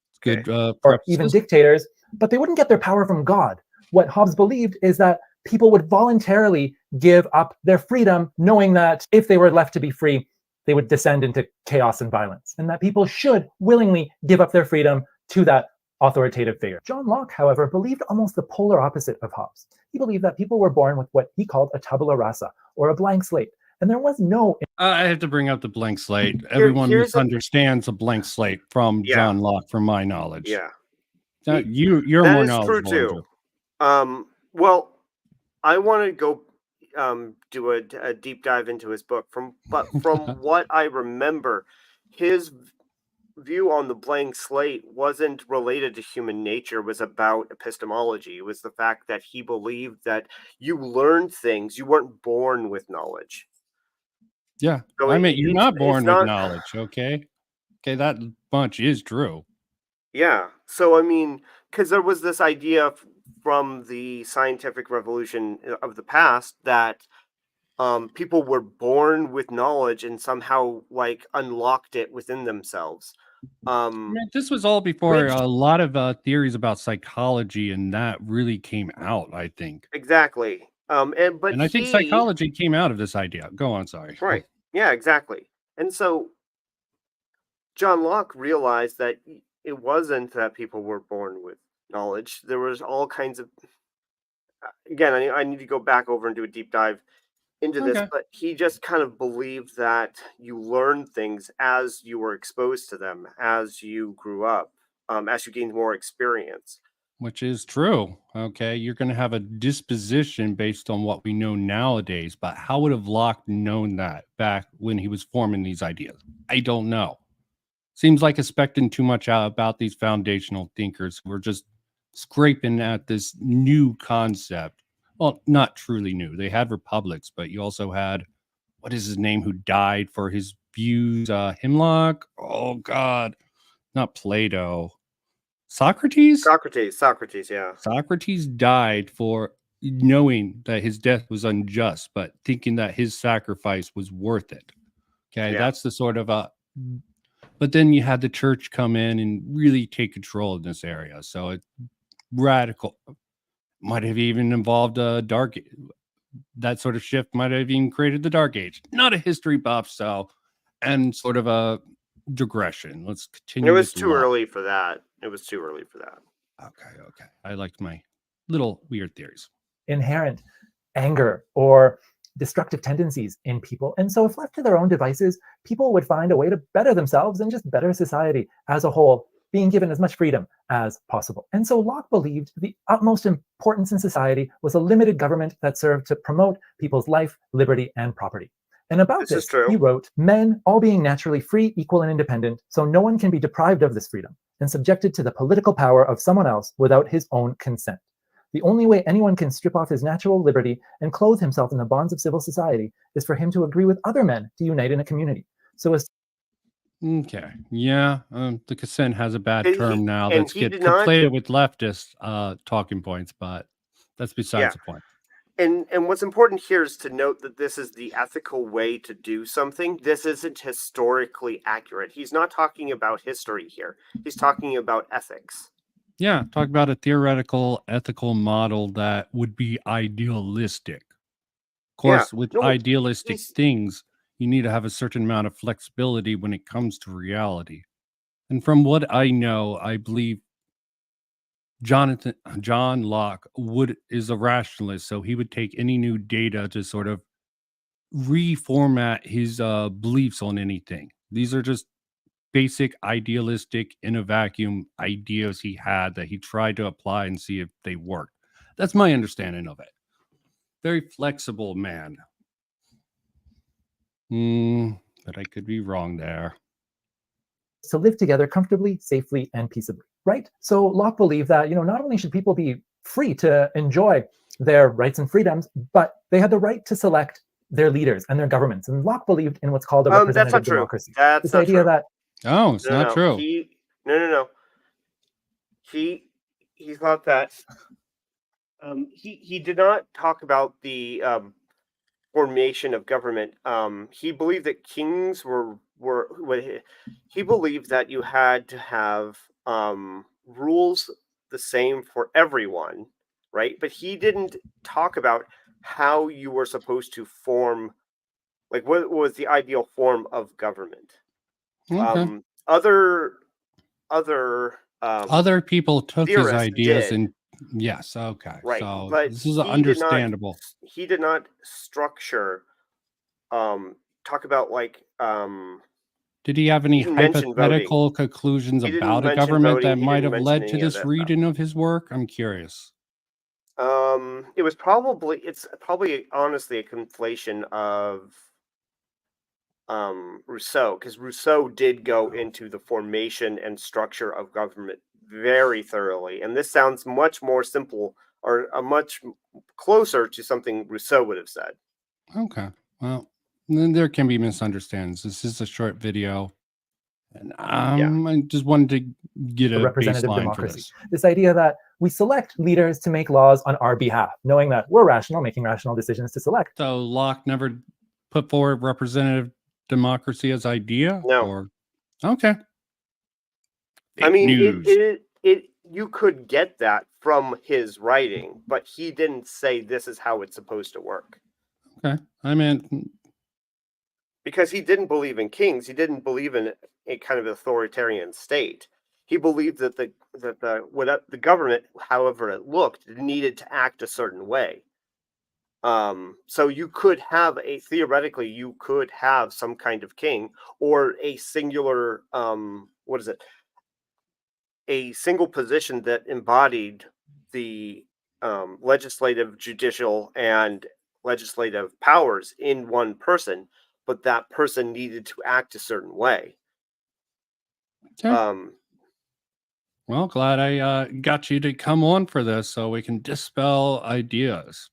It's good. Or even dictators, but they wouldn't get their power from God. What Hobbes believed is that people would voluntarily give up their freedom, knowing that if they were left to be free, they would descend into chaos and violence, and that people should willingly give up their freedom to that authoritative figure. John Locke, however, believed almost the polar opposite of Hobbes. He believed that people were born with what he called a tabula rasa, or a blank slate, and there was no... I have to bring up the blank slate. Everyone misunderstands a blank slate from John Locke, from my knowledge. Yeah. You're more knowledgeable. That is true too. Well, I want to go do a deep dive into his book. But from what I remember, his view on the blank slate wasn't related to human nature. It was about epistemology. It was the fact that he believed that you learned things. You weren't born with knowledge. Yeah. So I mean, you're not born with knowledge, okay? Okay, that much is true. Yeah. So, I mean, because there was this idea from the scientific revolution of the past that people were born with knowledge and somehow like unlocked it within themselves. I mean, this was all before a lot of theories about psychology, and that really came out, I think. Exactly. And I think psychology came out of this idea. Go on, sorry. Right. Yeah, exactly. And so John Locke realized that it wasn't that people were born with knowledge. There was all kinds of... Again, I need to go back over and do a deep dive into this, but he just kind of believed that you learn things as you were exposed to them, as you grew up, as you gained more experience. Which is true. Okay, you're going to have a disposition based on what we know nowadays, but how would have Locke known that back when he was forming these ideas? I don't know. Seems like expecting too much out about these foundational thinkers who are just scraping at this new concept. Well, not truly new. They had republics, but you also had, what is his name, who died for his views? Hemlock? Oh, God. Not Plato. Socrates, yeah. Socrates died for knowing that his death was unjust, but thinking that his sacrifice was worth it. Okay, that's the sort of but then you had the church come in and really take control of this area. So it radical might have even involved a dark... That sort of shift might have even created the Dark Age. Not a history buff, so, and sort of a digression. Let's continue. It was too early for that. Okay. I liked my little weird theories. Inherent anger or destructive tendencies in people. And so if left to their own devices, people would find a way to better themselves and just better society as a whole, being given as much freedom as possible. And so Locke believed the utmost importance in society was a limited government that served to promote people's life, liberty, and property. And about this he wrote, "Men, all being naturally free, equal, and independent, so no one can be deprived of this freedom and subjected to the political power of someone else without his own consent. The only way anyone can strip off his natural liberty and clothe himself in the bonds of civil society is for him to agree with other men to unite in a community. So as..." Okay, yeah, the consent has a bad term now that's get conflated with leftist talking points, but that's besides the point. And what's important here is to note that this is the ethical way to do something. This isn't historically accurate. He's not talking about history here. He's talking about ethics. Yeah, talk about a theoretical ethical model that would be idealistic. Of course, with No, idealistic he's things, you need to have a certain amount of flexibility when it comes to reality. And from what I know, I believe John Locke is a rationalist, so he would take any new data to sort of reformat his beliefs on anything. These are just basic idealistic in a vacuum ideas he had that he tried to apply and see if they worked. That's my understanding of it. Very flexible man. But I could be wrong there. To live together comfortably, safely, and peaceably, right? So Locke believed that, not only should people be free to enjoy their rights and freedoms, but they had the right to select their leaders and their governments. And Locke believed in what's called a that's representative not true. democracy. That's This not idea true. that Oh, it's not true. No. He thought that he did not talk about the formation of government. He believed that kings he believed that you had to have rules the same for everyone, right? But he didn't talk about how you were supposed to form, like what was the ideal form of government. Okay. Other people took his theorists ideas did. and yes, okay. Right, So but this is he understandable. He did not structure. Talk about like. Did he have any He didn't mention hypothetical conclusions He didn't about a mention government voting, that he might didn't have mention led to any of this that stuff. reading of his work? I'm curious. It's probably honestly a conflation of Rousseau, because Rousseau did go into the formation and structure of government very thoroughly, and this sounds much more simple or much closer to something Rousseau would have said. Okay. Well, then there can be misunderstandings. This is a short video. And I just wanted to get a a representative baseline for democracy. this. This idea that we select leaders to make laws on our behalf, knowing that we're rational, making rational decisions to select. So Locke never put forward representative democracy as idea? No. Or okay. I Fake mean, news. you could get that from his writing, but he didn't say this is how it's supposed to work. Okay. I mean, because he didn't believe in kings. He didn't believe in a kind of authoritarian state. He believed that the government, however it looked, needed to act a certain way. So you could theoretically, you could have some kind of king or a singular, a single position that embodied the legislative, judicial, and legislative powers in one person, but that person needed to act a certain way. okay. Well, glad I got you to come on for this so we can dispel ideas.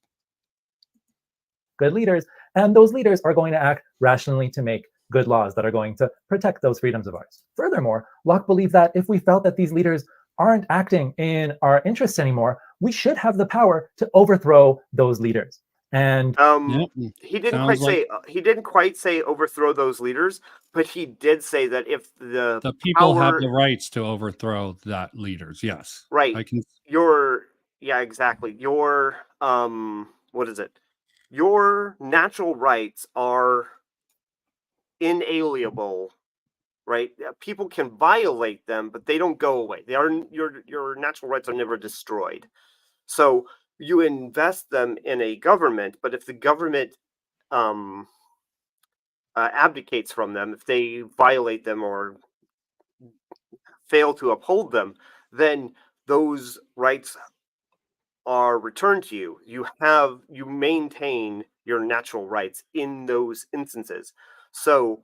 Good leaders, and those leaders are going to act rationally to make good laws that are going to protect those freedoms of ours. Furthermore, Locke believed that if we felt that these leaders aren't acting in our interests anymore, we should have the power to overthrow those leaders. And he didn't quite say overthrow those leaders, but he did say that if the people have the rights to overthrow that leaders, yes, right, exactly. Your your natural rights are inalienable, right? People can violate them, but they don't go away. They are your natural rights are never destroyed. So you invest them in a government, but if the government abdicates from them, if they violate them or fail to uphold them, then those rights are returned to you. You maintain your natural rights in those instances. So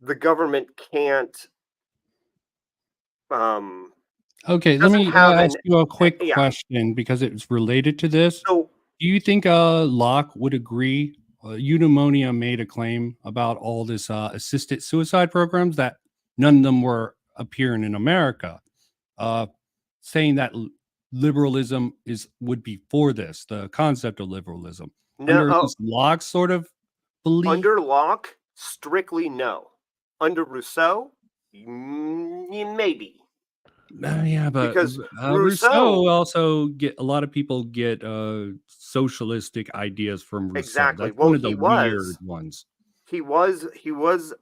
the government can't. Okay, let me ask you a quick question because it's related to this. So, do you think Locke would agree? Eudaimonia made a claim about all this assisted suicide programs that none of them were appearing in America, saying that liberalism would be for this, the concept of liberalism. No, Under at least Locke's sort of belief. under Locke, strictly no. Under Rousseau, maybe. Yeah, but Because Rousseau also a lot of people get socialistic ideas from Rousseau. Exactly. That's Well, one of the he weird was. ones. He was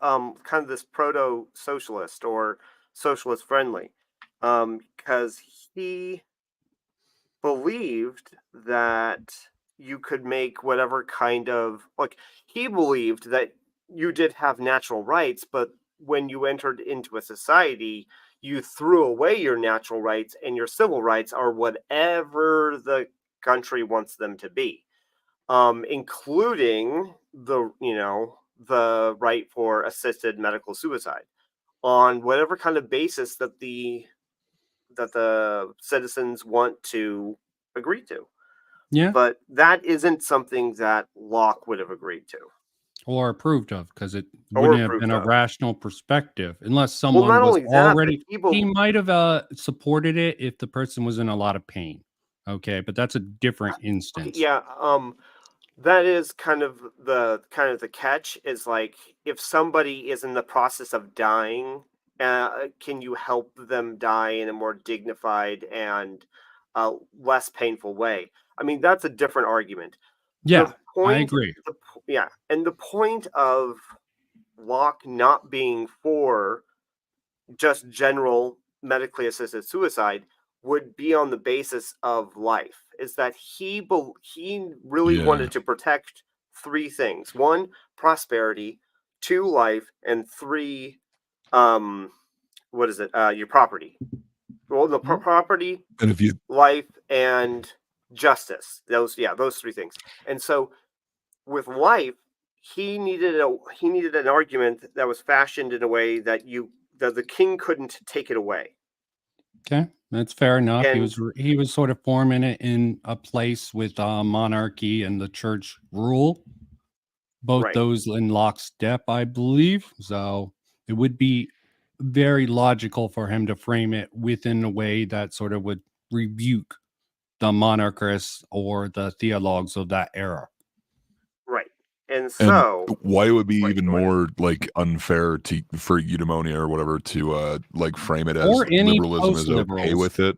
kind of this proto-socialist or socialist friendly, because he believed that you could make whatever kind of, like, he believed that you did have natural rights, but when you entered into a society, you threw away your natural rights, and your civil rights are whatever the country wants them to be, including the right for assisted medical suicide, on whatever kind of basis that the citizens want to agree to. Yeah. But that isn't something that Locke would have agreed to. Or approved of, because it Or wouldn't have approved been a of. rational perspective unless someone not was only that, but already. he He might have supported it if the person was in a lot of pain. Okay, but that's a different instance. Yeah, that is kind of the catch, is like, if somebody is in the process of dying, can you help them die in a more dignified and less painful way? I mean, that's a different argument. Yeah, I agree. And the point of Locke not being for just general medically assisted suicide would be on the basis of life, is that he really wanted to protect three things: one, prosperity; two, life; and three, your property. Well, the property, And if you life, and justice. Those three things. And so with life, he needed an argument that was fashioned in a way that the king couldn't take it away. Okay, that's fair enough. And He was sort of forming it in a place with monarchy and the church rule, both Right. those in lockstep, I believe. So it would be very logical for him to frame it within a way that sort of would rebuke the monarchists or the theologues of that era. Right. And and so why it would be Right, even go ahead. more like unfair for eudaimonia or whatever to like frame it as Or any liberalism is okay post-liberals. with it.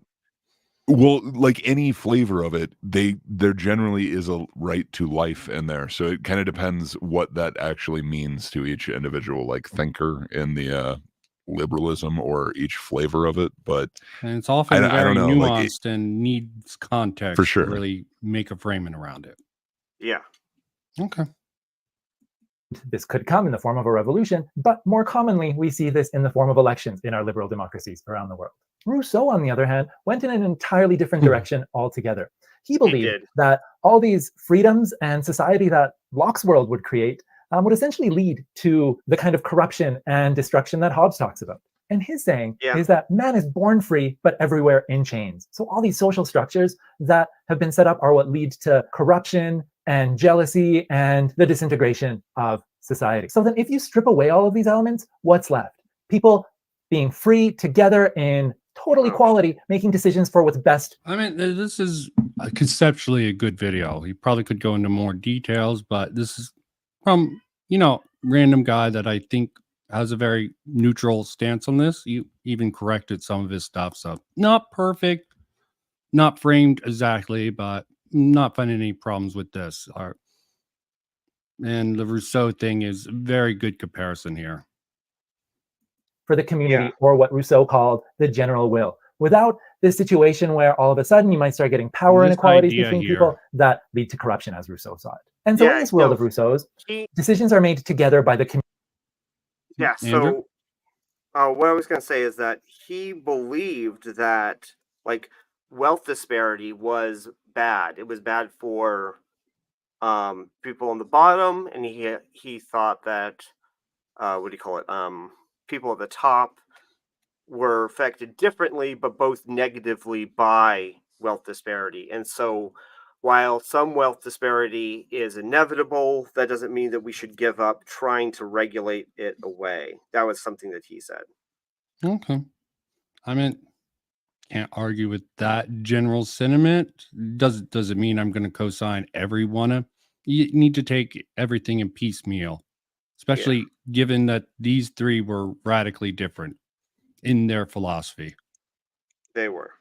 Well, like any flavor of it, there generally is a right to life in there. So it kind of depends what that actually means to each individual, like thinker in the liberalism or each flavor of it. But And it's often I very don't know, like nuanced and needs context for sure. to really make a framing around it. Yeah. Okay. This could come in the form of a revolution, but more commonly, we see this in the form of elections in our liberal democracies around the world. Rousseau, on the other hand, went in an entirely different direction altogether. He believed did. that all these freedoms and society that Locke's world would create would essentially lead to the kind of corruption and destruction that Hobbes talks about. And his saying is that man is born free, but everywhere in chains. So all these social structures that have been set up are what lead to corruption and jealousy and the disintegration of society. So then if you strip away all of these elements, what's left? People being free together in total equality, making decisions for what's best. I mean, this is conceptually a good video. He probably could go into more details, but this is from, random guy that I think has a very neutral stance on this. You even corrected some of his stuff. So not perfect, not framed exactly, but not finding any problems with this. And the Rousseau thing is a very good comparison here. For the community, or what Rousseau called the general will. Without this situation where all of a sudden you might start getting power inequalities between people that lead to corruption, as Rousseau saw it. And so in this world of Rousseau's, decisions are made together by the community. Yeah, so what I was going to say is that he believed that, like, wealth disparity was bad. It was bad for people on the bottom, and he thought that people at the top were affected differently, but both negatively by wealth disparity. And so while some wealth disparity is inevitable, that doesn't mean that we should give up trying to regulate it away. That was something that he said. Okay. I mean, can't argue with that general sentiment. Does it mean I'm going to co-sign every one? You need to take everything in piecemeal, especially given that these three were radically different in their philosophy. They were.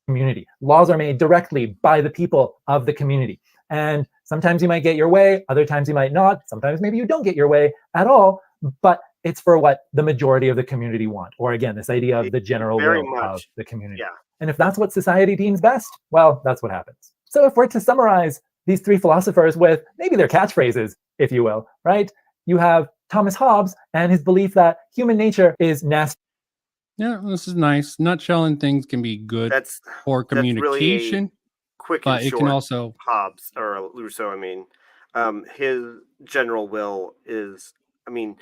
Community. Laws are made directly by the people of the community. And sometimes you might get your way, other times you might not. Sometimes maybe you don't get your way at all, but it's for what the majority of the community want. Or again, this idea of the general Very will of much. the community. Yeah. And if that's what society deems best, well, that's what happens. So if we're to summarize these three philosophers with maybe their catchphrases, if you will, right? You have Thomas Hobbes and his belief that human nature is nasty. Yeah, this is nice. Nutshelling things can be good That's for that's really a communication, quick but and it can short. also Hobbes or Rousseau, I mean, his general will is, I mean,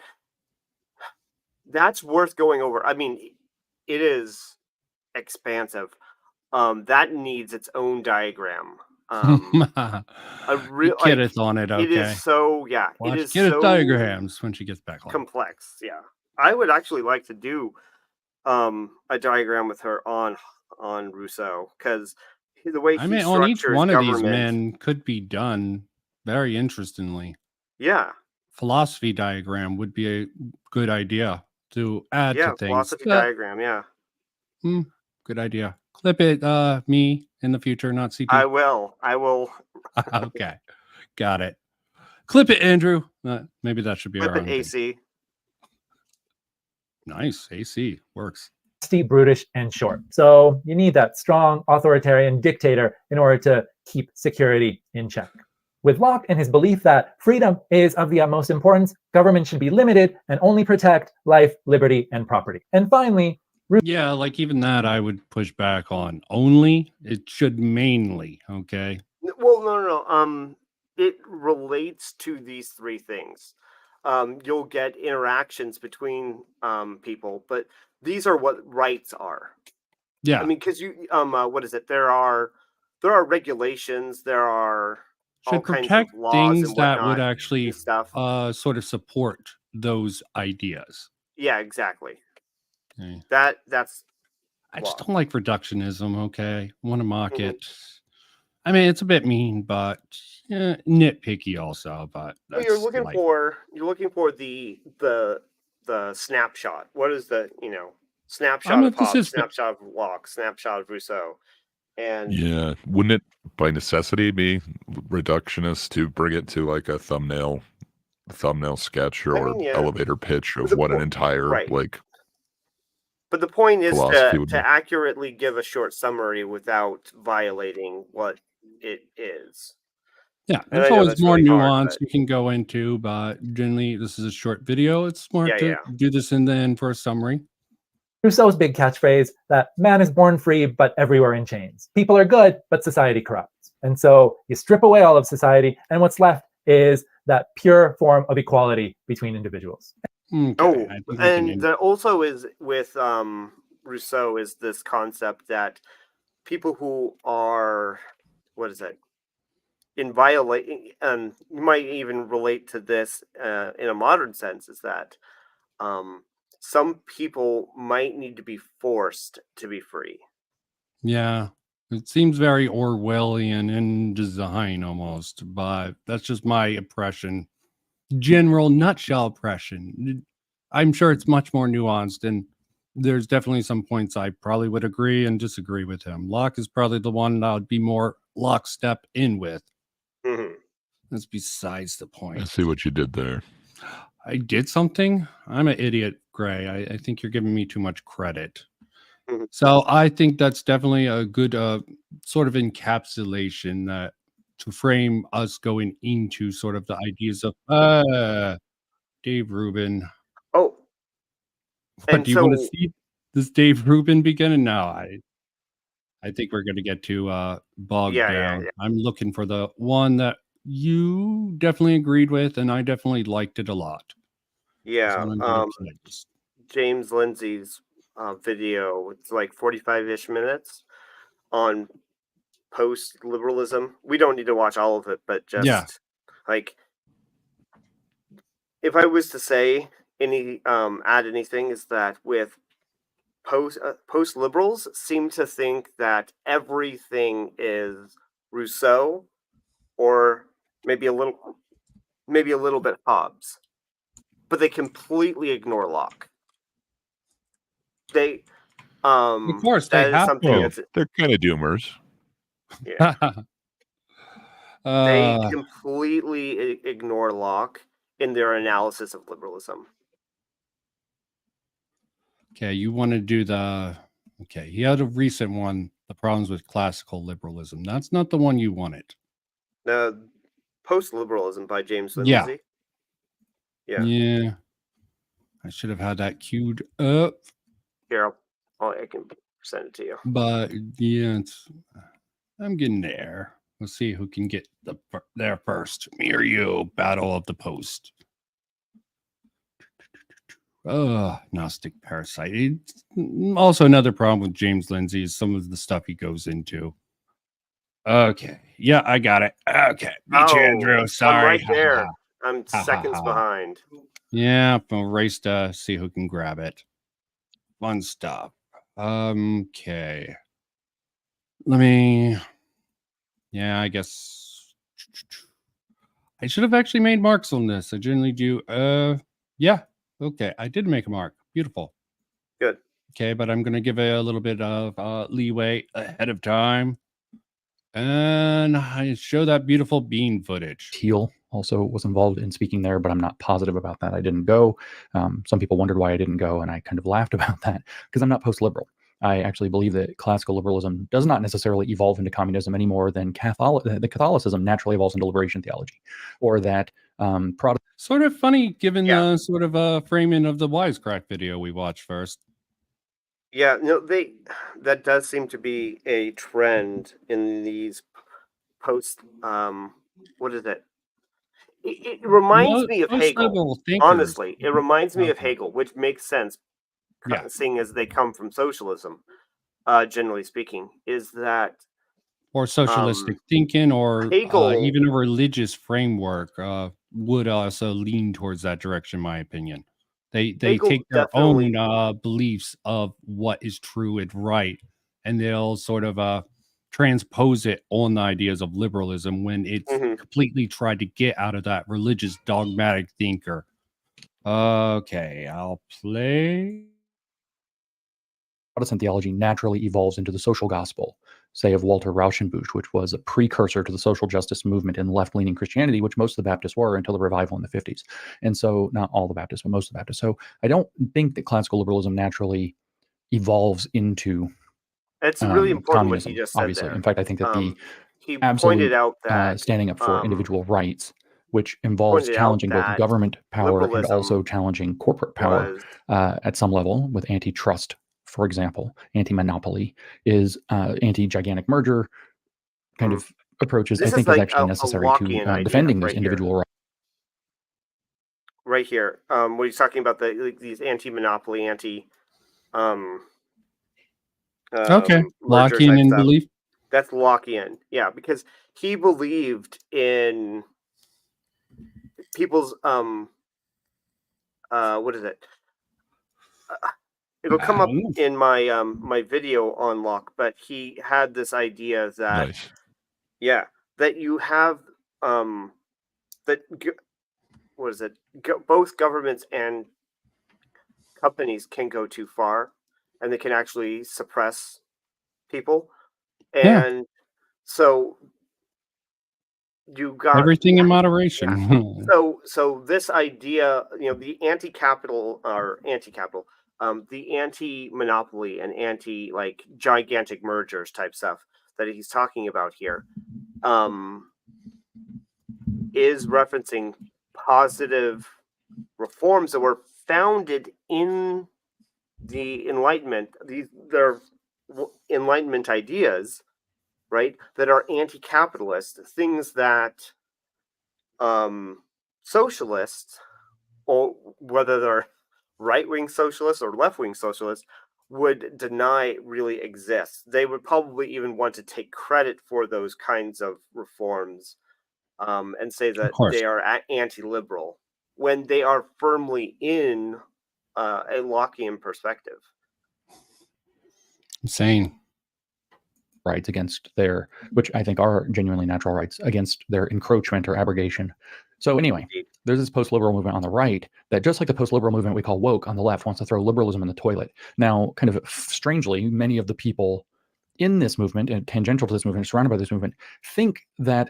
that's worth going over. I mean, it is expansive. That needs its own diagram. A real like Kenneth on it. it Okay, is so it watch is Kenneth so diagrams when she gets back home. complex. Yeah, I would actually like to do a diagram with her on Rousseau, because the way I he mean, on each structures one of these government. men could be done very interestingly. Yeah, Philosophy diagram would be a good idea to add to things. philosophy diagram. Yeah, Good idea. Clip it, me in the future, not CT. I will. Okay, got it. Clip it, Andrew. Maybe that should be Flip our it, own thing. AC. Nice, AC works. Brutish, and short. So you need that strong authoritarian dictator in order to keep security in check. With Locke and his belief that freedom is of the utmost importance, government should be limited and only protect life, liberty, and property. And finally, Yeah, like even that I would push back on. Only, it should mainly, okay? Well, no. It relates to these three things. You'll get interactions between people, but these are what rights are. Yeah. I mean, because what is it? There are regulations. There are all should kinds protect of laws things and that whatnot would actually and stuff. sort of support those ideas. Yeah, exactly. Okay. That's. I just law. don't like reductionism, okay? Want to mock Mhm. it. I mean, it's a bit mean, but nitpicky also, but Well, that's you're looking light. for the snapshot. What is the snapshot I'm of Hobbes, this is snapshot of Locke, snapshot of Rousseau, and Yeah, wouldn't it by necessity be reductionist to bring it to like a thumbnail sketch or mean, yeah. elevator pitch of The what an po- entire right. like But the point is philosophy would be? to accurately give a short summary without violating what it is. Yeah, And there's I know always that's more really hard, nuance but you can go into, but generally this is a short video. It's smart to yeah. do this in the end for a summary. Rousseau's big catchphrase that man is born free, but everywhere in chains. People are good, but society corrupts. And so you strip away all of society, and what's left is that pure form of equality between individuals. Okay, and there also is with Rousseau is this concept that people who are, what is it, in violating, and you might even relate to this in a modern sense, is that some people might need to be forced to be free. Yeah, it seems very Orwellian in design almost, but that's just my impression. General nutshell impression. I'm sure it's much more nuanced, and there's definitely some points I probably would agree and disagree with him. Locke is probably the one that would be more lockstep in with. Mm-hmm. That's besides the I point. see what you did there. I did something? I'm an idiot, Gray. I think you're giving me too much credit. Mhm. So I think that's definitely a good sort of encapsulation that to frame us going into sort of the ideas of Dave Rubin. Oh, What and do you want to so see this Dave Rubin beginning? No, I think we're gonna get too bogged down. yeah. I'm looking for the one that you definitely agreed with, and I definitely liked it a lot. That's what I'm gonna play. James Lindsay's video. It's like 45-ish minutes on post-liberalism. We don't need to watch all of it, but just like, if I was to say add anything, is that with post liberals seem to think that everything is Rousseau, or maybe a little bit Hobbes, but they completely ignore Locke. They Of course, they that is have something Well, that's they're kind of doomers. yeah. They uh, completely ignore Locke in their analysis of liberalism. okay, you want to do the. Okay, he had a recent one, the problems with classical liberalism. That's not the one you wanted. Post-liberalism by James Yeah. Lindsay. Yeah. Yeah. I should have had that queued up, Here, I can send it to you. but yeah, I'm getting there. Let's see who can get there first. Me or you? Battle of the Post. Gnostic parasite. It's also another problem with James Lindsay is some of the stuff he goes into. Okay. Yeah, I got it. Okay. Beat you, Andrew. Sorry. I'm right Ha, ha, there. ha. I'm Ha, ha, seconds ha. behind. Yeah, I'll race to see who can grab it. Fun stuff. Okay. Let me. Yeah, I guess I should have actually made marks on this. I generally do. Yeah. Okay, I did make a mark. Beautiful. Good. Okay, but I'm going to give it a little bit of leeway ahead of time. And I show that beautiful bean footage. Teal also was involved in speaking there, but I'm not positive about that. I didn't go. Some people wondered why I didn't go, and I kind of laughed about that because I'm not post-liberal. I actually believe that classical liberalism does not necessarily evolve into communism any more than Catholicism naturally evolves into liberation theology, or that Protestant. Sort of funny given Yeah. the sort of framing of the wisecrack video we watched first. Yeah, no, that does seem to be a trend in these post what is it? It reminds me of Hegel. Post-liberal thinkers. Honestly, it reminds me of Okay. Hegel, which makes sense, Yeah. seeing as they come from socialism. Generally speaking, is that Or socialistic thinking, or Hegel- even a religious framework would also lean towards that direction, in my opinion. They Hegel take their definitely- own beliefs of what is true and right, and they'll sort of transpose it on the ideas of liberalism when it's Mhm. completely tried to get out of that religious dogmatic thinker. Okay, I'll play. Protestant theology naturally evolves into the social gospel, say of Walter Rauschenbusch, which was a precursor to the social justice movement in left-leaning Christianity, which most of the Baptists were until the revival in the 50s. And so, not all the Baptists, but most of the Baptists. So I don't think that classical liberalism naturally evolves into It's really important communism, what he just said obviously. there. In fact, I think that the he absolute pointed out that standing up for individual rights, which involves pointed out challenging both that government power and liberalism also challenging corporate power was at some level with antitrust, for example. Anti-monopoly is anti-gigantic merger kind of approaches. This I is think like is actually a necessary Lockean to idea defending right these here. individual rights. Right here, where he's talking about these anti-monopoly, Okay, merger Lockean type in stuff. belief. That's Lockean, yeah, because he believed in people's what is it? It'll come up in my my video on Locke, but he had this idea that Nice. yeah, that you have that what is it? Both governments and companies can go too far, and they can actually suppress people, Yeah. and so you got Everything in moderation. Yeah. So this idea, the anti-capital, the anti-monopoly and like gigantic mergers type stuff that he's talking about here, is referencing positive reforms that were founded in the Enlightenment. They're Enlightenment ideas, right? That are anti-capitalist, things that socialists, or whether they're right-wing socialists or left-wing socialists, would deny really exists. They would probably even want to take credit for those kinds of reforms, and say that they are anti-liberal when they are firmly in a Lockean perspective. Insane. rights against their, which I think are genuinely natural rights, against their encroachment or abrogation. So anyway, there's this post-liberal movement on the right that, just like the post-liberal movement we call woke on the left, wants to throw liberalism in the toilet. Now, kind of strangely, many of the people in this movement and tangential to this movement, surrounded by this movement, think that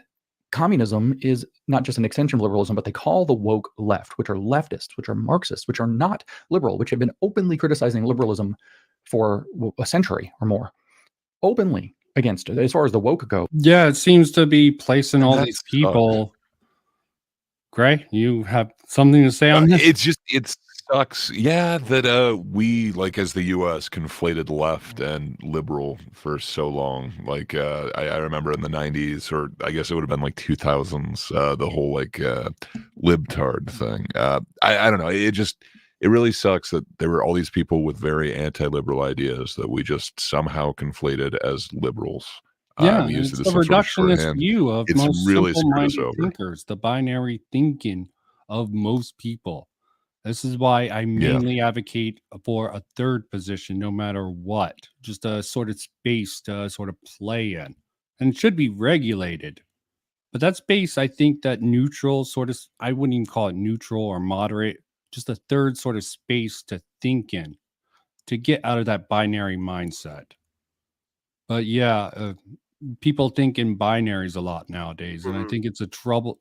communism is not just an extension of liberalism, but they call the woke left, which are leftists, which are Marxists, which are not liberal, which have been openly criticizing liberalism for a century or more, openly against it as far as the woke go. Yeah, it seems to be placing all That these sucks. people. Gray, you have something to say on this? It sucks. Yeah, that we, like, as the US, conflated left and liberal for so long. Like I remember in the 90s, or I guess it would have been like 2000s, the whole like libtard thing. I don't know. It really sucks that there were all these people with very anti-liberal ideas that we just somehow conflated as liberals. Yeah, We used it's it the as some sort of reductionist shorthand. view of It's most really screwed us simple-minded over. thinkers, the binary thinking of most people. This is why I mainly advocate for a third position, no matter what, just a sort of space to sort of play in. And it should be regulated. But that space, I think that neutral sort of, I wouldn't even call it neutral or moderate, just a third sort of space to think in, to get out of that binary mindset. But yeah, people think in binaries a lot nowadays, and I think it's a trouble.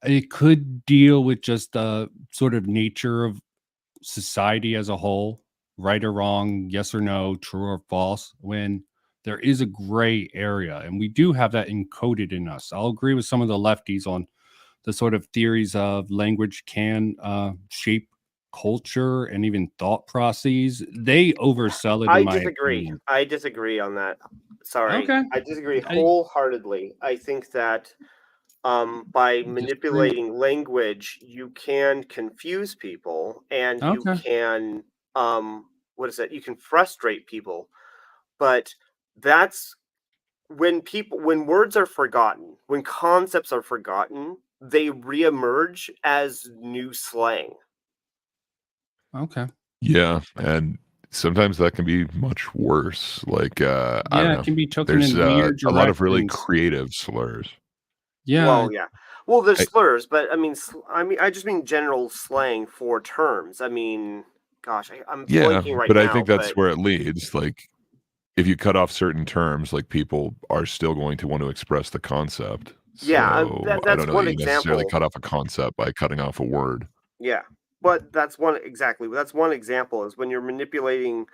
It could deal with just the sort of nature of society as a whole, right or wrong, yes or no, true or false, when there is a gray area. And we do have that encoded in us. I'll agree with some of the lefties on the sort of theories of language can shape culture and even thought processes. They oversell it, in my opinion. I disagree on that. Sorry. Okay. I disagree wholeheartedly. I think that by manipulating language, you can confuse people, and you can you can frustrate people. But that's when words are forgotten, when concepts are forgotten, they reemerge as new slang. Okay. Yeah, and sometimes that can be much worse. Like, I don't know. It can be taken There's in weird a lot of really directions. creative slurs. Yeah. Well, yeah. Well, there's slurs, but I mean, I just mean general slang for terms. I mean, gosh, I'm blanking right but now. I think that's where it leads. Like, if you cut off certain terms, like, people are still going to want to express the concept. Yeah, So I that's don't know one that you necessarily example. cut off a concept by cutting off a word. Yeah, but that's one example is when you're manipulating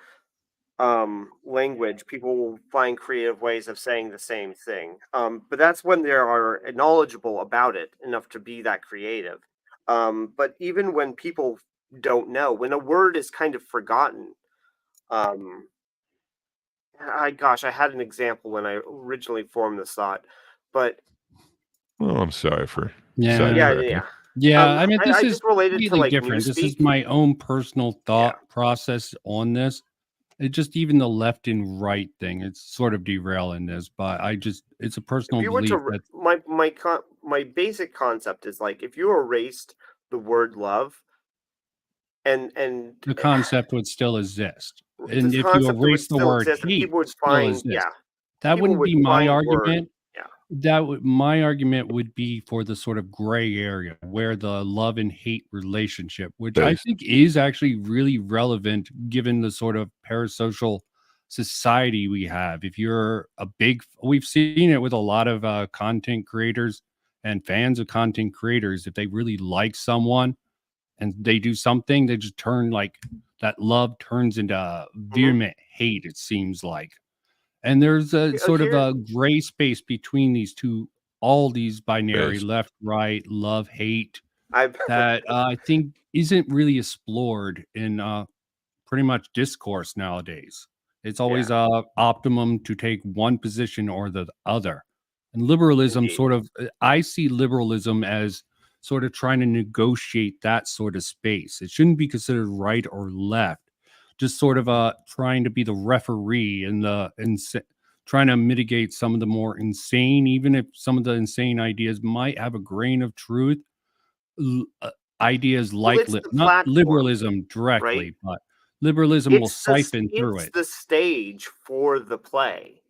language, people will find creative ways of saying the same thing. But that's when they are knowledgeable about it enough to be that creative. But even when people don't know, when a word is kind of forgotten, I had an example when I originally formed this thought, but Well, I'm sorry for Yeah. sidetracking. Yeah, I mean, this I is just related to completely like different. This is newspeak. my own personal thought process on this. It just even the left and right thing, it's sort of derailing this, but it's a personal If you were belief to that my basic concept is like if you erased the word love and the concept would still exist. And this if you concept would erase the still word exist, and hate, people would still find exists. That people wouldn't would be my find argument. words. My argument would be for the sort of gray area where the love and hate relationship, which I think is actually really relevant given the sort of parasocial society we have. If you're we've seen it with a lot of content creators and fans of content creators. If they really like someone and they do something, they just turn like that love turns into vehement hate, it seems like. And there's a sort of a gray space between these two, all these binary left, right, love, hate, that I think isn't really explored in pretty much discourse nowadays. It's always optimum to take one position or the other. And liberalism I see liberalism as sort of trying to negotiate that sort of space. It shouldn't be considered right or left, just sort of trying to be the referee and trying to mitigate some of the more insane, even if some of the insane ideas might have a grain of truth. Ideas like It's the not platform, liberalism directly, right? but liberalism will siphon through it's it. the stage for the play,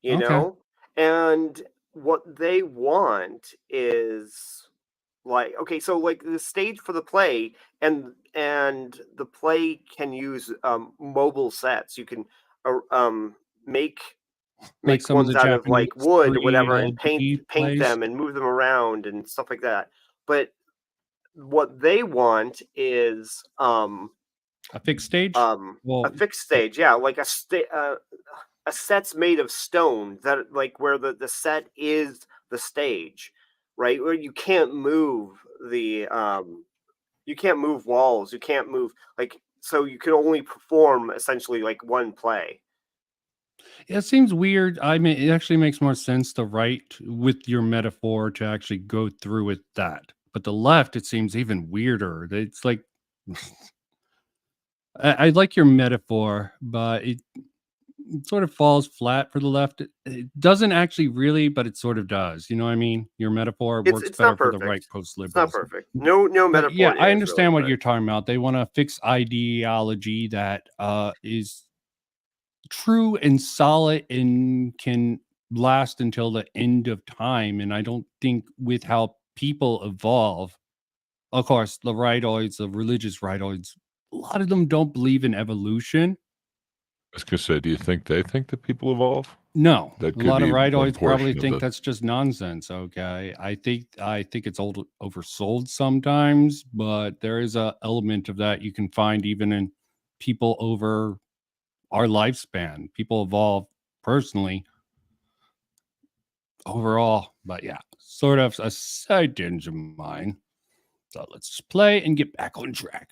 you Okay. know? And what they want is like, okay, so like the stage for the play, and the play can use mobile sets. You can make Like some of ones the out of Japanese like wood or whatever, and 3LB paint plays. them and move them around and stuff like that. But what they want is A fixed stage? a Well, fixed stage, yeah, like a set's made of stone, that like where the set is the stage, right? Where you can't move you can't move walls, you can't move, like, so you can only perform essentially like one play. it seems weird. I mean, it actually makes more sense to write with your metaphor to actually go through with that. But the left, it seems even weirder. It's like I like your metaphor, but it sort of falls flat for the left. It doesn't actually really, but it sort of does. You know what I mean? Your metaphor works It's better not for the right perfect. It's not post-liberalism. perfect. No But yeah, metaphor I is understand really, what but you're talking about. They want a fixed ideology that is true and solid and can last until the end of time. And I don't think with how people evolve, of course, the rightoids, the religious rightoids, a lot of them don't believe in evolution. I was gonna say, do you think they think that people evolve? No, That a could lot of be one rightoids probably portion of think the. that's just nonsense. Okay, I think it's oversold sometimes, but there is a element of that you can find even in people over our lifespan. People evolve personally overall, but yeah, sort of a side tangent of mine. So let's just play and get back on track.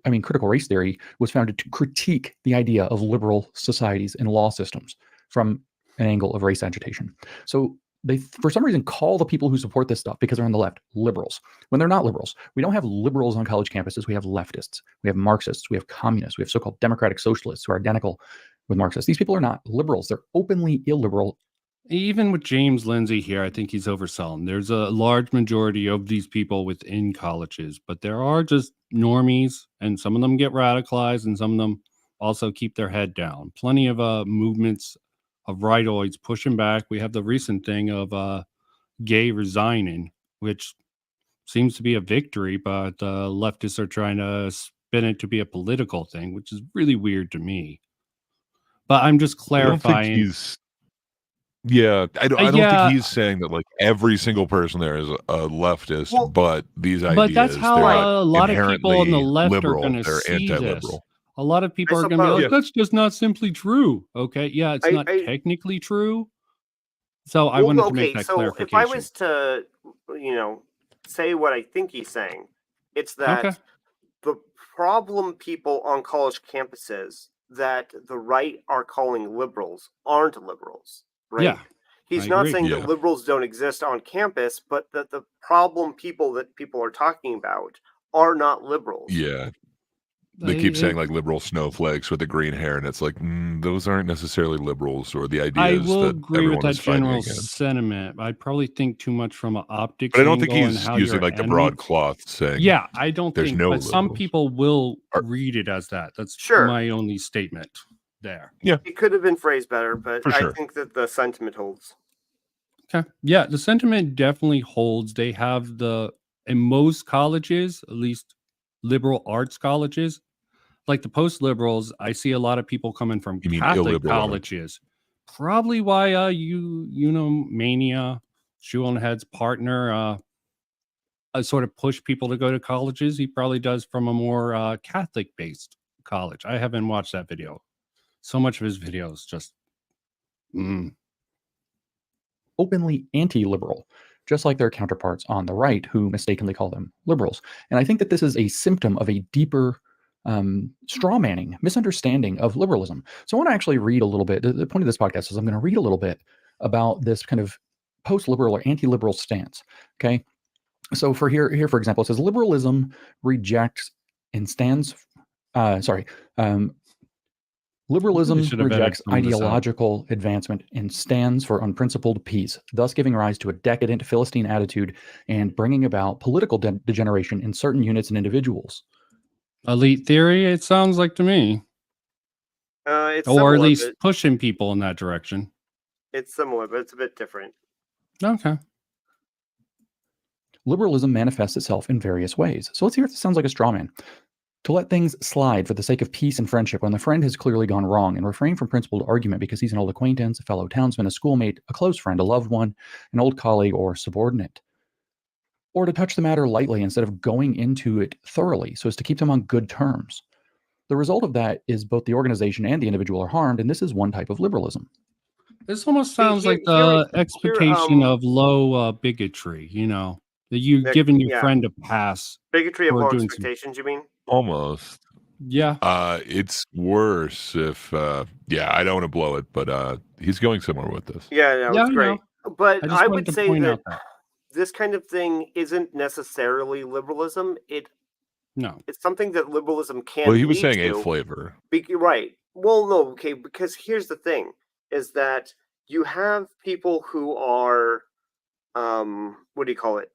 I mean, critical race theory was founded to critique the idea of liberal societies and law systems from an angle of race agitation. So they, for some reason, call the people who support this stuff because they're on the left liberals, when they're not liberals. We don't have liberals on college campuses. We have leftists. We have Marxists. We have communists. We have so-called democratic socialists who are identical with Marxists. These people are not liberals. They're openly illiberal. Even with James Lindsay here, I think he's overselling. There's a large majority of these people within colleges, but there are just normies, and some of them get radicalized, and some of them also keep their head down. Plenty of movements of rightoids pushing back. We have the recent thing of Gay resigning, which seems to be a victory, but leftists are trying to spin it to be a political thing, which is really weird to me. But I'm just I don't think clarifying. he's. Yeah, I don't think Yeah, he's saying that like every single person there is a leftist, Well, but these but that's ideas, how they're not a lot of people on the inherently left are liberal, going to they're see this. anti-liberal. A lot of I people are going to be like, suppose that's just not simply true. Okay. Yeah, it's not I technically true. So I well, wanted to make okay, that so if I clarification. was to, you know, say what I think he's saying, it's Okay. that the problem people on college campuses that the right are calling liberals aren't liberals, right? Yeah, I He's not agree. saying that Yeah. liberals don't exist on campus, but that the problem people that people are talking about are not liberals. Yeah. They keep I, saying like liberal snowflakes with the green hair, and it's like those aren't necessarily liberals or the I ideas will that agree with everyone is that fighting general against. sentiment. I probably think too much from an optics But I don't think angle and he's how using your like the enemy. broad cloth saying Yeah, I don't there's think, no but some liberals. people will Or- read it as that. That's Sure, my only statement there. it could have been phrased better, but For I sure. think that the sentiment holds. Okay. Yeah, the sentiment definitely holds. They have in most colleges, at least liberal arts colleges, like the post liberals, I see a lot of people coming from You mean Catholic illiberal arts? colleges. Probably why Mania, ShoeOnHead's partner, sort of push people to go to colleges. He probably does from a more Catholic based college. I haven't watched that video. So much of his videos just Openly anti-liberal, just like their counterparts on the right who mistakenly call them liberals. And I think that this is a symptom of a deeper straw manning, misunderstanding of liberalism. So I want to actually read a little bit. The point of this podcast is I'm going to read a little bit about this kind of post-liberal or anti-liberal stance. Okay. So for here, for example, it says liberalism rejects and stands, liberalism should have edited rejects some of this out. ideological advancement and stands for unprincipled peace, thus giving rise to a decadent Philistine attitude and bringing about political degeneration in certain units and individuals. Elite theory, it sounds like to me. It's Or at similar, least but pushing people in that direction. it's a bit different. Okay. Liberalism manifests itself in various ways. So let's hear if this sounds like a straw man. To let things slide for the sake of peace and friendship when the friend has clearly gone wrong, and refrain from principled argument because he's an old acquaintance, a fellow townsman, a schoolmate, a close friend, a loved one, an old colleague, or subordinate. Or to touch the matter lightly instead of going into it thoroughly so as to keep them on good terms. The result of that is both the organization and the individual are harmed, and this is one type of liberalism. This almost See, sounds like the expectation of low bigotry, that you giving your friend a pass bigotry of for low doing expectations. You mean? Almost. Yeah. It's worse if I don't want to blow it, but he's going somewhere with this. Yeah, no, Yeah, it's I great. know. But I just I wanted would to say point that out that. this kind of thing isn't necessarily liberalism. No. It's something that liberalism can Well, he was lead saying a to. flavor. Right. Well, no, okay, because here's the thing, is that you have people who are, what do you call it?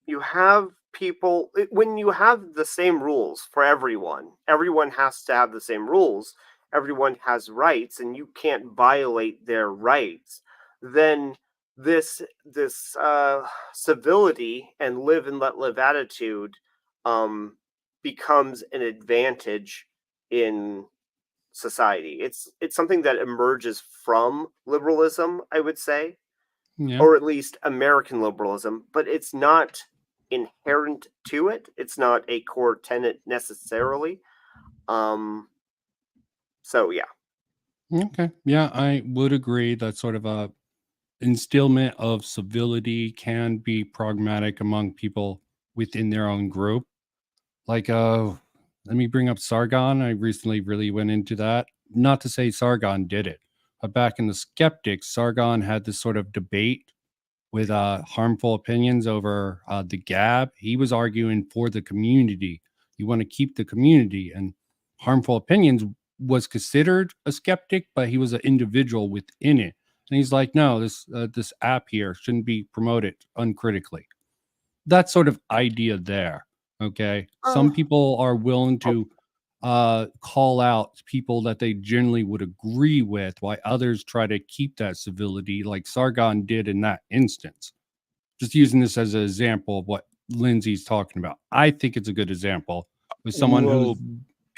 You have people, when you have the same rules for everyone has to have the same rules, everyone has rights, and you can't violate their rights, then this civility and live and let live attitude becomes an advantage in society. It's something that emerges from liberalism, I would say, Yeah. or at least American liberalism, but it's not inherent to it. It's not a core tenet necessarily. So yeah. Okay. Yeah, I would agree that sort of a instillment of civility can be pragmatic among people within their own group. Like, let me bring up Sargon. I recently really went into that. Not to say Sargon did it, but back in the Skeptics, Sargon had this sort of debate with harmful opinions over the Gab. He was arguing for the community. You want to keep the community, and harmful opinions was considered a skeptic, but he was an individual within it. And he's like, no, this app here shouldn't be promoted uncritically. That sort of idea there. Okay, some people are willing to call out people that they generally would agree with, while others try to keep that civility, like Sargon did in that instance. Just using this as an example of what Lindsay's talking about. I think it's a good example with someone who's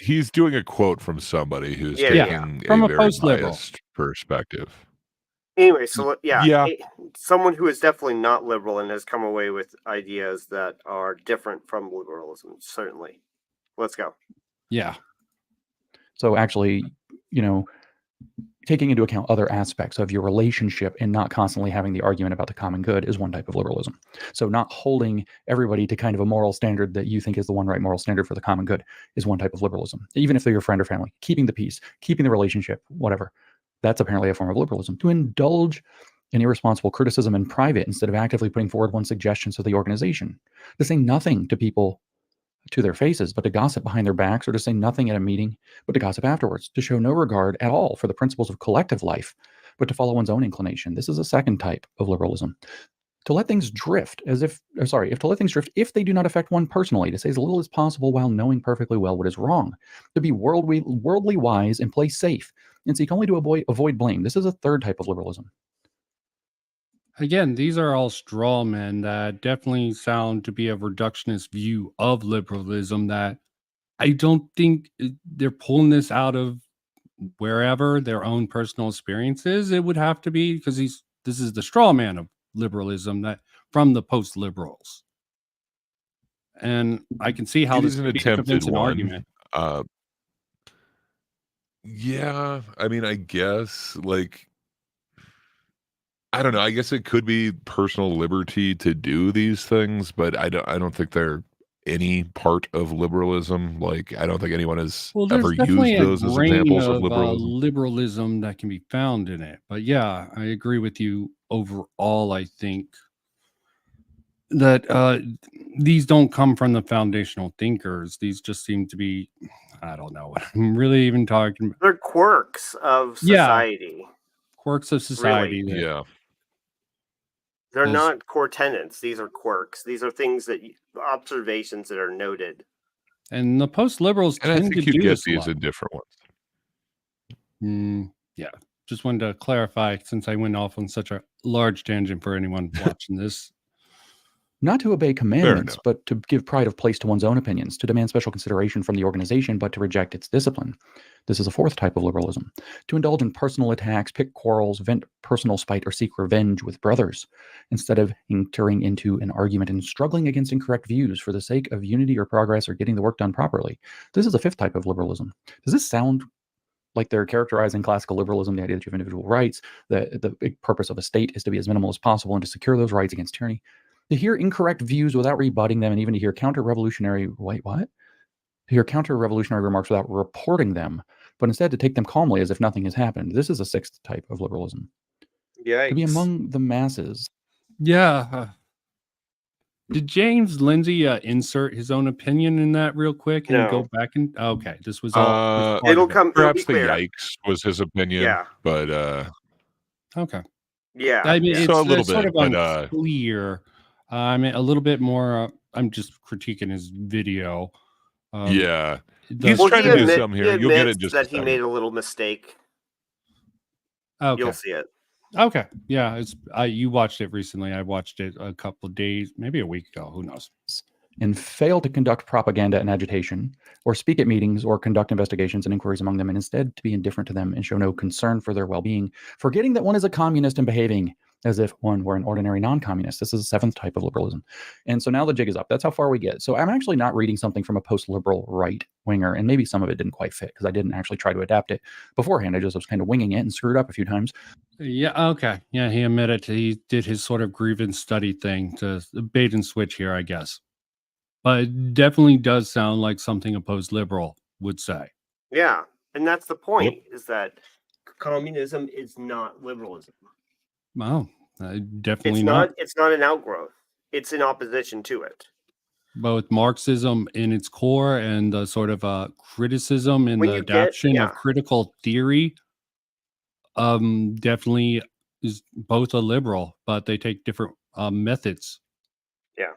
He's doing a quote from somebody who's Yeah, taking from a very post-liberal biased perspective. Anyway, so Yeah. someone who is definitely not liberal and has come away with ideas that are different from liberalism. Certainly. Let's go. yeah. So actually, taking into account other aspects of your relationship and not constantly having the argument about the common good is one type of liberalism. So not holding everybody to kind of a moral standard that you think is the one right moral standard for the common good is one type of liberalism. Even if they're your friend or family, keeping the peace, keeping the relationship, whatever. That's apparently a form of liberalism. To indulge in irresponsible criticism in private instead of actively putting forward one's suggestions to the organization. To say nothing to people to their faces, but to gossip behind their backs, or to say nothing at a meeting, but to gossip afterwards, to show no regard at all for the principles of collective life, but to follow one's own inclination. This is a second type of liberalism. To let things drift if to let things drift if they do not affect one personally, to say as little as possible while knowing perfectly well what is wrong, to be worldly wise and play safe, and seek only to avoid blame. This is a third type of liberalism. Again, these are all straw men that definitely sound to be a reductionist view of liberalism that I don't think they're pulling this out of wherever their own personal experiences. It would have to be because this is the straw man of liberalism that from the post-liberals. And I can see how It this is an could be a attempted convincing one. argument. Yeah, I mean, I guess I don't know. I guess it could be personal liberty to do these things, but I don't think they're any part of liberalism. Like, I don't think anyone has Well, there's ever definitely used a those as grain examples of of liberalism. liberalism that can be found in it. But yeah, I agree with you overall. I think that these don't come from the foundational thinkers. These just seem to be, I don't know what I'm really even talking about. They're quirks of Yeah. society. Quirks of society. Really. that- Yeah. They're 'Cause- not core tenets. These are quirks. These are things that observations that are noted. And the post-liberals And I tend to think you do get this a these lot. in different ones. Yeah, just wanted to clarify since I went off on such a large tangent for anyone watching this. Not to obey commandments, enough. but to give pride of place to one's own opinions, to demand special consideration from the organization, but to reject its discipline. This is a fourth type of liberalism. To indulge in personal attacks, pick quarrels, vent personal spite, or seek revenge with brothers, instead of entering into an argument and struggling against incorrect views for the sake of unity or progress or getting the work done properly. This is a fifth type of liberalism. Does this sound like they're characterizing classical liberalism, the idea that you have individual rights, the big purpose of a state is to be as minimal as possible and to secure those rights against tyranny? To hear incorrect views without rebutting them, and even to hear counter-revolutionary remarks without reporting them, but instead to take them calmly as if nothing has happened. This is a sixth type of liberalism. Yikes. To be among the masses. Yeah. Did James Lindsay insert his own opinion in that real quick and go No. back and okay, this was all. It'll come. Perhaps It'll the be clear. yikes was his opinion. Yeah. But Okay. Yeah. I mean, yeah. it's, So a little it's sort bit, of but, unclear. I mean, a little bit more. I'm just critiquing his video. yeah. the- He's Well, trying he to do admit- some he here. You'll get it admits in just a that he second. made a little mistake. okay. You'll see it. Okay. Yeah. You watched it recently. I watched it a couple of days, maybe a week ago. Who knows? And fail to conduct propaganda and agitation, or speak at meetings, or conduct investigations and inquiries among them, and instead to be indifferent to them and show no concern for their well-being, forgetting that one is a communist and behaving as if one were an ordinary non-communist. This is the seventh type of liberalism. And so now the jig is up. That's how far we get. So I'm actually not reading something from a post-liberal right-winger, and maybe some of it didn't quite fit because I didn't actually try to adapt it beforehand. I just was kind of winging it and screwed up a few times. Yeah. Okay. Yeah. He admitted he did his sort of grievance study thing to bait and switch here, I guess. But it definitely does sound like something a post-liberal would say. Yeah, and that's the point: is that communism is not liberalism. Wow. Definitely It's not. not. It's not an outgrowth. It's in opposition to it. Both Marxism in its core and the sort of criticism and When the you get- adaptation yeah. of critical theory definitely is both a liberal, but they take different methods. Yeah.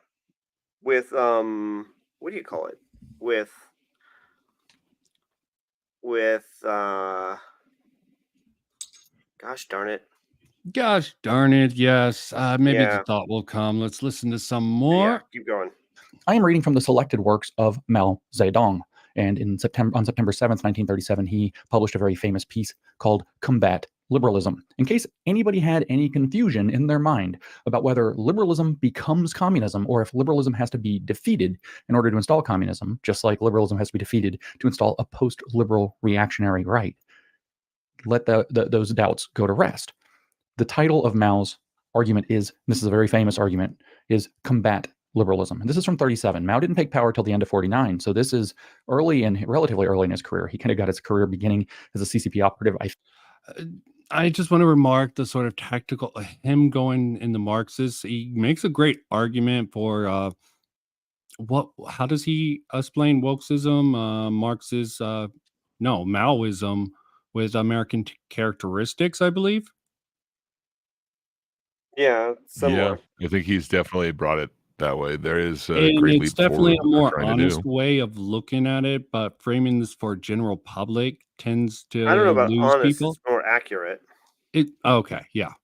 With what do you call it? With gosh darn it. Gosh darn it, yes. Maybe Yeah. the thought will come. Let's listen to some Yeah, more. keep going. I am reading from the selected works of Mao Zedong. And on September 7th, 1937, he published a very famous piece called Combat Liberalism. In case anybody had any confusion in their mind about whether liberalism becomes communism or if liberalism has to be defeated in order to install communism, just like liberalism has to be defeated to install a post-liberal reactionary right, let those doubts go to rest. The title of Mao's argument is, this is a very famous argument, is Combat Liberalism. And this is from 37. Mao didn't take power till the end of 49. So this is relatively early in his career. He kind of got his career beginning as a CCP operative. I just want to remark the sort of tactical, him going in the Marxist. He makes a great argument for how does he explain Wokeism, Marxist, Maoism with American characteristics, I believe. Yeah, similar. Yeah, I think he's definitely brought it that way. There is a And great it's leap definitely forward a we're more trying to honest do. way of looking at it, but framing this for general public tends to I don't know about lose honest. people. It's more accurate.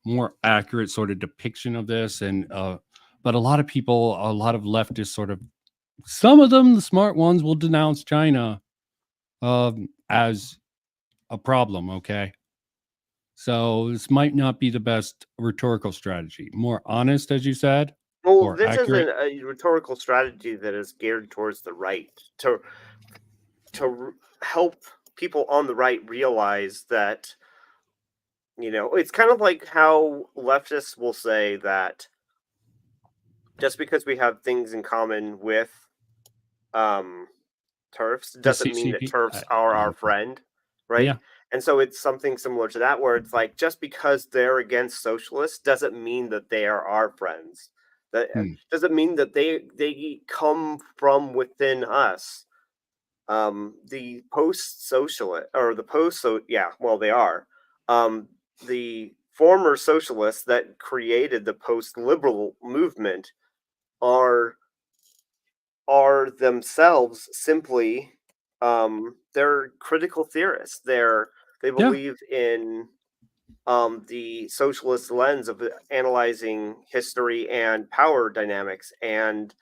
More accurate sort of depiction of this, and but a lot of people, a lot of leftists, sort of, some of them, the smart ones, will denounce China as a problem. Okay, so this might not be the best rhetorical strategy. More honest, as you said. Well, Or this accurate. isn't a rhetorical strategy that is geared towards the right to help people on the right realize that, it's kind of like how leftists will say that just because we have things in common with TERFs doesn't mean that CCP? TERFs are our friend, right? Yeah. And so it's something similar to that, where it's like, just because they're against socialists doesn't mean that they are our friends. That doesn't mean that they come from within us. The post-socialist or the they are. The former socialists that created the post-liberal movement are themselves simply they're critical theorists. They believe in the socialist lens of analyzing history and power dynamics, and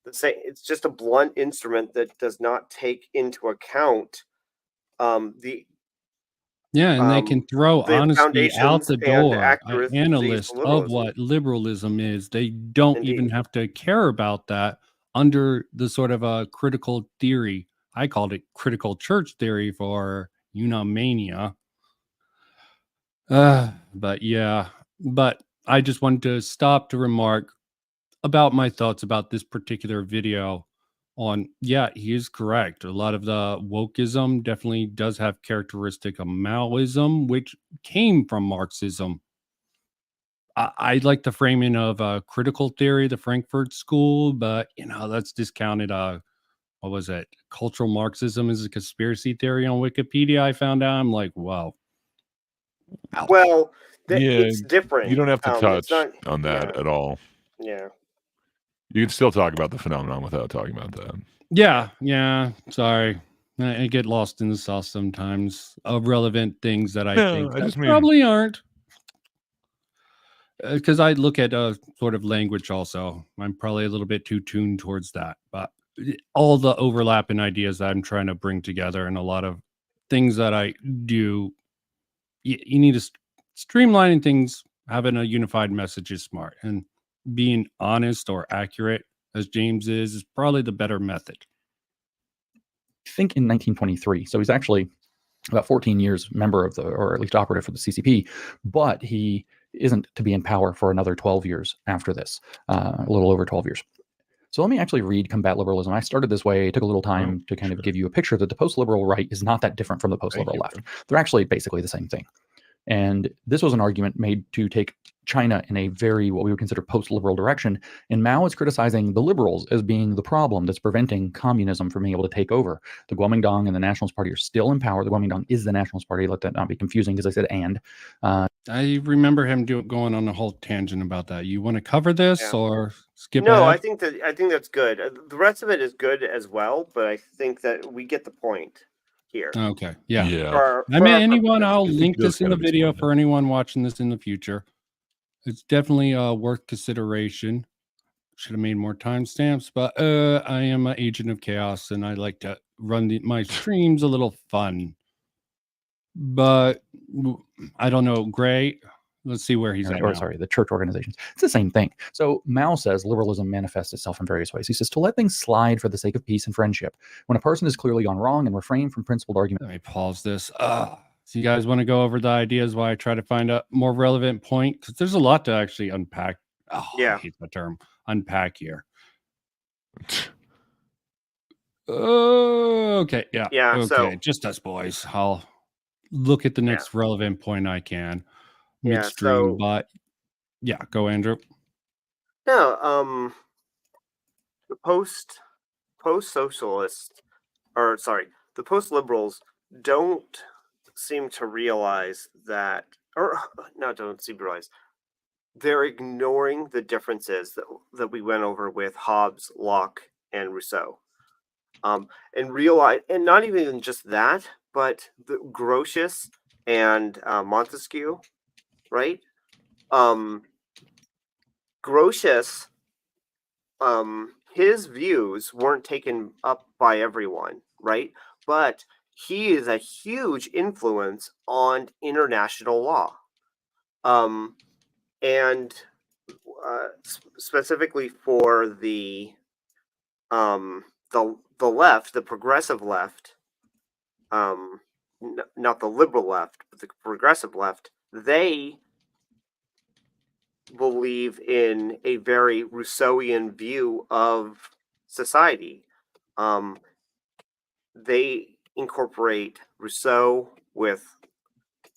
it's just a blunt instrument that does not take into account the and they can throw the honesty out foundations the and door. accuracies Analyst of of liberalism. what liberalism is. They don't even Indeed. have to care about that under the sort of a critical theory. I called it critical church theory for Unamania. But yeah, but I just wanted to stop to remark about my thoughts about this particular video on, yeah, he is correct. A lot of the wokeism definitely does have characteristic of Maoism, which came from Marxism. I like the framing of critical theory, the Frankfurt School, but that's discounted. What was it? Cultural Marxism is a conspiracy theory on Wikipedia. I found out. I'm like, wow. Ouch. Well, Yeah, it's different. You don't have to It's touch not on that at all. Yeah. You can still talk about the phenomenon without talking about that. Yeah. Sorry. I get lost in the sauce sometimes of relevant things that I think that probably aren't. Because I look at sort of language also. I'm probably a little bit too tuned towards that. But all the overlap in ideas that I'm trying to bring together and a lot of things that I do, you need to streamlining things, having a unified message is smart. And being honest or accurate, as James is probably the better method. I think in 1923. So he's actually about 14 years member of or at least operative for the CCP, but he isn't to be in power for another 12 years after this, a little over 12 years. So let me actually read Combat Liberalism. I started this way. It took a little time to kind of give you a picture that the post-liberal right is not that different from the post-liberal left. They're actually basically the same thing. And this was an argument made to take China in a very, what we would consider post-liberal direction. And Mao is criticizing the liberals as being the problem that's preventing communism from being able to take over. The Kuomintang and the Nationalist Party are still in power. The Kuomintang is the Nationalist Party. Let that not be confusing because I said and. I remember him going on a whole tangent about that. You want to cover this or skip No, ahead? I think that's good. The rest of it is good as well, but I think that we get the point here. Okay. Yeah. For I mean, our anyone, purposes. I'll link this in the video for anyone watching this in the future. It's definitely worth consideration. Should have made more timestamps, but I am an agent of chaos and I like to run my streams a little fun. But I don't know. Gray, let's see where he's at. The church organizations. It's the same thing. So Mao says liberalism manifests itself in various ways. He says to let things slide for the sake of peace and friendship. When a person has clearly gone wrong and refrain from principled argument. Let me pause this. So you guys want to go over the ideas while I try to find a more relevant point? Because there's a lot to actually unpack. Oh, yeah. I hate the term unpack here. Okay. Yeah. Okay. So, just us boys. I'll look at the next relevant point I can midstream. But yeah, go Andrew. No, the post-socialists, or sorry, the post-liberals don't seem to realize that, or not don't seem to realize, they're ignoring the differences that we went over with Hobbes, Locke, and Rousseau. And realize, and not even just that, but the Grotius and Montesquieu, right? Grotius, his views weren't taken up by everyone, right? But he is a huge influence on international law. And specifically for the left, the progressive left, not the liberal left, but the progressive left, they believe in a very Rousseauian view of society. They incorporate Rousseau with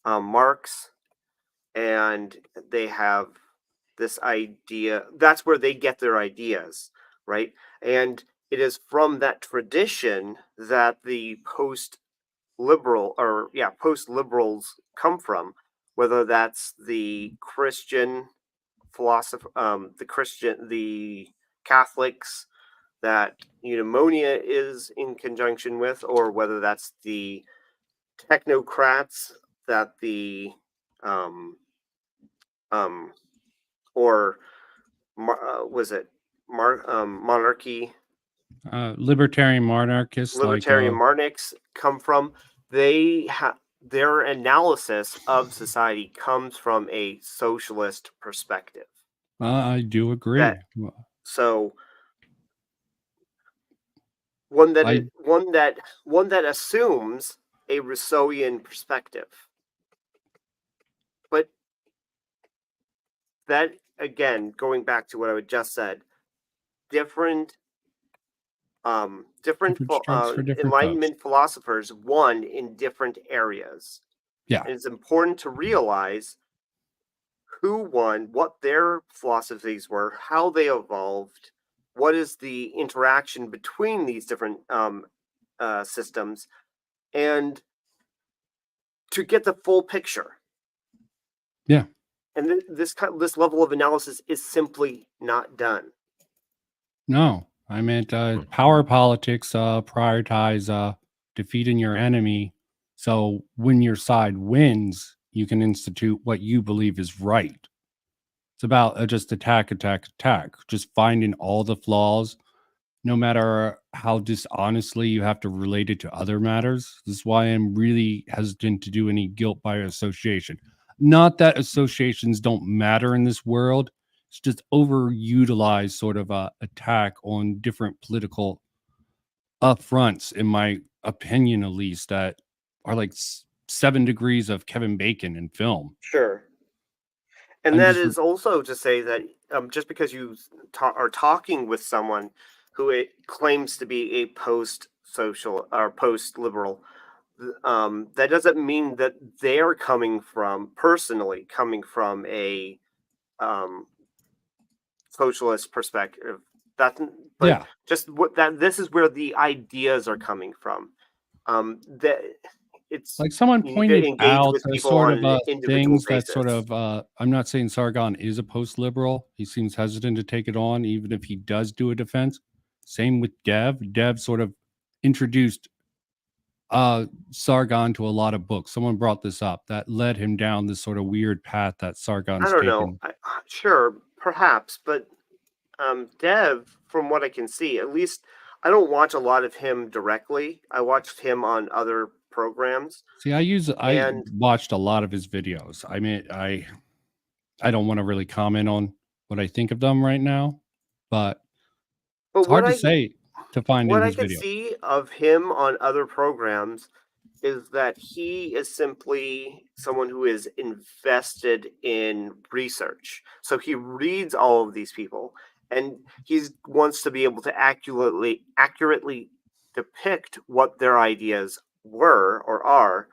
Marx, and they have this idea. That's where they get their ideas, right? And it is from that tradition that the post-liberals come from, whether that's the Christian philosopher, the Catholics that eudaimonia is in conjunction with, or whether that's the technocrats that the or was it monarchy, Libertarian monarchists libertarian like monarchs come from. They have their analysis of society comes from a socialist perspective. I do agree. That so one that I one that assumes a Rousseauian perspective, but that again, going back to what I just said, different Different strokes for different folks. Enlightenment philosophers won in different areas. Yeah. And it's important to realize who won, what their philosophies were, how they evolved, what is the interaction between these different systems, and to get the full picture. Yeah. And this level of analysis is simply not done. No, I meant power politics prioritize defeating your enemy. So when your side wins, you can institute what you believe is right. It's about just attack, just finding all the flaws, no matter how dishonestly you have to relate it to other matters. This is why I'm really hesitant to do any guilt by association. Not that associations don't matter in this world. It's just overutilized sort of attack on different political fronts, in my opinion, at least, that are like 7 degrees of Kevin Bacon in film. Sure. And I'm that just is also to say that just because you are talking with someone who it claims to be a post-social or post-liberal, that doesn't mean that they're personally coming from a socialist perspective. But Yeah. just this is where the ideas are coming from. That it's like someone you need to pointed engage out with the people sort on of an individual things that sort basis. of I'm not saying Sargon is a post-liberal. He seems hesitant to take it on, even if he does do a defense. Same with Dev sort of introduced Sargon to a lot of books. Someone brought this up that led him down this sort of weird path that Sargon's I don't taken. know. Sure, perhaps, but Dev, from what I can see, at least I don't watch a lot of him directly. I watched him on other programs. See, I And watched a lot of his videos. I mean, I don't want to really comment on what I think of them right now, but it's hard to say to find in what I his could video. see of him on other programs is that he is simply someone who is invested in research. So he reads all of these people, and he wants to be able to accurately depict what their ideas were or are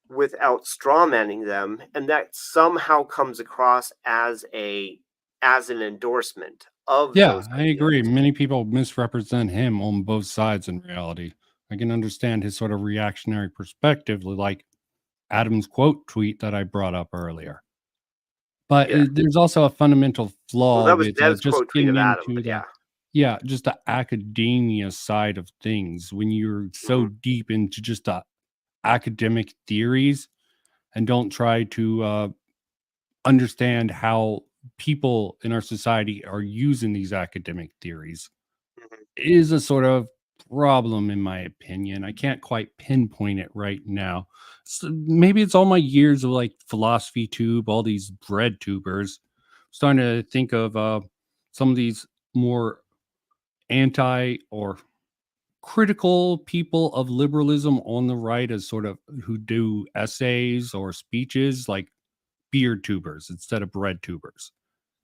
without strawmanning them, and that somehow comes across as an endorsement of Yeah, those I ideas. agree. Many people misrepresent him on both sides in reality. I can understand his sort of reactionary perspective, like Adam's quote tweet that I brought up earlier. But Yeah. there's also a fundamental flaw That was with Dev's just quote tweet getting of Adam, into but just the academia side of things. When you're so deep into just the academic theories and don't try to understand how people in our society are using these academic theories, is a sort of problem, in my opinion. I can't quite pinpoint it right now. So maybe it's all my years of like philosophy tube, all these bread tubers. Starting to think of some of these more anti or critical people of liberalism on the right as sort of who do essays or speeches like beer tubers instead of bread tubers.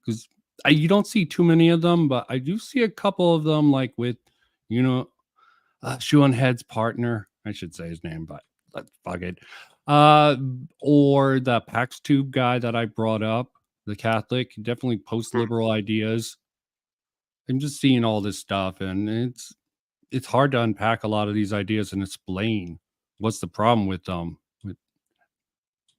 Because you don't see too many of them, but I do see a couple of them, like with, ShoeOnHead's partner. I should say his name, but let's fuck it. Or the Pax Tube guy that I brought up, the Catholic, definitely post-liberal ideas. I'm just seeing all this stuff, and it's hard to unpack a lot of these ideas and explain what's the problem with them.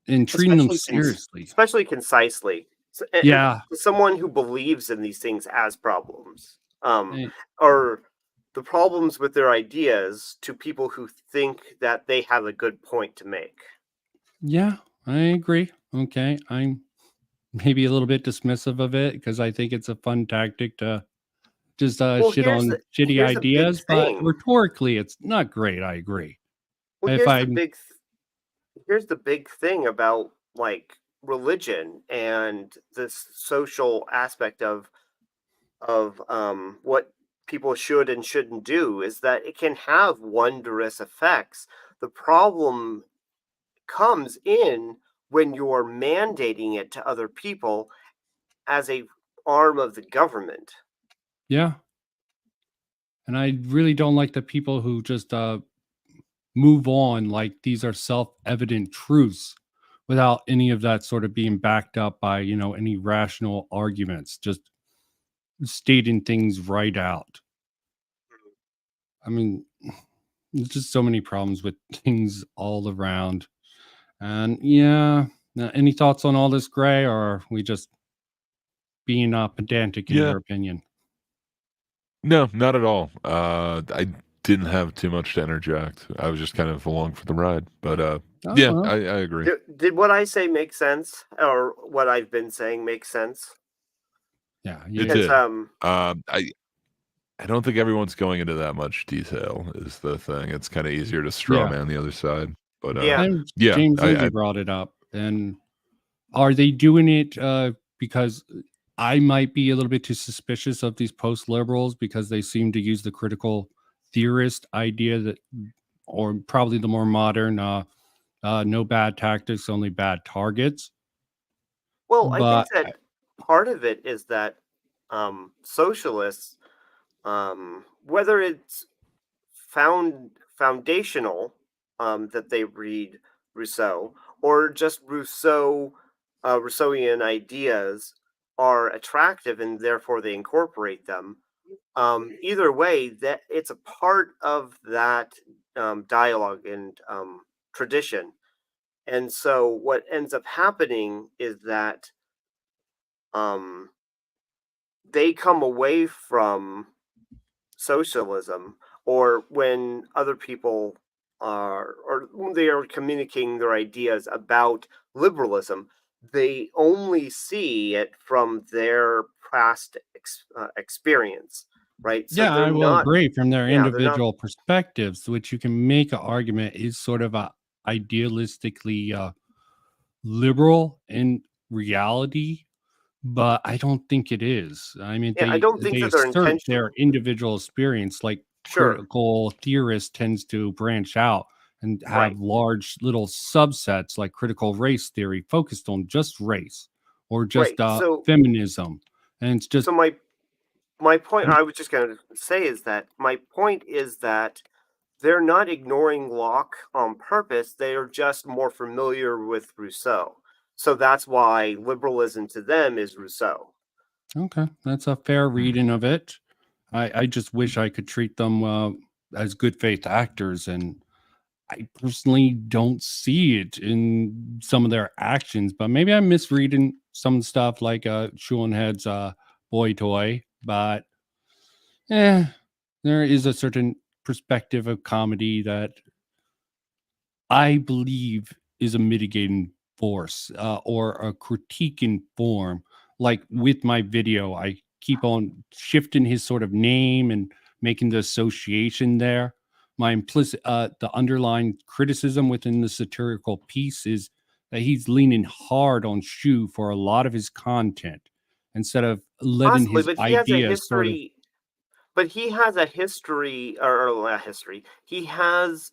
and treating them especially seriously. especially concisely. And Yeah. to someone who believes in these things as problems, eh, or the problems with their ideas to people who think that they have a good point to make. Yeah, I agree. Okay. I'm maybe a little bit dismissive of it because I think it's a fun tactic to just Well, shit on shitty here's a big ideas, but thing. rhetorically, it's not great. I agree. Well, If I, here's the big thing about like religion and this social aspect of what people should and shouldn't do is that it can have wondrous effects. The problem comes in when you're mandating it to other people as a arm of the government. yeah, and I really don't like the people who just move on like these are self-evident truths without any of that sort of being backed up by any rational arguments. Just stating things right out. I mean, there's just so many problems with things all around. And yeah, any thoughts on all this, Gray, or are we just being pedantic in Yeah. your opinion? No, not at all. I didn't have too much to interject. I was just kind of along for the ride. But yeah, well. I agree. Did what I say make sense, or what I've been saying make sense? Yeah, It you, Because did. I don't think everyone's going into that much detail is the thing. It's kind of easier to straw yeah. man the other side. But Yeah. And yeah, James Lindsay I brought it up. And are they doing it because I might be a little bit too suspicious of these post liberals because they seem to use the critical theorist idea that, or probably the more modern, no bad tactics, only bad targets. Well, I think But that part of it is that socialists, whether it's foundational, that they read Rousseau, or just Rousseauian ideas are attractive and therefore they incorporate them. Either way, that it's a part of that dialogue and tradition. And so what ends up happening is that um, they come away from socialism, or when other people are, or when they are communicating their ideas about liberalism, they only see it from their past experience, right? So yeah, they're I will not, agree from their yeah, they're not, individual perspectives, which you can make an argument is sort of a idealistically liberal in reality, but I don't think it is. I mean, yeah, I don't think they that they're assert intentional. their individual experience, like Sure, critical theorist tends to branch out and have right, large little subsets like critical race theory focused on just race or right. just So, feminism. And it's just so my point I was just going to say is that my point is that they're not ignoring Locke on purpose. They are just more familiar with Rousseau. So that's why liberalism to them is Rousseau. okay. That's a fair reading of it. I just wish I could treat them as good faith actors, and I personally don't see it in some of their actions, but maybe I'm misreading some stuff like ShoeOnHead's boy toy. But there is a certain perspective of comedy that I believe is a mitigating force or a critiquing form. Like with my video, I keep on shifting his sort of name and making the association there. My implicit, the underlying criticism within the satirical piece is that he's leaning hard on Shoe for a lot of his content instead of letting Possibly, his but he has a ideas sort of. history. But he has a history, or a history. He has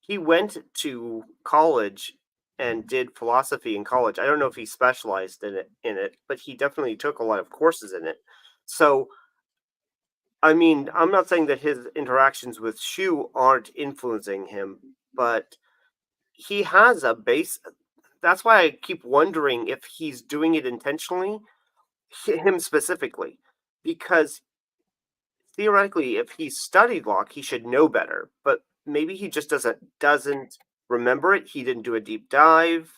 he went to college and did philosophy in college. I don't know if he specialized in it, but he definitely took a lot of courses in it. So, I mean, I'm not saying that his interactions with Shu aren't influencing him, but he has a base. That's why I keep wondering if he's doing it intentionally, him specifically, because theoretically, if he studied Locke, he should know better. But maybe he just doesn't remember it. He didn't do a deep dive.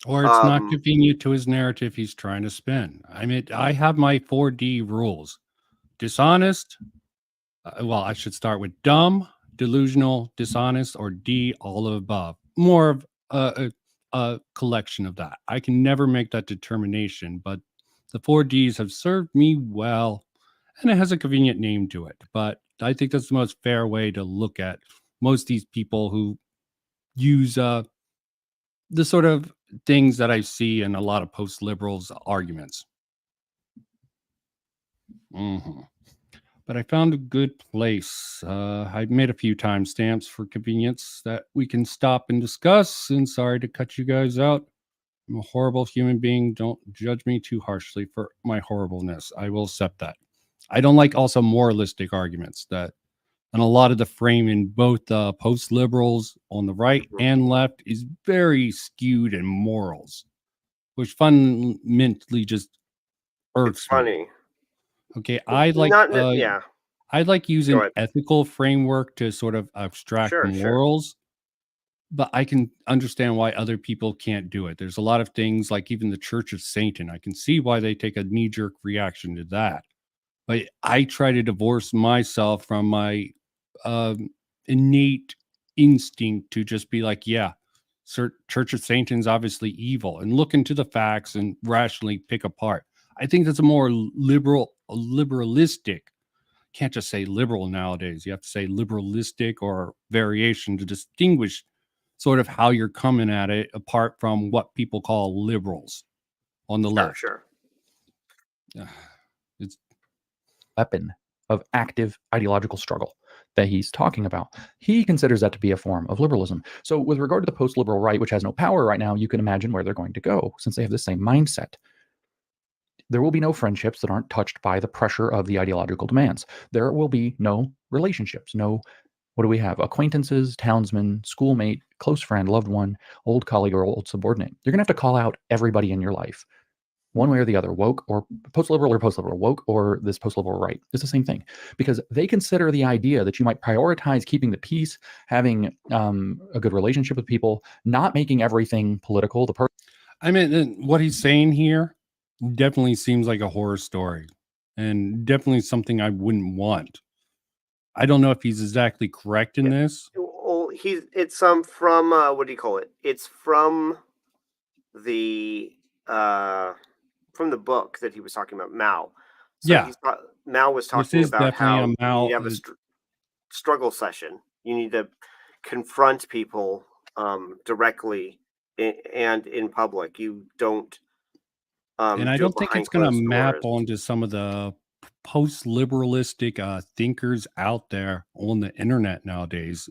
Or it's not convenient to his narrative he's trying to spin. I mean, I have my 4D rules. Dishonest. Well, I should start with dumb, delusional, dishonest, or D, all of the above. More of a collection of that. I can never make that determination, but the 4Ds have served me well, and it has a convenient name to it. But I think that's the most fair way to look at most of these people who use the sort of things that I see in a lot of post-liberals arguments. But I found a good place. I made a few timestamps for convenience that we can stop and discuss. And sorry to cut you guys out. I'm a horrible human being. Don't judge me too harshly for my horribleness. I will accept that. I don't like also moralistic arguments that, and a lot of the frame in both post-liberals on the right and left is very skewed in morals, which fundamentally just irks funny. me. Okay, I like I like using ethical framework to sort of abstract morals, but I can understand why other people can't do it. There's a lot of things like even the Church of Satan. I can see why they take a knee-jerk reaction to that. But I try to divorce myself from my innate instinct to just be like, yeah, Church of Satan's obviously evil, and look into the facts and rationally pick apart. I think that's a more liberalistic. Can't just say liberal nowadays. You have to say liberalistic or variation to distinguish sort of how you're coming at it apart from what people call liberals on the left. Sure. It's weapon of active ideological struggle that he's talking about. He considers that to be a form of liberalism. So with regard to the post-liberal right, which has no power right now, you can imagine where they're going to go since they have the same mindset. There will be no friendships that aren't touched by the pressure of the ideological demands. There will be no relationships, no, what do we have? Acquaintances, townsmen, schoolmate, close friend, loved one, old colleague, or old subordinate. You're going to have to call out everybody in your life, one way or the other, woke or post-liberal, woke or this post-liberal right. It's the same thing because they consider the idea that you might prioritize keeping the peace, having a good relationship with people, not making everything political. I mean, what he's saying here definitely seems like a horror story and definitely something I wouldn't want. I don't know if he's exactly correct in this. Well, it's from what do you call it? It's from the book that he was talking about, Mao. So Mao was talking about how you have a struggle session. You need to confront people directly and in public. You don't. And I don't think it's going to map onto some of the post-liberalistic thinkers out there on the internet nowadays.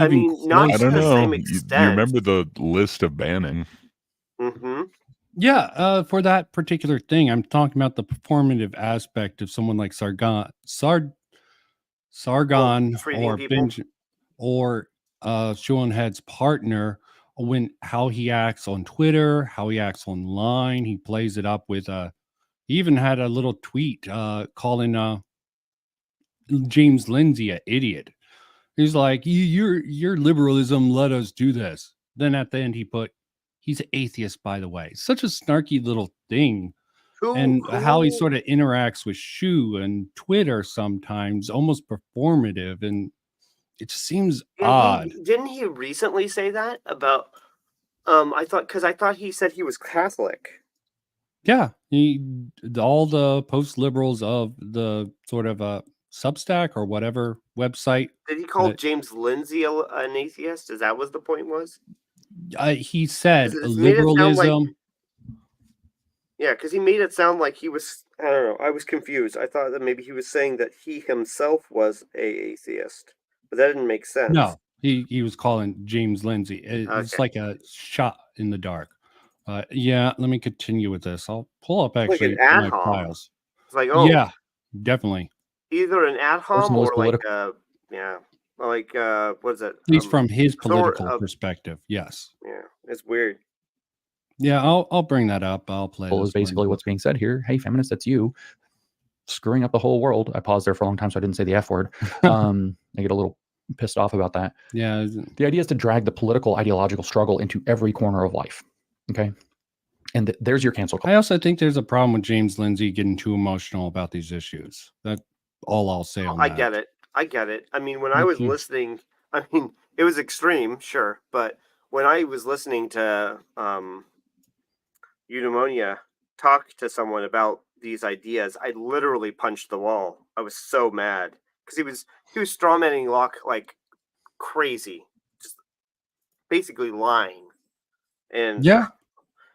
I mean, not to the same extent. You remember the list of banning? Mm-hmm. Yeah, for that particular thing, I'm talking about the performative aspect of someone like Sargon or ShoeOnHead's partner, when how he acts on Twitter, how he acts online. He plays it up with he even had a little tweet calling James Lindsay an idiot. He's like, your liberalism let us do this. Then at the end he put, he's an atheist, by the way. Such a snarky little thing. How he sort of interacts with Shoe and Twitter sometimes, almost performative, and it just seems odd. Didn't he recently say that about? I thought he said he was Catholic. Yeah, all the post-liberals of the sort of Substack or whatever website. Did he call James Lindsay an atheist? Is that what the point was? He said liberalism. Yeah, because he made it sound like he was. I don't know. I was confused. I thought that maybe he was saying that he himself was an atheist, but that didn't make sense. No, he was calling James Lindsay. It's like a shot in the dark. Yeah, let me continue with this. I'll pull up actually my files. It's like, yeah, definitely. Either an ad hom or like what is it? At least from his political perspective, yes. Yeah, it's weird. Yeah, I'll bring that up. I'll play. Well, is basically what's being said here. Hey, feminists, that's you screwing up the whole world. I paused there for a long time, so I didn't say the F word. I get a little pissed off about that. Yeah. The idea is to drag the political ideological struggle into every corner of life. Okay. And there's your cancel culture. I also think there's a problem with James Lindsay getting too emotional about these issues. That's all I'll say on I that. get it. I get it. I mean, when I Me was too. listening, I mean, it was extreme, sure, but when I was listening to Eudaimonia talk to someone about these ideas, I literally punched the wall. I was so mad because he was strawmanning Locke like crazy, just basically lying. And Yeah.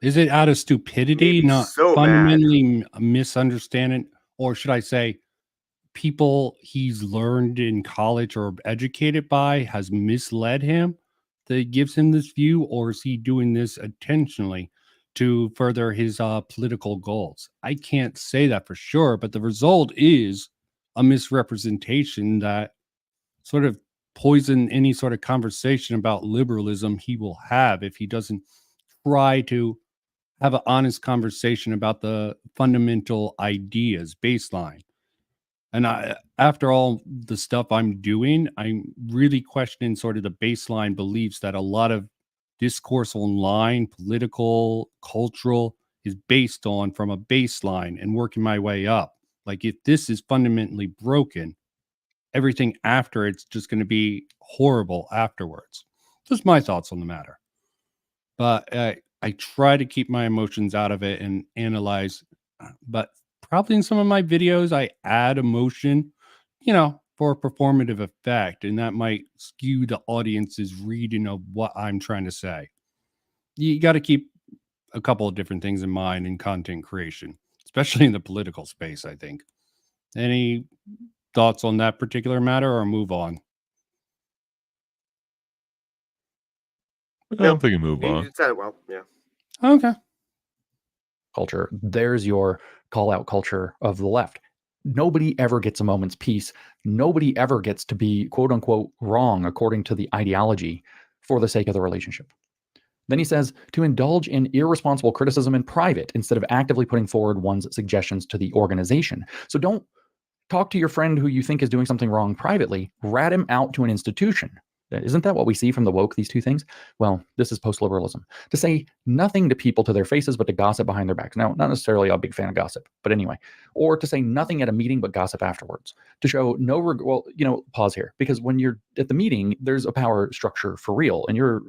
Is it out of stupidity, Made me not so mad. fundamentally misunderstanding, or should I say, people he's learned in college or educated by has misled him that gives him this view, or is he doing this intentionally to further his political goals? I can't say that for sure, but the result is a misrepresentation that sort of poison any sort of conversation about liberalism he will have if he doesn't try to have an honest conversation about the fundamental ideas baseline. And after all the stuff I'm doing, I'm really questioning sort of the baseline beliefs that a lot of discourse online, political, cultural, is based on from a baseline and working my way up. Like if this is fundamentally broken, everything after it's just going to be horrible afterwards. Just my thoughts on the matter. But I try to keep my emotions out of it and analyze. But probably in some of my videos, I add emotion, for a performative effect. And that might skew the audience's reading of what I'm trying to say. You got to keep a couple of different things in mind in content creation, especially in the political space, I think. Any thoughts on that particular matter or move on? I'm thinking move you on. said it well. Yeah. Okay. Culture. There's your call out culture of the left. Nobody ever gets a moment's peace. Nobody ever gets to be quote unquote wrong according to the ideology for the sake of the relationship. Then he says to indulge in irresponsible criticism in private instead of actively putting forward one's suggestions to the organization. So don't talk to your friend who you think is doing something wrong privately, rat him out to an institution. Isn't that what we see from the woke, these two things? Well, this is post-liberalism. To say nothing to people to their faces, but to gossip behind their backs. Now, not necessarily a big fan of gossip, but anyway. Or to say nothing at a meeting, but gossip afterwards. To show no regard. Well, pause here. Because when you're at the meeting, there's a power structure for real, and your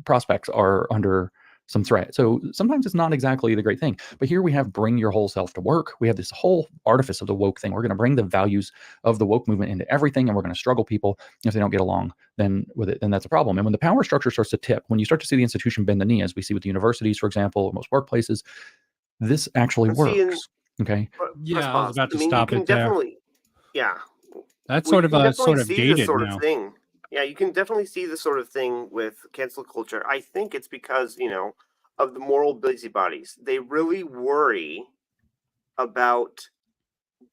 prospects are under some threat. So sometimes it's not exactly the great thing. But here we have bring your whole self to work. We have this whole artifice of the woke thing. We're going to bring the values of the woke movement into everything, and we're going to struggle people. If they don't get along then with it, then that's a problem. And when the power structure starts to tip, when you start to see the institution bend the knee, as we see with the universities, for example, most workplaces, this actually works. Okay. Yeah, I was about to you stop can it there. definitely, yeah. That's Well, sort you of can a definitely sort of see dated this sort now. of thing. Yeah, you can definitely see this sort of thing with cancel culture. I think it's because, of the moral busybodies. They really worry about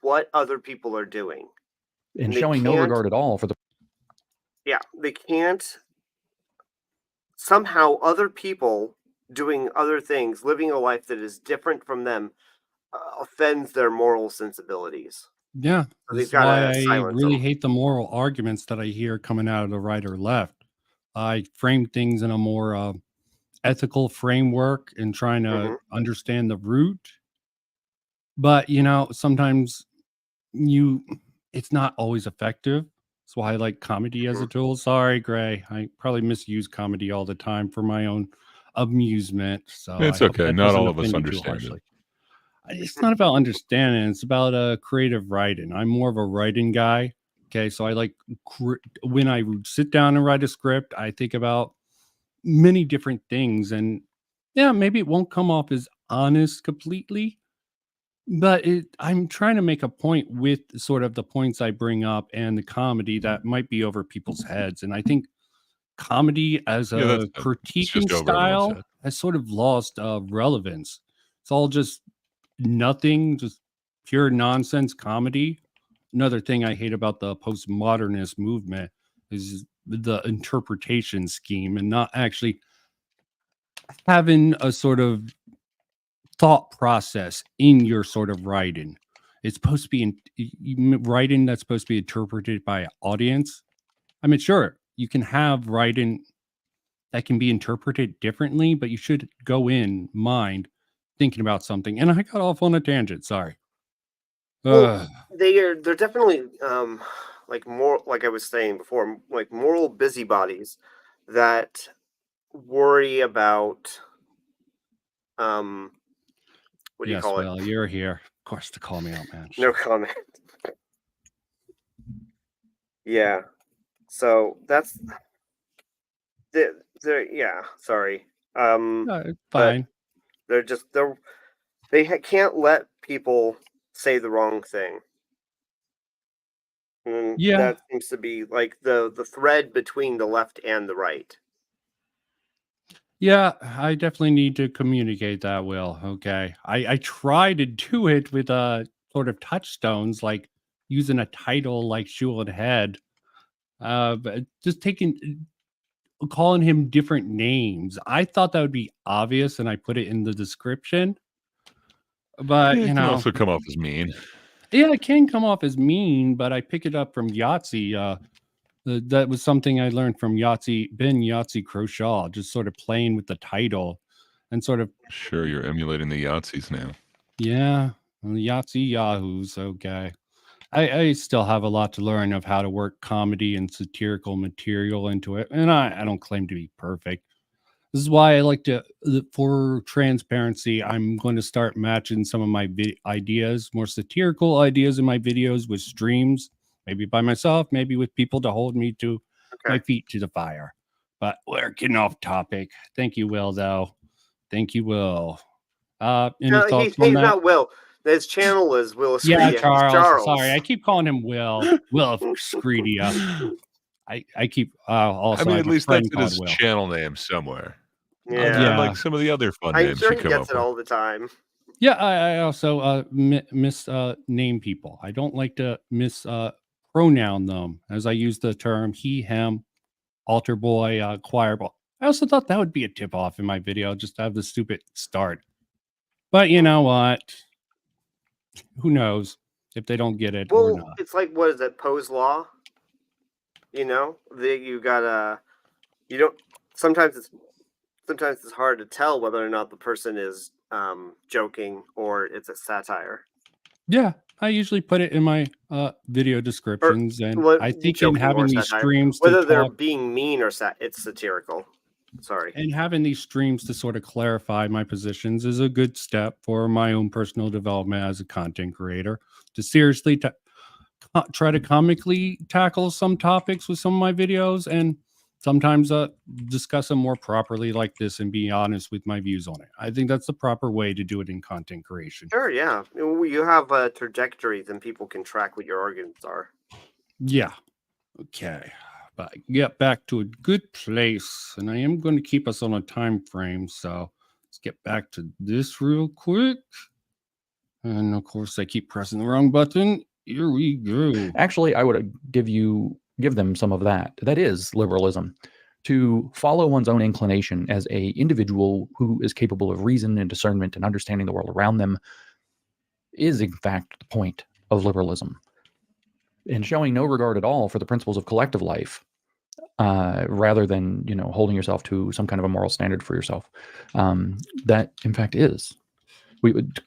what other people are doing. And they showing no can't- regard at all for the Yeah, they can't somehow other people doing other things, living a life that is different from them, offends their moral sensibilities. Yeah, So this they've is why gotta I silence really them. hate the moral arguments that I hear coming out of the right or left. I frame things in a more ethical framework and trying to Mhm. understand the root. But sometimes it's not always effective. That's why I like comedy as a tool. Sorry, Gray. I probably misuse comedy all the time for my own amusement. So It's I hope okay. that Not doesn't all of us offend you too understand it. harshly. It's not about understanding. It's about creative writing. I'm more of a writing guy. Okay, so I like when I sit down and write a script, I think about many different things, and yeah, maybe it won't come off as honest completely, but I'm trying to make a point with sort of the points I bring up and the comedy that might be over people's heads, and I think comedy as Yeah, a that's critiquing just over everyone's style head. has sort of lost relevance. It's all just nothing, just pure nonsense comedy. Another thing I hate about the postmodernist movement is the interpretation scheme and not actually having a sort of thought process in your sort of writing. It's supposed to be writing that's supposed to be interpreted by an audience. I mean, sure, you can have writing that can be interpreted differently, but you should go in mind thinking about something. And I got off on a tangent. Sorry. Well, they're definitely like more, like I was saying before, like moral busybodies that worry about what do you Yes, call it? well, you're here, of course, to call me out, man. No comment. Yeah. So that's they're yeah. Sorry. It's But fine. they can't let people say the wrong thing. And Yeah. that seems to be like the thread between the left and the right. Yeah, I definitely need to communicate that, Will. Okay. I try to do it with sort of touchstones, like using a title like ShoeOnHead. But just calling him different names. I thought that would be obvious, and I put it in the description. But It you can know, also come off as mean. yeah, it can come off as mean, but I pick it up from Yahtzee. That was something I learned from Yahtzee Croshaw, just sort of playing with the title and sort of, Sure, you're emulating the Yahtzees now. yeah, Yahtzee Yahoos. Okay. I still have a lot to learn of how to work comedy and satirical material into it. And I don't claim to be perfect. This is why I like to, for transparency, I'm going to start matching some of my ideas, more satirical ideas in my videos with streams, maybe by myself, maybe with people to hold me to my Okay. feet to the fire. But we're getting off topic. Thank you, Will, though. Thank you, Will. Any No, thoughts he's on that? not Will. His channel is Will Yeah, Screedia. He's Charles. Charles. Sorry, I keep calling him Will. Will of Screedia. I keep also I mean, I at have a least friend that's in called his Will. channel name somewhere. Yeah. Unlike some of the other fun I'm names sure you he come gets up it with. all the time. Yeah, I also name people. I don't like to pronoun them, as I use the term he, him, altar boy, choir boy. I also thought that would be a tip off in my video, just to have the stupid start. But you know what? Who knows if they don't get it or Well, not? it's like, what is it, Poe's Law? You know, you gotta, you don't. Sometimes it's hard to tell whether or not the person is joking or it's a satire. Yeah, I usually put it in my video descriptions, and What I think in joking or having these satire, streams to whether they're talk being mean or it's satirical. Sorry. and having these streams to sort of clarify my positions is a good step for my own personal development as a content creator. To seriously try to comically tackle some topics with some of my videos, and sometimes discuss them more properly like this and be honest with my views on it. I think that's the proper way to do it in content creation. Sure, yeah. You have trajectories and people can track what your arguments are. Yeah. Okay. But get back to a good place, and I am going to keep us on a time frame. So let's get back to this real quick. And of course, I keep pressing the wrong button. Here we go. Actually, I would give them some of that. That is liberalism. To follow one's own inclination as a individual who is capable of reason and discernment and understanding the world around them is, in fact, the point of liberalism. And showing no regard at all for the principles of collective life, rather than holding yourself to some kind of a moral standard for yourself. That, in fact, is. We would,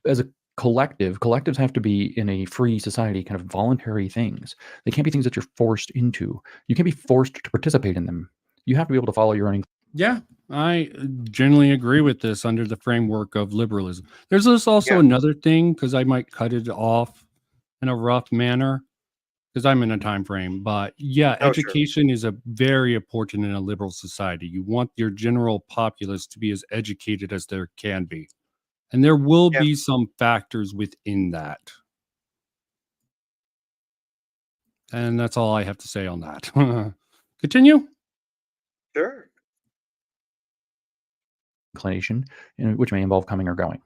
as a collectives have to be in a free society, kind of voluntary things. They can't be things that you're forced into. You can't be forced to participate in them. You have to be able to follow your own. Yeah, I generally agree with this under the framework of liberalism. There's also another thing, because I might cut it off in a rough manner because I'm in a time frame. But yeah, education is a very important in a liberal society. You want your general populace to be as educated as there can be. And there will be some factors within that. And that's all I have to say on that. Continue. Sure. Inclination, which may involve coming or going.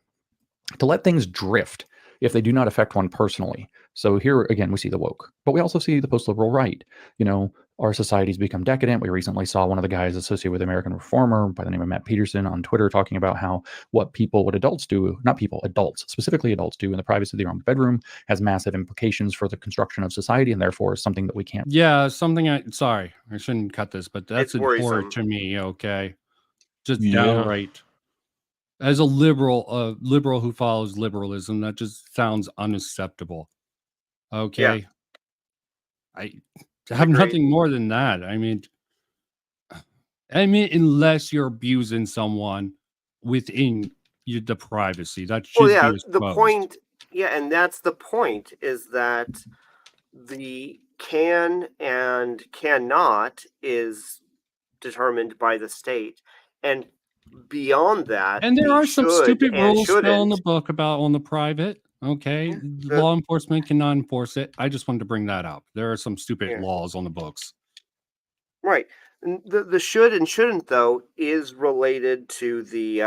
To let things drift if they do not affect one personally. So here again, we see the woke, but we also see the post-liberal right. our society's become decadent. We recently saw one of the guys associated with American Reformer by the name of Matt Peterson on Twitter talking about how what adults do, not people, adults, specifically adults do in the privacy of their own bedroom has massive implications for the construction of society and therefore is something that we can't. Yeah, sorry, I shouldn't cut this, but that's It's abhorrent worrisome. to me, okay? Just Yeah. downright. As a liberal who follows liberalism, that just sounds unacceptable. Okay? I have Agreed. nothing more than that. I mean, unless you're abusing someone within the privacy, that should Well, yeah, be the exposed. point, and that's the point, is that the can and cannot is determined by the state, and beyond that, And there the are some should stupid and rules still in the shouldn't. book about on the private. Okay, Yeah. law enforcement cannot enforce it. I just wanted to bring that up. There are some stupid Yeah. laws on the books. Right. And the should and shouldn't, though, is related to the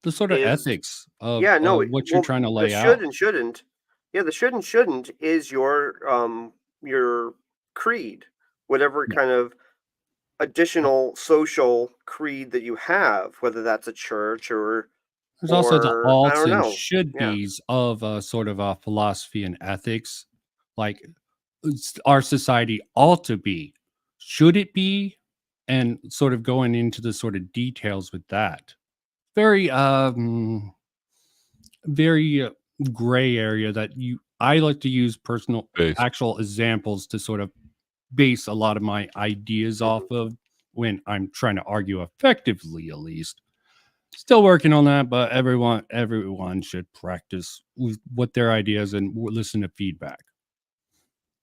The sort of is ethics of what you're trying to the lay should out. and shouldn't. Yeah, the should and shouldn't is your creed, whatever Yeah. kind of additional social creed that you have, whether that's a church or There's also the I alts don't and know. should Yeah. be's of sort of philosophy and ethics. Like our society ought to be, should it be, and sort of going into the sort of details with that. Very very gray area that I like to use personal Based. actual examples to sort of base a lot of my ideas off of when I'm trying to argue effectively, at least. Still working on that, but everyone should practice with what their ideas and listen to feedback.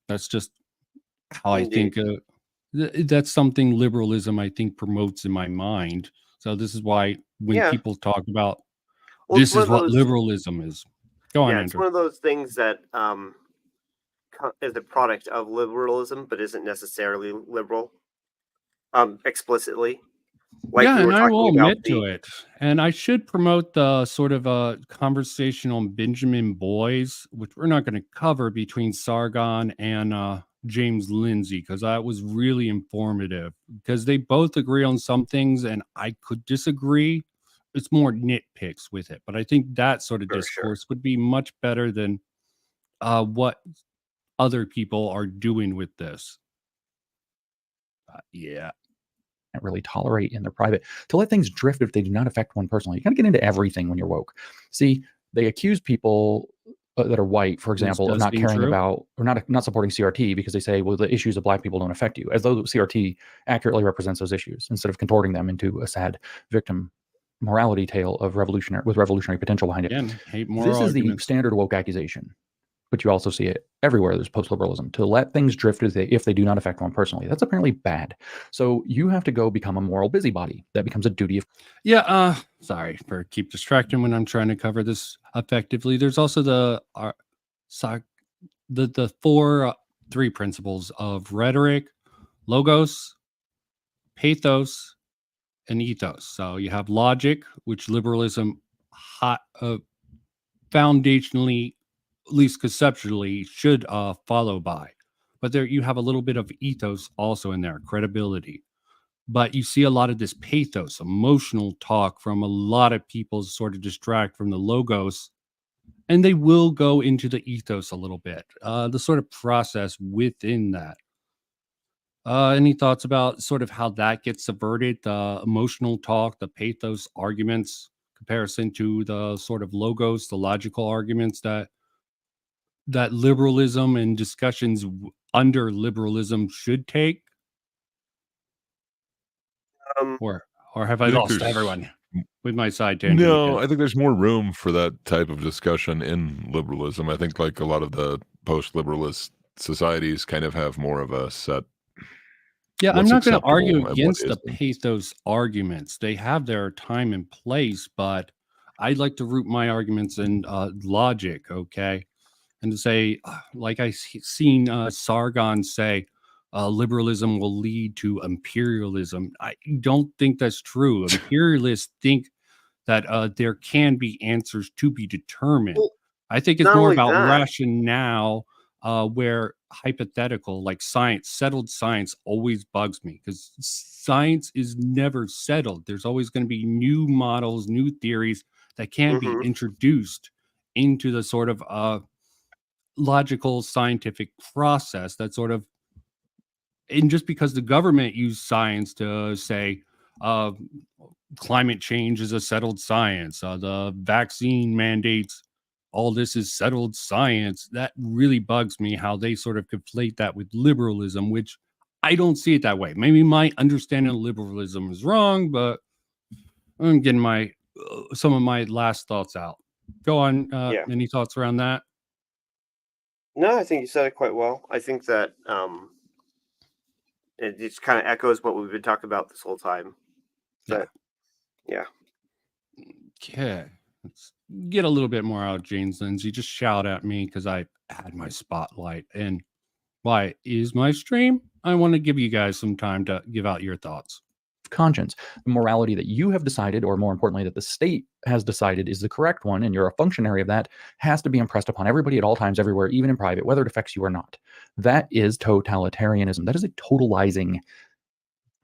That's just how Indeed. I think that's something liberalism I think promotes in my mind. So this is why when Yeah. people talk about Well, it's this one is of what those. liberalism is. Go on, Yeah, it's Andrew. one of those things that is a product of liberalism, but isn't necessarily liberal, explicitly. Like Yeah, we were and I will talking about admit to it. And I should promote the sort of conversational Benjamin Boys, which we're not going to cover between Sargon and James Lindsay, because that was really informative. Because they both agree on some things, and I could disagree. It's more nitpicks with it, but I think that sort of For sure. discourse would be much better than what other people are doing with this. Yeah. Can't really tolerate in their private to let things drift if they do not affect one personally. You got to get into everything when you're woke. See, they accuse people that are white, for example, of does not seem caring true. about or not supporting CRT because they say, well, the issues of black people don't affect you, as though CRT accurately represents those issues instead of contorting them into a sad victim morality tale of revolutionary potential behind it. Again, hate more This is the arguments. standard woke accusation. But you also see it everywhere. There's post-liberalism to let things drift if they do not affect one personally. That's apparently bad. So you have to go become a moral busybody. That becomes a duty of. Yeah. Sorry for keep distracting when I'm trying to cover this effectively. There's also the three principles of rhetoric, logos, pathos, and ethos. So you have logic, which liberalism foundationally, at least conceptually, should follow by. But there you have a little bit of ethos also in there, credibility. But you see a lot of this pathos, emotional talk from a lot of people sort of distract from the logos, and they will go into the ethos a little bit, the sort of process within that. Any thoughts about sort of how that gets subverted, the emotional talk, the pathos arguments, comparison to the sort of logos, the logical arguments that liberalism and discussions under liberalism should take? Or have I think lost there's- everyone with my side tangent? No, again? I think there's more room for that type of discussion in liberalism. I think like a lot of the post-liberalist societies kind of have more of a set. Yeah, I'm what's not going to acceptable argue and what against the isn't. pathos arguments. They have their time and place, but I'd like to root my arguments in logic, okay? And to say, like I've seen Sargon say, liberalism will lead to imperialism. I don't think that's true. Imperialists think that there can be answers to be determined. Well, I think it's not more only about that. rationale, where hypothetical, like science, settled science always bugs me because science is never settled. There's always going to be new models, new theories that can be Mm-hmm. introduced into the sort of logical scientific process that sort of, and just because the government used science to say climate change is a settled science, the vaccine mandates, all this is settled science, that really bugs me how they sort of conflate that with liberalism, which I don't see it that way. Maybe my understanding of liberalism is wrong, but I'm getting my some of my last thoughts out. Go on. Yeah. Any thoughts around that? No, I think you said it quite well. I think that it just kind of echoes what we've been talking about this whole time. That, yeah. Okay. Let's get a little bit more out of James Lindsay. Just shout at me because I had my spotlight. And why is my stream? I want to give you guys some time to give out your thoughts. Conscience, the morality that you have decided, or more importantly, that the state has decided is the correct one, and you're a functionary of that, has to be impressed upon everybody at all times, everywhere, even in private, whether it affects you or not. That is totalitarianism. That is a totalizing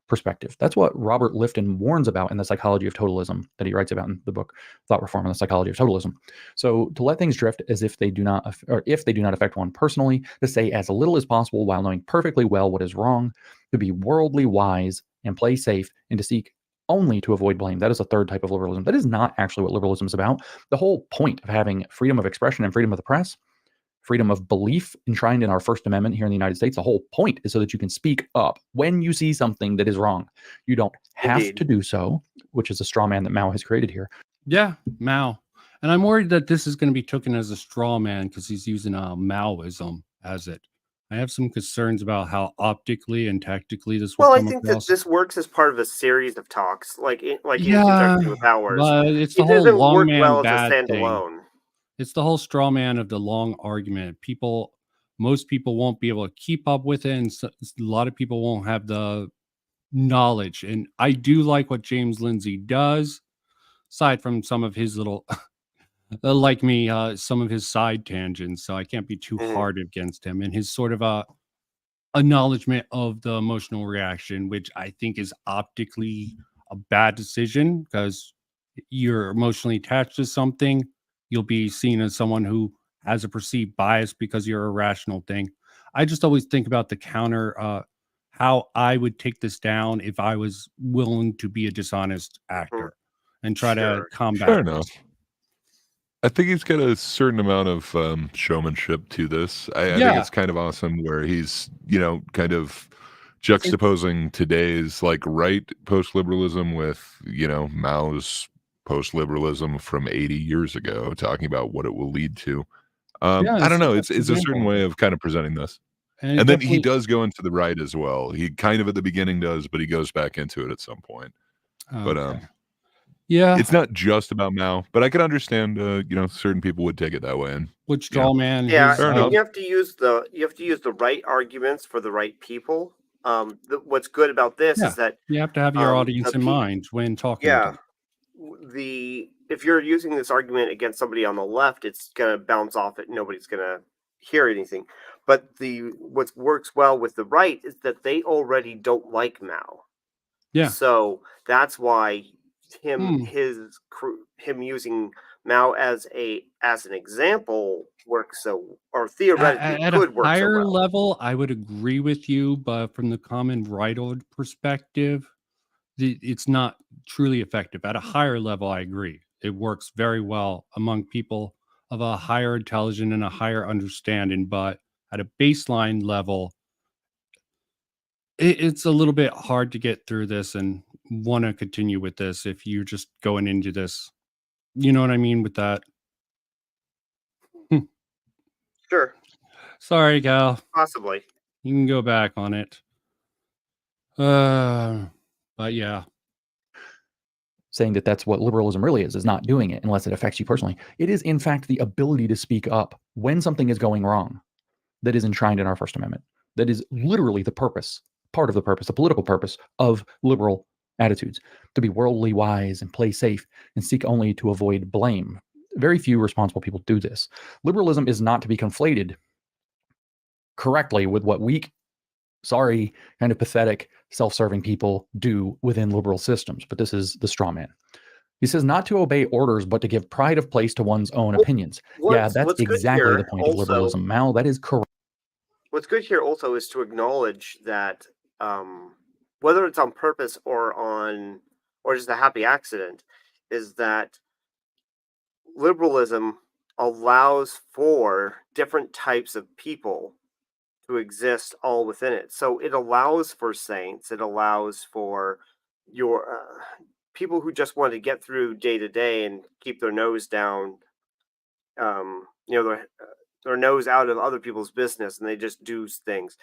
perspective. That's what Robert Lifton warns about in The Psychology of Totalism that he writes about in the book Thought Reform and the Psychology of Totalism. So to let things drift as if they do not, or if they do not affect one personally, to say as little as possible while knowing perfectly well what is wrong, to be worldly wise and play safe, and to seek only to avoid blame. That is a third type of liberalism. That is not actually what liberalism is about. The whole point of having freedom of expression and freedom of the press, freedom of belief enshrined in our First Amendment here in the United States, the whole point is so that you can speak up when you see something that is wrong. You don't have to do so, which is a straw man that Mao has created here. Yeah, Mao. And I'm worried that this is going to be taken as a straw man because he's using Maoism as it. I have some concerns about how optically and tactically this will Well, I come think across. that this works as part of a series of talks, like in Yeah, conjunction with ours. but it's the It whole doesn't long work man well as a bad thing. standalone. It's the whole straw man of the long argument. Most people won't be able to keep up with it, and a lot of people won't have the knowledge. And I do like what James Lindsay does, aside from some of his little, like me, some of his side tangents. So I can't be too hard against him. And his sort of acknowledgement of the emotional reaction, which I think is optically a bad decision because you're emotionally attached to something. You'll be seen as someone who has a perceived bias because you're a rational thing. I just always think about the counter, how I would take this down if I was willing to be a dishonest actor and try to combat Fair this. enough. I think he's got a certain amount of showmanship to this. I think it's kind of awesome where he's, kind of juxtaposing today's like right post-liberalism with, Mao's post-liberalism from 80 years ago, talking about what it will lead to. I don't know. It's a certain way of kind of presenting this. And then he does go into the right as well. He kind of at the beginning does, but he goes back into it at some point. But yeah, it's not just about Mao, but I can understand, certain people would take it that way. And which straw man? Yeah, his, you have to use the right arguments for the right people. What's good about this is that you have to have your audience in mind when talking. Yeah, if you're using this argument against somebody on the left, it's gonna bounce off it. Nobody's gonna hear anything. But what works well with the right is that they already don't like Mao. Yeah. So that's why him using Mao as an example works or theoretically at could a work higher so well. level. I would agree with you, but from the common right-old perspective, it's not truly effective. At a higher level, I agree. It works very well among people of a higher intelligence and a higher understanding, but at a baseline level, it's a little bit hard to get through this and want to continue with this if you're just going into this. You know what I mean with that? Sure. Sorry, Gal. Possibly. You can go back on it. But yeah. Saying that that's what liberalism really is not doing it unless it affects you personally. It is, in fact, the ability to speak up when something is going wrong that is enshrined in our First Amendment. That is literally the purpose, part of the purpose, the political purpose of liberal attitudes, to be worldly wise and play safe and seek only to avoid blame. Very few responsible people do this. Liberalism is not to be conflated correctly with what weak, sorry, kind of pathetic, self-serving people do within liberal systems. But this is the straw man. He says not to obey orders, but to give pride of place to one's own opinions. Yeah, that's what's good exactly the here point of also- liberalism, Mal. That is correct. What's good here also is to acknowledge that whether it's on purpose or just a happy accident, is that liberalism allows for different types of people to exist all within it. So it allows for saints. It allows for your people who just want to get through day to day and keep their nose down, their nose out of other people's business, and they just do things.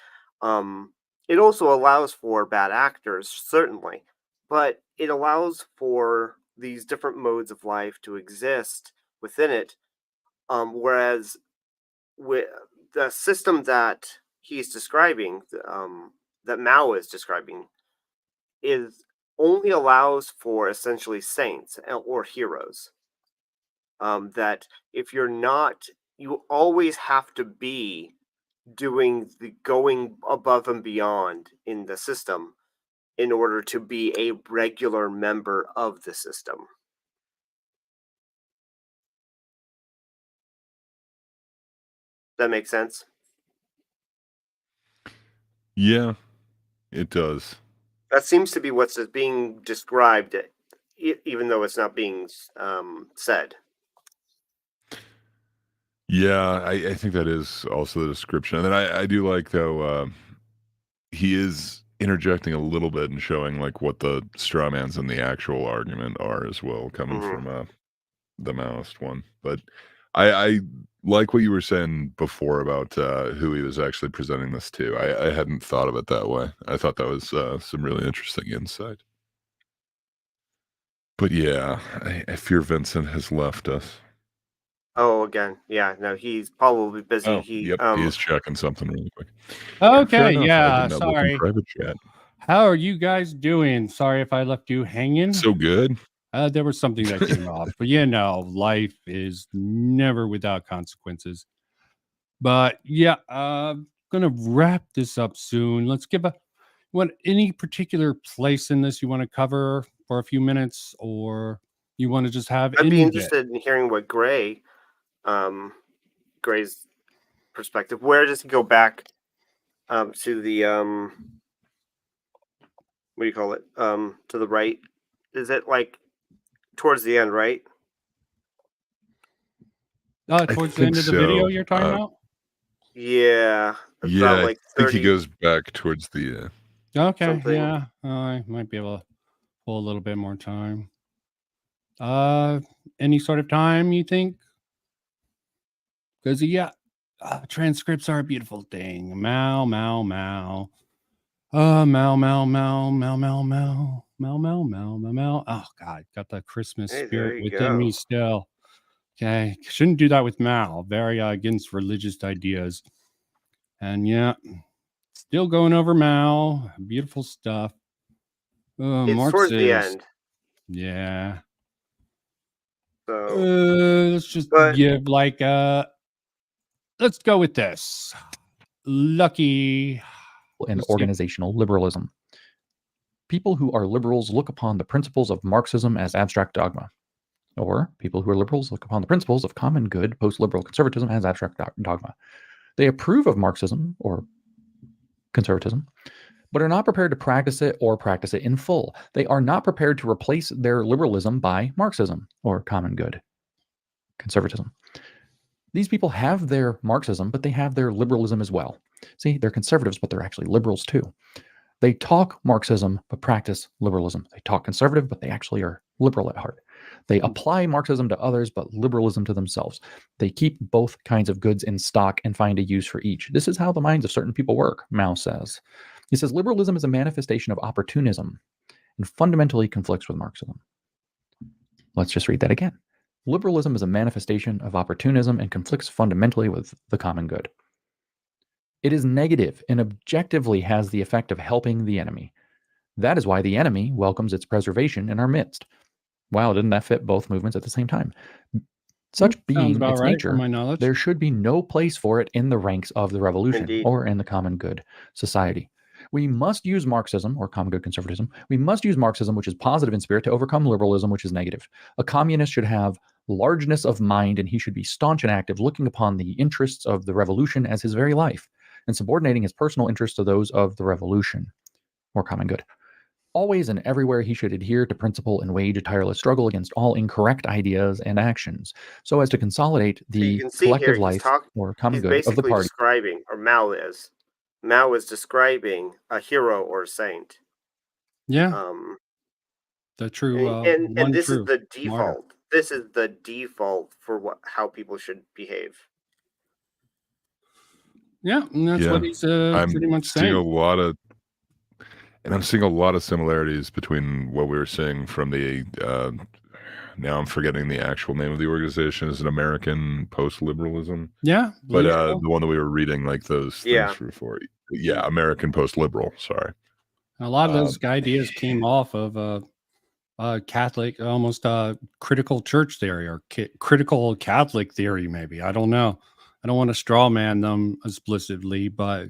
It also allows for bad actors, certainly, but it allows for these different modes of life to exist within it. Whereas with the system that he's describing, that Mao is describing, is only allows for essentially saints or heroes. That if you're not, you always have to be going above and beyond in the system in order to be a regular member of the system. That makes sense? Yeah, it does. That seems to be what's being described, even though it's not being said. Yeah, I think that is also the description. And then I do like, though, he is interjecting a little bit and showing like what the straw mans in the actual argument are as well, coming from the Maoist one. But I like what you were saying before about who he was actually presenting this to. I hadn't thought of it that way. I thought that was some really interesting insight. But yeah, I fear Vincent has left us. Oh, again, yeah, no, he's probably busy. Oh, yep, he is checking something really quick. Okay, Fair enough. I yeah, did not look in sorry. private chat. How are you guys doing? Sorry if I left you hanging. So good. There was something that came up, but life is never without consequences. But yeah, I'm gonna wrap this up soon. Let's give any particular place in this you want to cover for a few minutes, or you want to just have? I'd be interested in hearing what Gray's perspective. Where does he go back to the what do you call it? To the right? Is it like towards the end, right? Towards the end of the video you're talking about? Yeah. Yeah, like I think he goes back towards the Okay, something. yeah. I might be able to pull a little bit more time. Any sort of time you think? Because transcripts are a beautiful thing. Mao, Mao, Mao. Mao, Mao, Mao, Mao, Mao, Mao, Mao, Mao, Mao, Mao, Mao. Oh God, got the Christmas Hey, there spirit you within me go. still. Okay, shouldn't do that with Mao. Very against religious ideas. And yeah, still going over Mao. Beautiful stuff. It's towards the end. Yeah. So Let's just give let's go with this. Lucky and organizational liberalism. People who are liberals look upon the principles of Marxism as abstract dogma. Or people who are liberals look upon the principles of common good post-liberal conservatism as abstract dogma. They approve of Marxism or conservatism, but are not prepared to practice it or practice it in full. They are not prepared to replace their liberalism by Marxism or common good conservatism. These people have their Marxism, but they have their liberalism as well. See, they're conservatives, but they're actually liberals too. They talk Marxism, but practice liberalism. They talk conservative, but they actually are liberal at heart. They apply Marxism to others, but liberalism to themselves. They keep both kinds of goods in stock and find a use for each. This is how the minds of certain people work, Mao says. He says liberalism is a manifestation of opportunism and fundamentally conflicts with Marxism. Let's just read that again. Liberalism is a manifestation of opportunism and conflicts fundamentally with the common good. It is negative and objectively has the effect of helping the enemy. That is why the enemy welcomes its preservation in our midst. Wow, didn't that fit both movements at the same time? Such Sounds being about its right nature, from my knowledge. there should be no place for it in the ranks of the revolution Indeed. or in the common good society. We must use Marxism or common good conservatism. We must use Marxism, which is positive in spirit, to overcome liberalism, which is negative. A communist should have largeness of mind, and he should be staunch and active, looking upon the interests of the revolution as his very life, and subordinating his personal interests to those of the revolution or common good. Always and everywhere he should adhere to principle and wage a tireless struggle against all incorrect ideas and actions, so as to consolidate So you the can see collective here life or common he's good of the basically party. describing, or Mao is describing a hero or a saint. Yeah, Um, the true and one this is true the martyr. default. This is the default for how people should behave. Yeah, and that's what Yeah. he's I'm pretty much seeing a saying. lot of, and I'm seeing a lot of similarities between what we were seeing from the. Now I'm forgetting the actual name of the organization. Is it American Post-Liberalism? Yeah, But believe so. the one that we were reading, like those Yeah. things for. Yeah, American Post-Liberal. Sorry. A lot of those Um, ideas came off of Catholic, almost critical church theory or critical Catholic theory, maybe. I don't know. I don't want to straw man them explicitly, but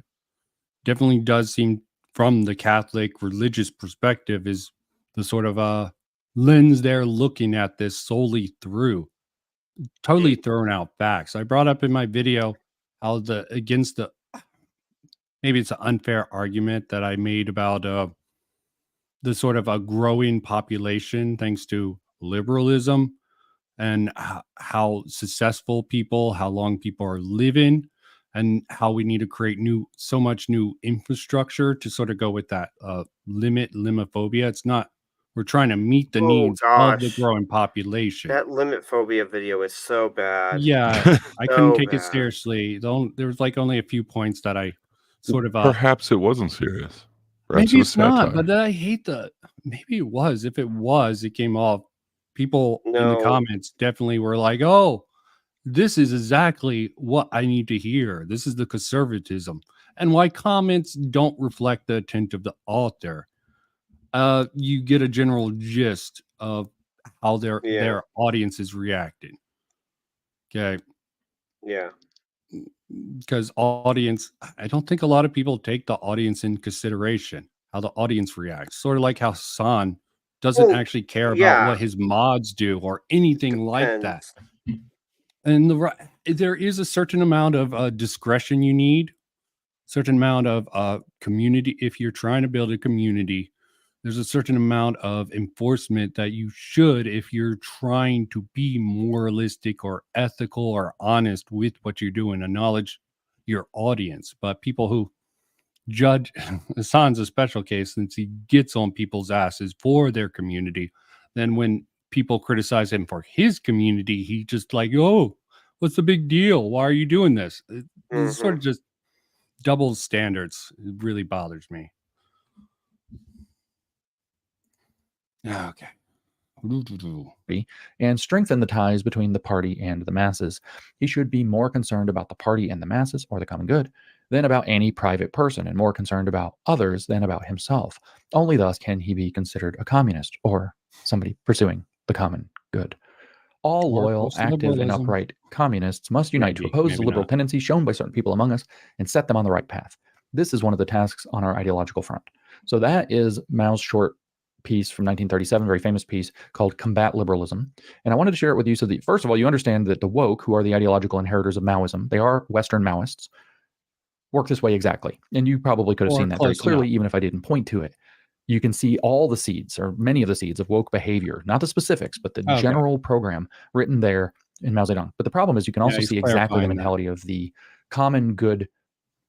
definitely does seem from the Catholic religious perspective is the sort of lens they're looking at this solely through. Totally thrown out facts. I brought up in my video how maybe it's an unfair argument that I made about the sort of a growing population thanks to liberalism and how successful people, how long people are living, and how we need to create so much new infrastructure to sort of go with that limophobia. It's not, we're trying to meet the Oh needs of the gosh, growing population. that limit phobia video is so bad. Yeah, I couldn't So take it bad. seriously. There was like only a few points that I sort of perhaps it wasn't serious. Perhaps maybe it was it's not, satire. but then I hate maybe it was. If it was, it came off. People in the No. comments definitely were like, "Oh, this is exactly what I need to hear. This is the conservatism." And why comments don't reflect the intent of the author. You get a general gist of how Yeah. their audience is reacting. Okay. Yeah. Because audience, I don't think a lot of people take the audience in consideration, how the audience reacts. Sort of like how San doesn't Well, actually care about yeah. what his mods do or anything like that. Depends. And there is a certain amount of discretion you need, certain amount of community. If you're trying to build a community, there's a certain amount of enforcement that you should, if you're trying to be moralistic or ethical or honest with what you're doing, acknowledge your audience. But people who judge, Hassan's a special case since he gets on people's asses for their community. Then when people criticize him for his community, he just like, oh, what's the big deal? Why are you doing this? It's sort of just double standards. It really bothers me. Okay. And strengthen the ties between the party and the masses. He should be more concerned about the party and the masses, or the common good, than about any private person, and more concerned about others than about himself. Only thus can he be considered a communist, or somebody pursuing the common good. All Or loyal, active, and post-liberalism. upright communists must unite to Maybe, oppose the maybe liberal not. tendencies shown by certain people among us and set them on the right path. This is one of the tasks on our ideological front. So that is Mao's short piece from 1937, very famous piece called Combat Liberalism. And I wanted to share it with you so that, first of all, you understand that the woke, who are the ideological inheritors of Maoism, they are Western Maoists, work this way exactly. And you probably could have Or seen that very close clearly, enough. even if I didn't point to it. You can see all the seeds, or many of the seeds, of woke behavior, not the specifics, but the Okay. general program written there in Mao Zedong. But the problem is you can also he's see exactly the clarifying that. mentality of the common good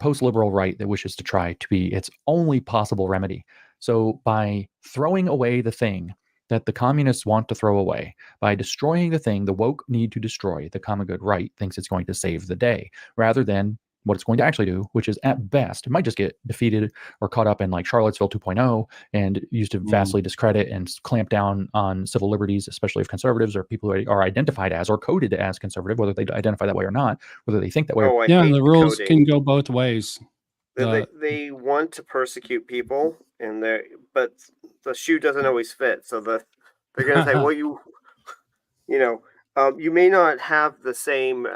post-liberal right that wishes to try to be its only possible remedy. So by throwing away the thing that the communists want to throw away, by destroying the thing the woke need to destroy, the common good right thinks it's going to save the day, rather than what it's going to actually do, which is at best, it might just get defeated or caught up in like Charlottesville 2.0 and used to vastly discredit and clamp down on civil liberties, especially of conservatives or people who are identified as or coded as conservative, whether they identify that way or not, whether they think that way. Oh, I Yeah, hate the rules coding. can go both ways. They want to persecute people, but the shoe doesn't always fit. So they're gonna say, well, you know, You may not have the same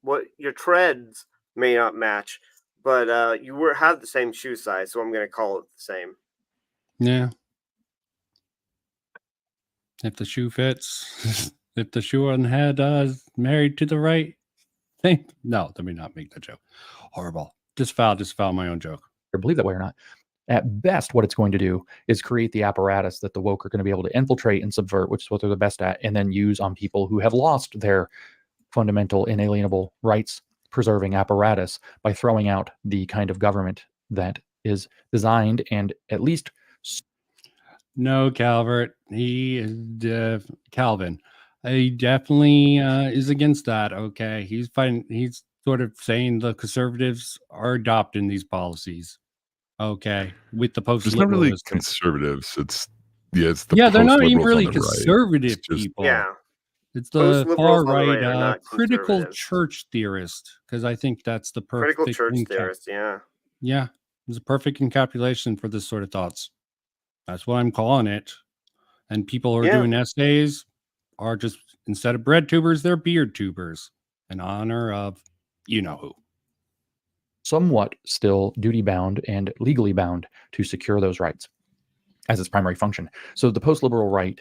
what your treads may not match, but you have the same shoe size, so I'm going to call it the same. Yeah. If the shoe fits, if the shoe on head is married to the right thing. No, let me not make that joke. Horrible. Disavow my own joke. Or believe that way or not. At best, what it's going to do is create the apparatus that the woke are going to be able to infiltrate and subvert, which is what they're the best at, and then use on people who have lost their fundamental, inalienable rights preserving apparatus by throwing out the kind of government that is designed and at least. No, Calvert. He is Calvin. He definitely is against that. Okay, he's fighting. He's sort of saying the conservatives are adopting these policies. Okay, with the post. It's not really conservatives. It's the they're not even post-liberals really on the right. conservative It's just- people. Yeah. It's the far Post-liberals on the right right are not critical conservatives. church theorist, because I think that's the perfect Critical church theorist, yeah. Yeah, it's a perfect encapsulation for this sort of thoughts. That's what I'm calling it. And people who are doing essays are just, instead of bread tubers, they're beard tubers in honor of you know who. Somewhat still duty bound and legally bound to secure those rights as its primary function. So the post-liberal right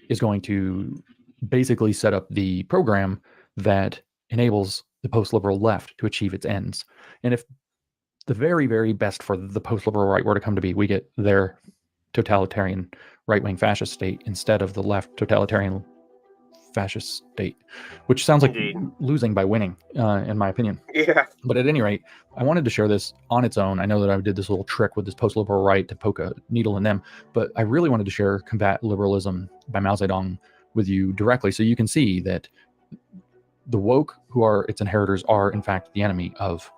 is going to basically set up the program that enables the post-liberal left to achieve its ends. And if the very, very best for the post-liberal right were to come to be, we get their totalitarian right-wing fascist state instead of the left totalitarian fascist state, which sounds like losing by winning, in my opinion. Yeah. But at any rate, I wanted to share this on its own. I know that I did this little trick with this post-liberal right to poke a needle in them, but I really wanted to share Combat Liberalism by Mao Zedong with you directly, so you can see that the woke, who are its inheritors, are in fact the enemy of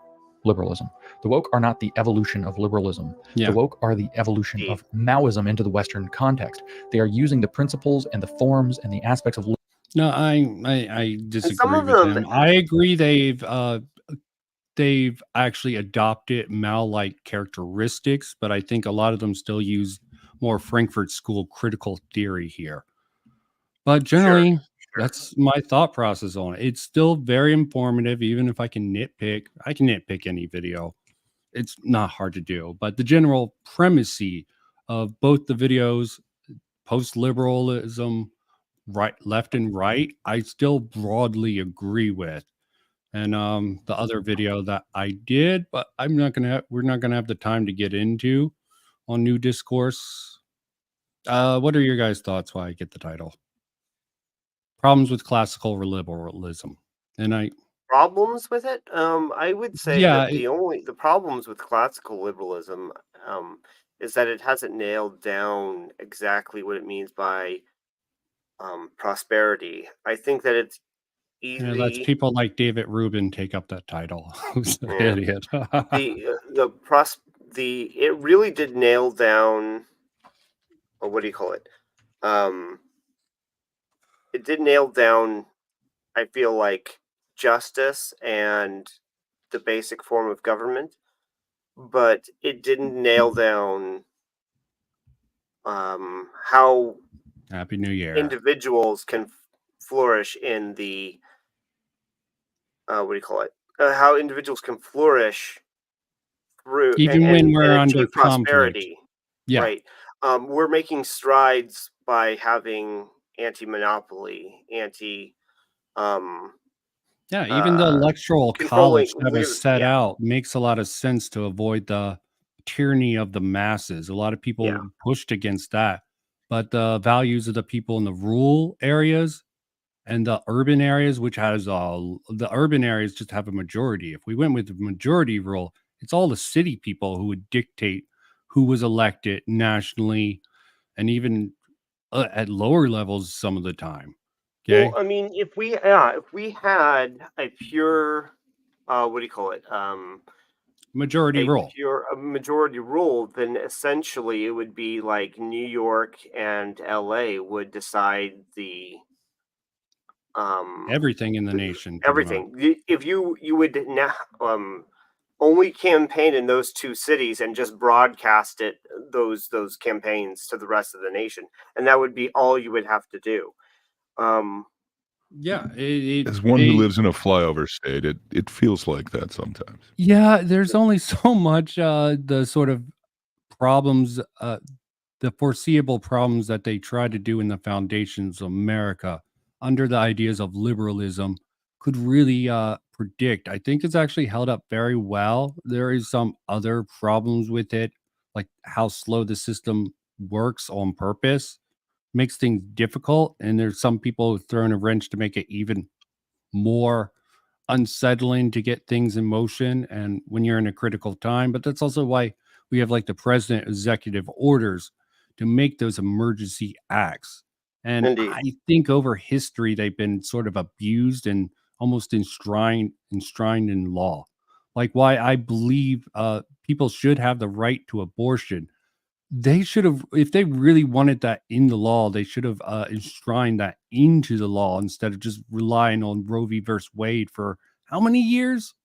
liberalism. The woke are not the evolution of liberalism. Yeah. The woke are the evolution of Maoism into the Western context. They are using the principles and the forms and the aspects of. No, I disagree some of with them- them. I agree they've actually adopted Mao-like characteristics, but I think a lot of them still use more Frankfurt School critical theory here. But generally, that's my thought process on it. It's still very informative, even if I can nitpick any video. It's not hard to do. But the general premise of both the videos, post-liberalism, right, left and right, I still broadly agree with. And the other video that I did, but we're not gonna have the time to get into on New Discourse. What are your guys' thoughts while I get the title? Problems with classical liberalism. And problems with it? I would say that the problems with classical liberalism is that it hasn't nailed down exactly what it means by prosperity. I think that it's easy. Let's people like David Rubin take up that title. Who's an idiot? It really did nail down. Or what do you call it? It did nail down, I feel like, justice and the basic form of government, but it didn't nail down how Happy New Year individuals can flourish in the what do you call it? How individuals can flourish through even when we're under prosperity. Yeah. Right. We're making strides by having anti-monopoly, even the electoral college that was set out makes a lot of sense to avoid the tyranny of the masses. A lot of people pushed against that, but the values of the people in the rural areas and the urban areas, which has the urban areas just have a majority. If we went with the majority rule, it's all the city people who would dictate who was elected nationally and even at lower levels some of the time. Okay. Well, I mean, if we had a pure, what do you call it? Majority rule. A majority rule, then essentially it would be like New York and LA would decide the everything in the nation. Everything. If you would now only campaign in those two cities and just broadcast those campaigns to the rest of the nation, and that would be all you would have to do. Yeah, As one who lives in a flyover state, it feels like that sometimes. yeah, there's only so much the sort of problems, the foreseeable problems that they try to do in the foundations of America under the ideas of liberalism could really predict. I think it's actually held up very well. There is some other problems with it, like how slow the system works on purpose, makes things difficult. And there's some people throwing a wrench to make it even more unsettling to get things in motion and when you're in a critical time. But that's also why we have like the president executive orders to make those emergency acts. And Indeed. I think over history they've been sort of abused and almost enshrined in law. Like why I believe people should have the right to abortion. They should have, if they really wanted that in the law, they should have enshrined that into the law instead of just relying on Roe v. versus Wade for how many years?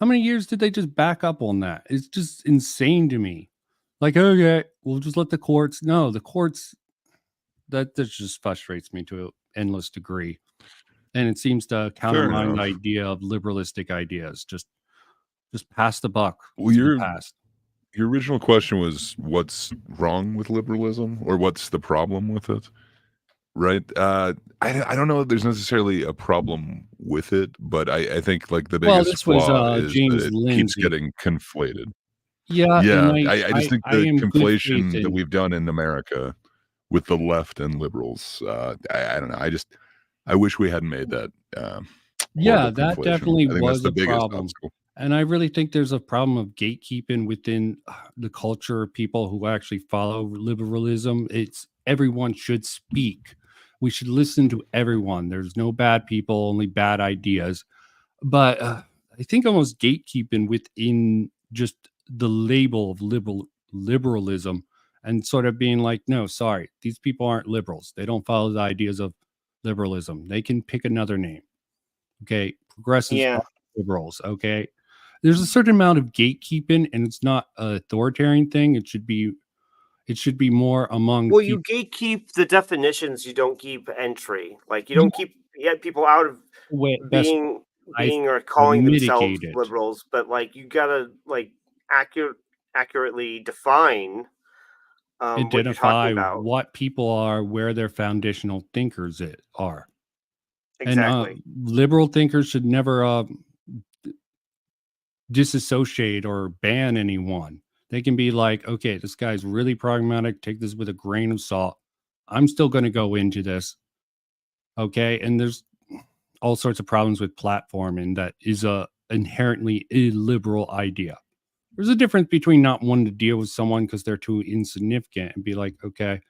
How many years did they just back up on that? It's just insane to me. Like, okay, we'll just let the courts. No, the courts, that just frustrates me to an endless degree. And it seems to countermine the enough. idea of liberalistic ideas. Just pass the buck Well, to the past. your original question was what's wrong with liberalism or what's the problem with it? Right? I don't know if there's necessarily a problem with it, but I think like the Well, biggest this was flaw is that James it keeps Lindsay. getting conflated. Yeah, and Yeah, I I just I think I the am good faith conflation that in. we've done in America with the left and liberals, I don't know. I wish we hadn't made that Yeah, horrible that conflation. definitely I think that's was the a biggest problem. obstacle. And I really think there's a problem of gatekeeping within the culture of people who actually follow liberalism. It's everyone should speak. We should listen to everyone. There's no bad people, only bad ideas. But I think almost gatekeeping within just the label of liberalism and sort of being like, no, sorry, these people aren't liberals. They don't follow the ideas of liberalism. They can pick another name. Okay, progressives Yeah. are liberals. Okay, there's a certain amount of gatekeeping, and it's not an authoritarian thing. It should be more among Well, you people. gatekeep the definitions. You don't keep entry. Like you don't keep people out of Best I being or calling themselves mitigate it, liberals, but like you gotta like accurately define what you're talking identify about. what people are, where their foundational thinkers are, and Exactly. liberal thinkers should never disassociate or ban anyone. They can be like, okay, this guy's really pragmatic. Take this with a grain of salt. I'm still going to go into this. Okay. And there's all sorts of problems with platforming that is a inherently illiberal idea. There's a difference between not wanting to deal with someone because they're too insignificant and be like, okay,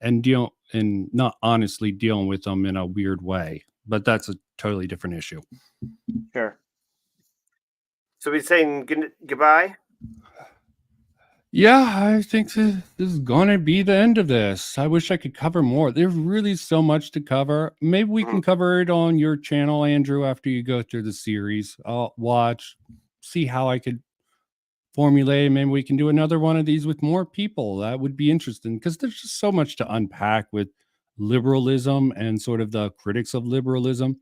and deal and not honestly dealing with them in a weird way. But that's a totally different issue. Sure. So we're saying goodbye. Yeah, I think this is going to be the end of this. I wish I could cover more. There's really so much to cover. Maybe we can cover it on your channel, Andrew, after you go through the series. I'll watch, see how I could formulate. Maybe we can do another one of these with more people. That would be interesting because there's just so much to unpack with liberalism and sort of the critics of liberalism.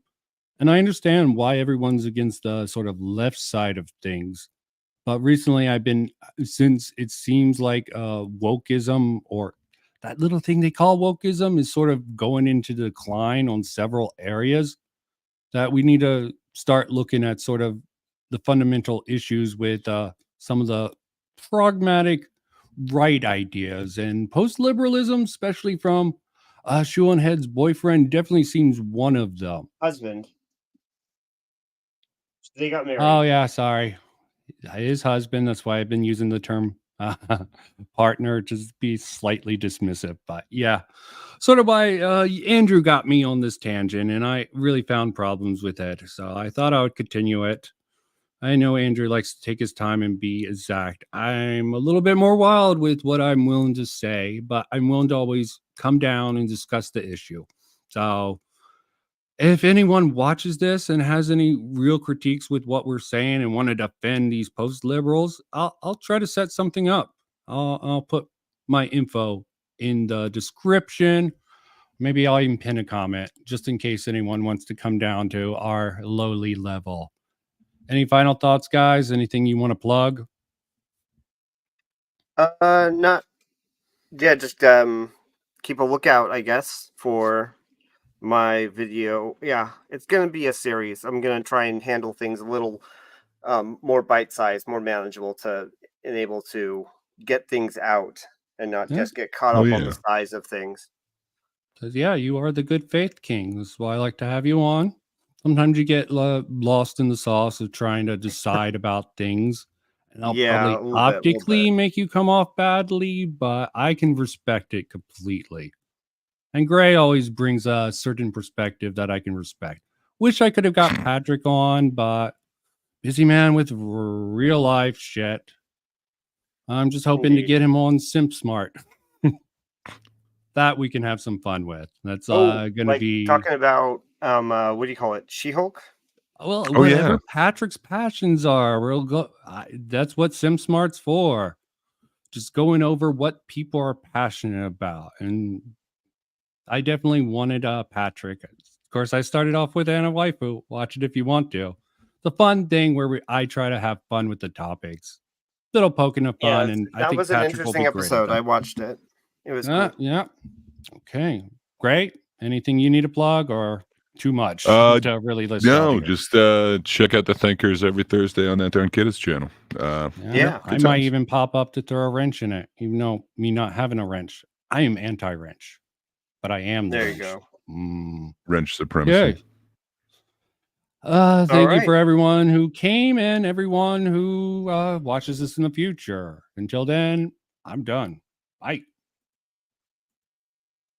And I understand why everyone's against the sort of left side of things. But recently I've been, since it seems like wokeism or that little thing they call wokeism is sort of going into decline on several areas, that we need to start looking at sort of the fundamental issues with some of the pragmatic right ideas and post-liberalism, especially from ShoeOnHead's boyfriend, definitely seems one of them. Husband. They got married. Oh yeah, sorry. His husband. That's why I've been using the term partner to be slightly dismissive. But yeah, sort of why Andrew got me on this tangent, and I really found problems with it. So I thought I would continue it. I know Andrew likes to take his time and be exact. I'm a little bit more wild with what I'm willing to say, but I'm willing to always come down and discuss the issue. So if anyone watches this and has any real critiques with what we're saying and want to defend these post liberals, I'll try to set something up. I'll put my info in the description. Maybe I'll even pin a comment just in case anyone wants to come down to our lowly level. Any final thoughts, guys? Anything you want to plug? Not. Yeah, just keep a lookout, I guess, for my video. Yeah, it's gonna be a series. I'm gonna try and handle things a little more bite-sized, more manageable to enable to get things out and not Yeah. just get caught Oh, up on yeah. the size of things. 'Cause, yeah, you are the good faith king. That's why I like to have you on. Sometimes you get lost in the sauce of trying to decide about things, and I'll Yeah, probably a little optically bit. make you come off badly, but I can respect it completely. And Gray always brings a certain perspective that I can respect. Wish I could have got Patrick on, but busy man with real life shit. I'm just hoping to Indeed. get him on Simp Smart. That we can have some fun with. That's Oh, gonna like be talking about what do you call it? She-Hulk? well, Oh, yeah. whatever Patrick's passions are. We'll go. That's what Sim Smart's for. Just going over what people are passionate about, and I definitely wanted Patrick. Of course, I started off with Anna Waifu. Watch it if you want to. The fun thing where I try to have fun with the topics, little poking of Yeah, fun, and I that think was an Patrick will be interesting great at episode. I them. watched it. It was cool. Yeah. Okay. Great. Anything you need to plug or too much to really list out No, here? just check out the Thinkers every Thursday on that darn Kiddies channel. Yeah. I good might times. even pop up to throw a wrench in it, even though me not having a wrench. I am anti-wrench, but I am the There wrench. you go. Wrench supremacy. Okay. Thank you right. for everyone who came and everyone who watches this in the future. Until then, I'm done. Bye.